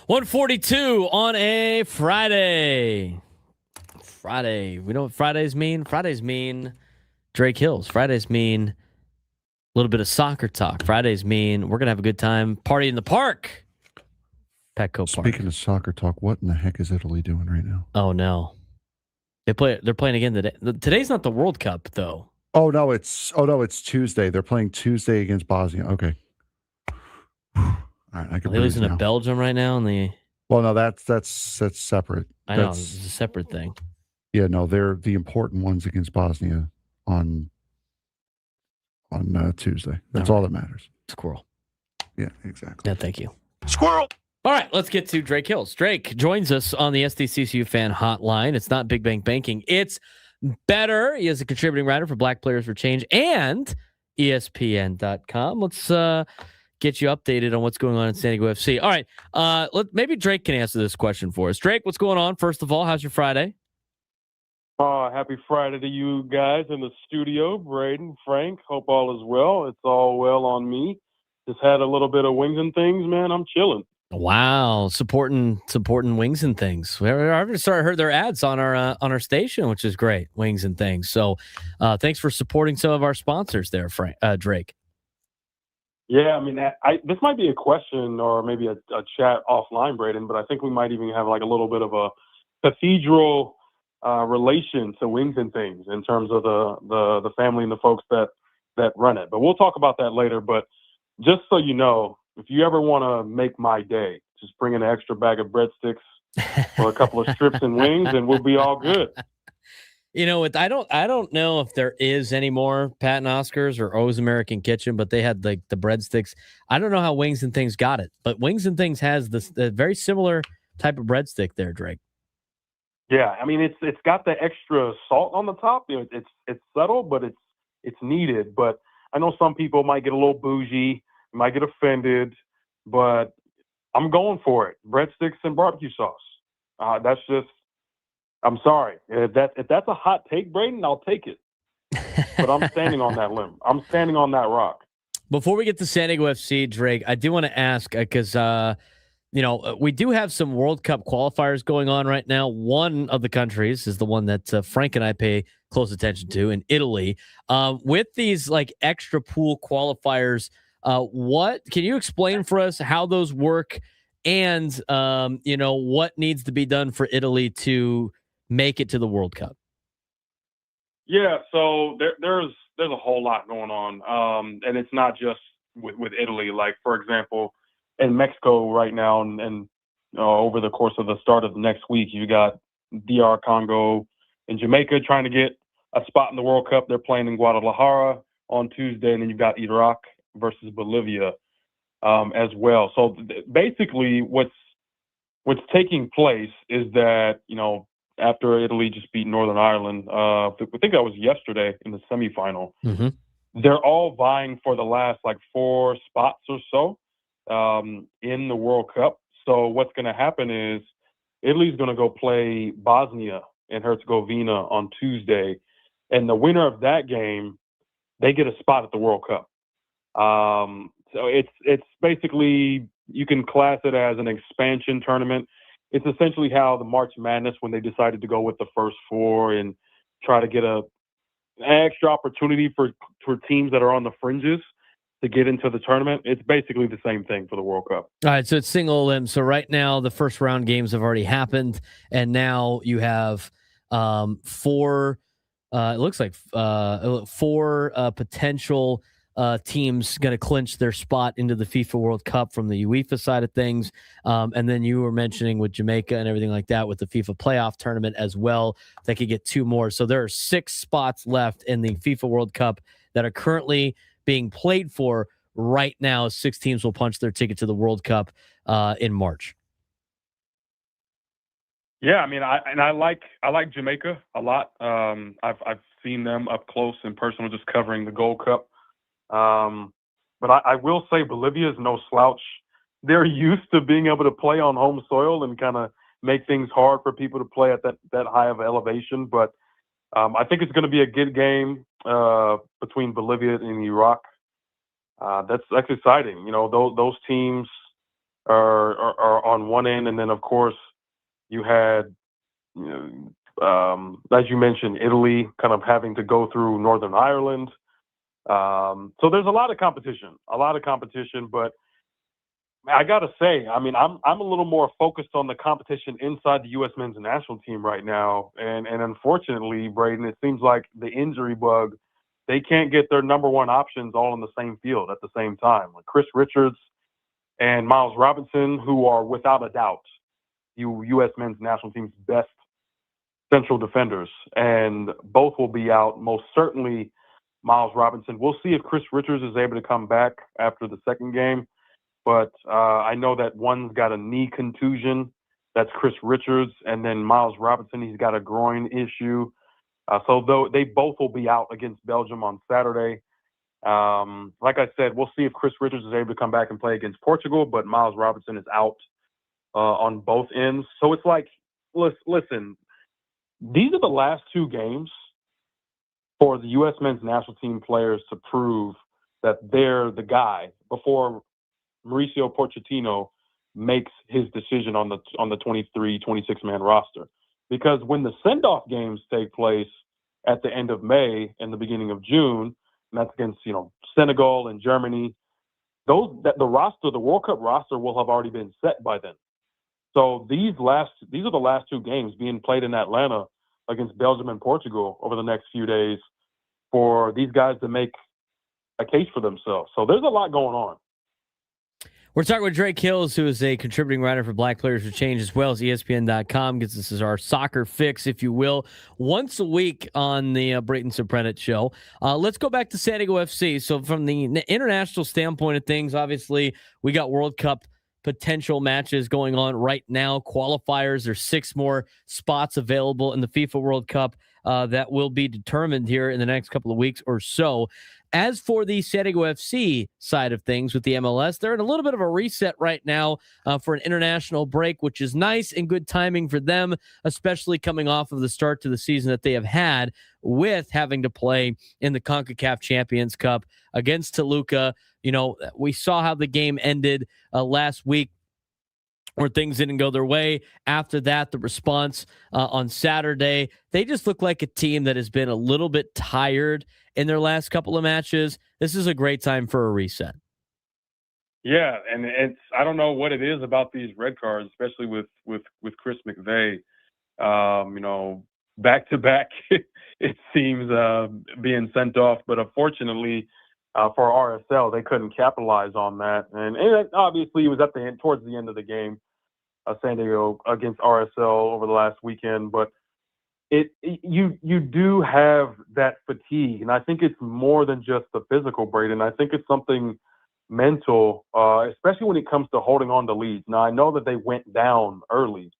$142 on a Friday. We know what Fridays mean. Fridays mean Drake Hills. Fridays mean a little bit of soccer talk. Fridays mean we're going to have a good time. Party in the park. Petco Park. Speaking of soccer talk, what in the heck is Italy doing right now? Oh, no. They're playing again today. Today's not the World Cup, though. Oh, no, it's Tuesday. They're playing Tuesday against Bosnia. Okay. All right, I can. Are they losing to Belgium right now? Well, no, that's separate. I know, it's a separate thing. Yeah, no, they're the important ones against Bosnia on Tuesday. That's all that matters. Squirrel. Yeah, exactly. Yeah, thank you. Squirrel. All right, let's get to Drake Hills. Drake joins us on the SDCCU fan hotline. It's not Big Bang Banking. It's better. He is a contributing writer for Black Players for Change and ESPN.com. Let's get you updated on what's going on in San Diego FC. All right, maybe Drake can answer this question for us. Drake, what's going on? First of all, how's your Friday? Happy Friday to you guys in the studio, Braden, Frank. Hope all is well. It's all well on me. Just had a little bit of wings and things, man. I'm chilling. Wow, supporting wings and things. I've heard their ads on our station, which is great. Wings and things. So, thanks for supporting some of our sponsors there, Drake. Yeah, I mean, this might be a question or maybe a chat offline, Braden, but I think we might even have like a little bit of a cathedral relation to wings and things in terms of the family and the folks that run it. But we'll talk about that later. But just so you know, if you ever want to make my day, just bring in an extra bag of breadsticks or a couple of strips and wings, and we'll be all good. You know, I don't know if there is any more Pat and Oscar's or O's American Kitchen, but they had like the breadsticks. I don't know how Wings and Things got it, but Wings and Things has the very similar type of breadstick there, Drake. Yeah, I mean it's got the extra salt on the top. You know, it's subtle, but it's needed. But I know some people might get a little bougie, might get offended, but I'm going for it. Breadsticks and barbecue sauce. That's just. I'm sorry. If that's a hot take, Braden, I'll take it. But I'm standing on that limb. I'm standing on that rock. Before we get to San Diego FC, Drake, I do want to ask because we do have some World Cup qualifiers going on right now. One of the countries is the one that Frank and I pay close attention to in Italy. With these like extra pool qualifiers, what can you explain for us how those work and what needs to be done for Italy to make it to the World Cup? Yeah, so there's a whole lot going on, and it's not just with Italy. Like, for example, in Mexico right now, and over the course of the start of the next week. You got DR Congo and Jamaica trying to get a spot in the World Cup. They're playing in Guadalajara on Tuesday, and then you've got Iraq versus Bolivia as well. So basically, what's taking place is that, after Italy just beat Northern Ireland, I think that was yesterday in the semifinal. Mm-hmm. They're all vying for the last 4 spots or so in the World Cup. So what's going to happen is Italy's going to go play Bosnia and Herzegovina on Tuesday, and the winner of that game, they get a spot at the World Cup. So it's basically, you can class it as an expansion tournament. It's essentially how the March Madness, when they decided to go with the first 4 and try to get an extra opportunity for teams that are on the fringes to get into the tournament. It's basically the same thing for the World Cup. All right, so it's single elim. So right now the first round games have already happened, and now you have 4. It looks like 4 potential teams going to clinch their spot into the FIFA World Cup from the UEFA side of things. And then you were mentioning with Jamaica and everything like that with the FIFA playoff tournament as well, they could get 2 more. So there are 6 spots left in the FIFA World Cup that are currently being played for right now. 6 teams will punch their ticket to the World Cup in March. Yeah, I mean, I like Jamaica a lot. I've seen them up close and personal, just covering the Gold Cup. But I will say Bolivia is no slouch. They're used to being able to play on home soil and kind of make things hard for people to play at that high of elevation. But I think it's going to be a good game between Bolivia and Iraq. That's exciting. Those teams are on one end, and then of course you had, as you mentioned, Italy kind of having to go through Northern Ireland. So there's a lot of competition, but I got to say, I mean, I'm a little more focused on the competition inside the U.S. men's national team right now. And unfortunately, Braden, it seems like the injury bug, they can't get their number one options all on the same field at the same time. Like Chris Richards and Miles Robinson, who are without a doubt U.S. men's national team's best central defenders, and both will be out. Most certainly Miles Robinson. We'll see if Chris Richards is able to come back after the second game, but I know that one's got a knee contusion. That's Chris Richards, and then Miles Robinson, he's got a groin issue. So though they both will be out against Belgium on Saturday. Like I said, we'll see if Chris Richards is able to come back and play against Portugal, but Miles Robinson is out on both ends. So it's like, listen, these are the last 2 games for the U.S. men's national team players to prove that they're the guy before Mauricio Pochettino makes his decision on the 23, 26-man roster. Because when the send-off games take place at the end of May and the beginning of June, and that's against, Senegal and Germany, the World Cup roster will have already been set by then. So these are the last 2 games being played in Atlanta against Belgium and Portugal over the next few days for these guys to make a case for themselves. So there's a lot going on. We're talking with Drake Hills, who is a contributing writer for Black Players for Change, as well as ESPN.com. Gets this is our soccer fix, if you will, once a week on the Braden Surprenant show. Let's go back to San Diego FC. So from the international standpoint of things, obviously we got World Cup potential matches going on right now. Qualifiers, there's 6 more spots available in the FIFA World Cup that will be determined here in the next couple of weeks or so. As for the San Diego FC side of things with the MLS, they're in a little bit of a reset right now for an international break, which is nice and good timing for them, especially coming off of the start to the season that they have had with having to play in the CONCACAF Champions Cup against Toluca. We saw how the game ended last week, where things didn't go their way. After that, the response on Saturday, they just look like a team that has been a little bit tired in their last couple of matches. This is a great time for a reset. Yeah, and I don't know what it is about these red cards, especially with Chris McVey. Back to back, it seems being sent off, but unfortunately for RSL, they couldn't capitalize on that, and obviously it was at the end, towards the end of the game. San Diego against RSL over the last weekend, but you do have that fatigue, and I think it's more than just the physical, Braden. I think it's something mental, especially when it comes to holding on to leads. Now, I know that they went down early.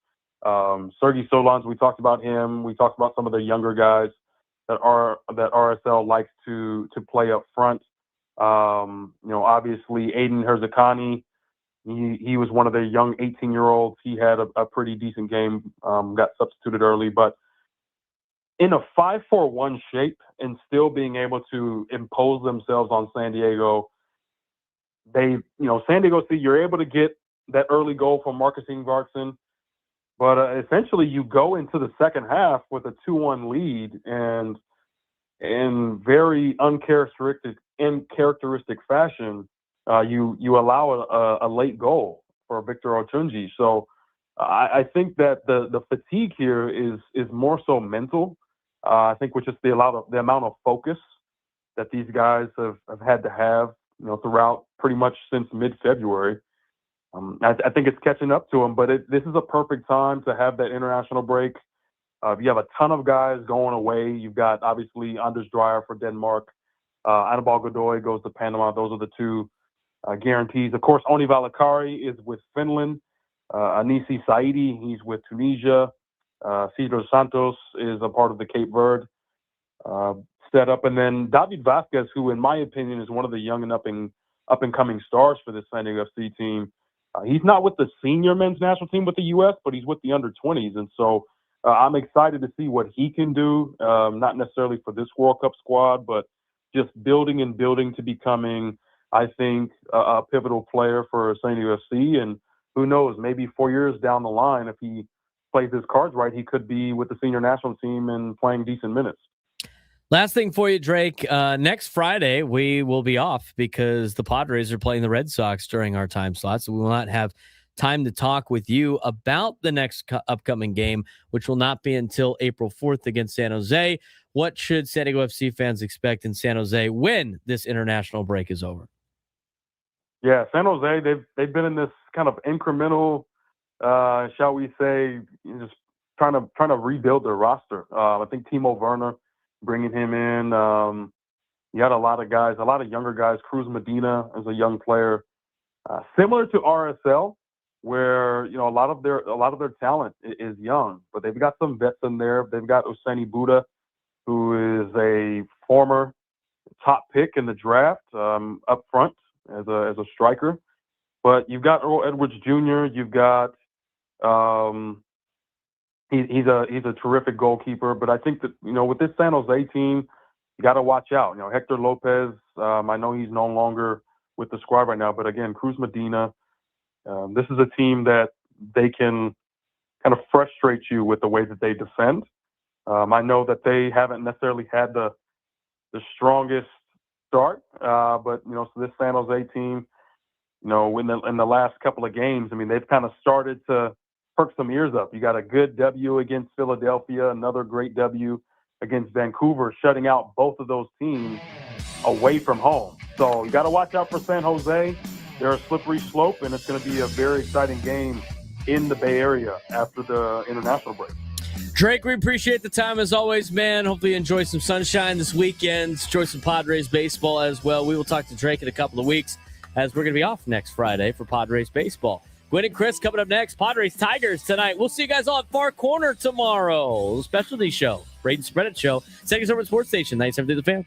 Sergei Solans, we talked about him. We talked about some of the younger guys that RSL likes to play up front. Obviously Aiden Herzakani, he was one of the young 18-year-olds. He had a pretty decent game, got substituted early, but in a 5-4-1 shape and still being able to impose themselves on San Diego, San Diego, you're able to get that early goal from Marcus Ingvarsson, but essentially you go into the second half with a 2-1 lead, and in very uncharacteristic fashion, you allow a late goal for Victor Otunji. So I think that the fatigue here is more so mental. I think with just the amount of focus that these guys have had to have, throughout pretty much since mid-February. I think it's catching up to them, but this is a perfect time to have that international break. You have a ton of guys going away. You've got, obviously, Anders Dreyer for Denmark. Anibal Godoy goes to Panama. Those are the two guarantees. Of course, Oni Valakari is with Finland. Anisi Saidi, he's with Tunisia. Cedro Santos is a part of the Cape Verde setup. And then David Vasquez, who, in my opinion, is one of the young and up-and-coming stars for this San Diego FC team. He's not with the senior men's national team with the U.S., but he's with the under-20s. And so I'm excited to see what he can do, not necessarily for this World Cup squad, but just building to becoming, I think, a pivotal player for San Diego FC. And who knows, maybe 4 years down the line, if he plays his cards right, he could be with the senior national team and playing decent minutes. Last thing for you, Drake. Next Friday, we will be off because the Padres are playing the Red Sox during our time slot, so we will not have time to talk with you about the next upcoming game, which will not be until April 4th against San Jose. What should San Diego FC fans expect in San Jose when this international break is over? Yeah, San Jose, they've been in this kind of incremental, shall we say, just trying to rebuild their roster. I think Timo Werner, bringing him in, you had a lot of younger guys. Cruz Medina is a young player, similar to RSL, where a lot of their talent is young, but they've got some vets in there. They've got Oseni Buda, who is a former top pick in the draft, up front as a striker. But you've got Earl Edwards Jr. You've got he's a terrific goalkeeper. But I think that with this San Jose team, you got to watch out. Hector Lopez. I know he's no longer with the squad right now, but again, Cruz Medina. This is a team that they can kind of frustrate you with the way that they defend. I know that they haven't necessarily had the strongest start, but so this San Jose team, in the last couple of games, I mean, they've kind of started to perk some ears up. You got a good W against Philadelphia, another great W against Vancouver, shutting out both of those teams away from home. So you got to watch out for San Jose. They're a slippery slope, and it's going to be a very exciting game in the Bay Area after the international break. Drake, we appreciate the time as always, man. Hopefully you enjoy some sunshine this weekend. Enjoy some Padres baseball as well. We will talk to Drake in a couple of weeks as we're going to be off next Friday for Padres baseball. Gwen and Chris coming up next. Padres Tigers tonight. We'll see you guys all at Far Corner tomorrow. Specialty show. Braden Surprenant show. Second Service Sports Station. 97.3 The Fan.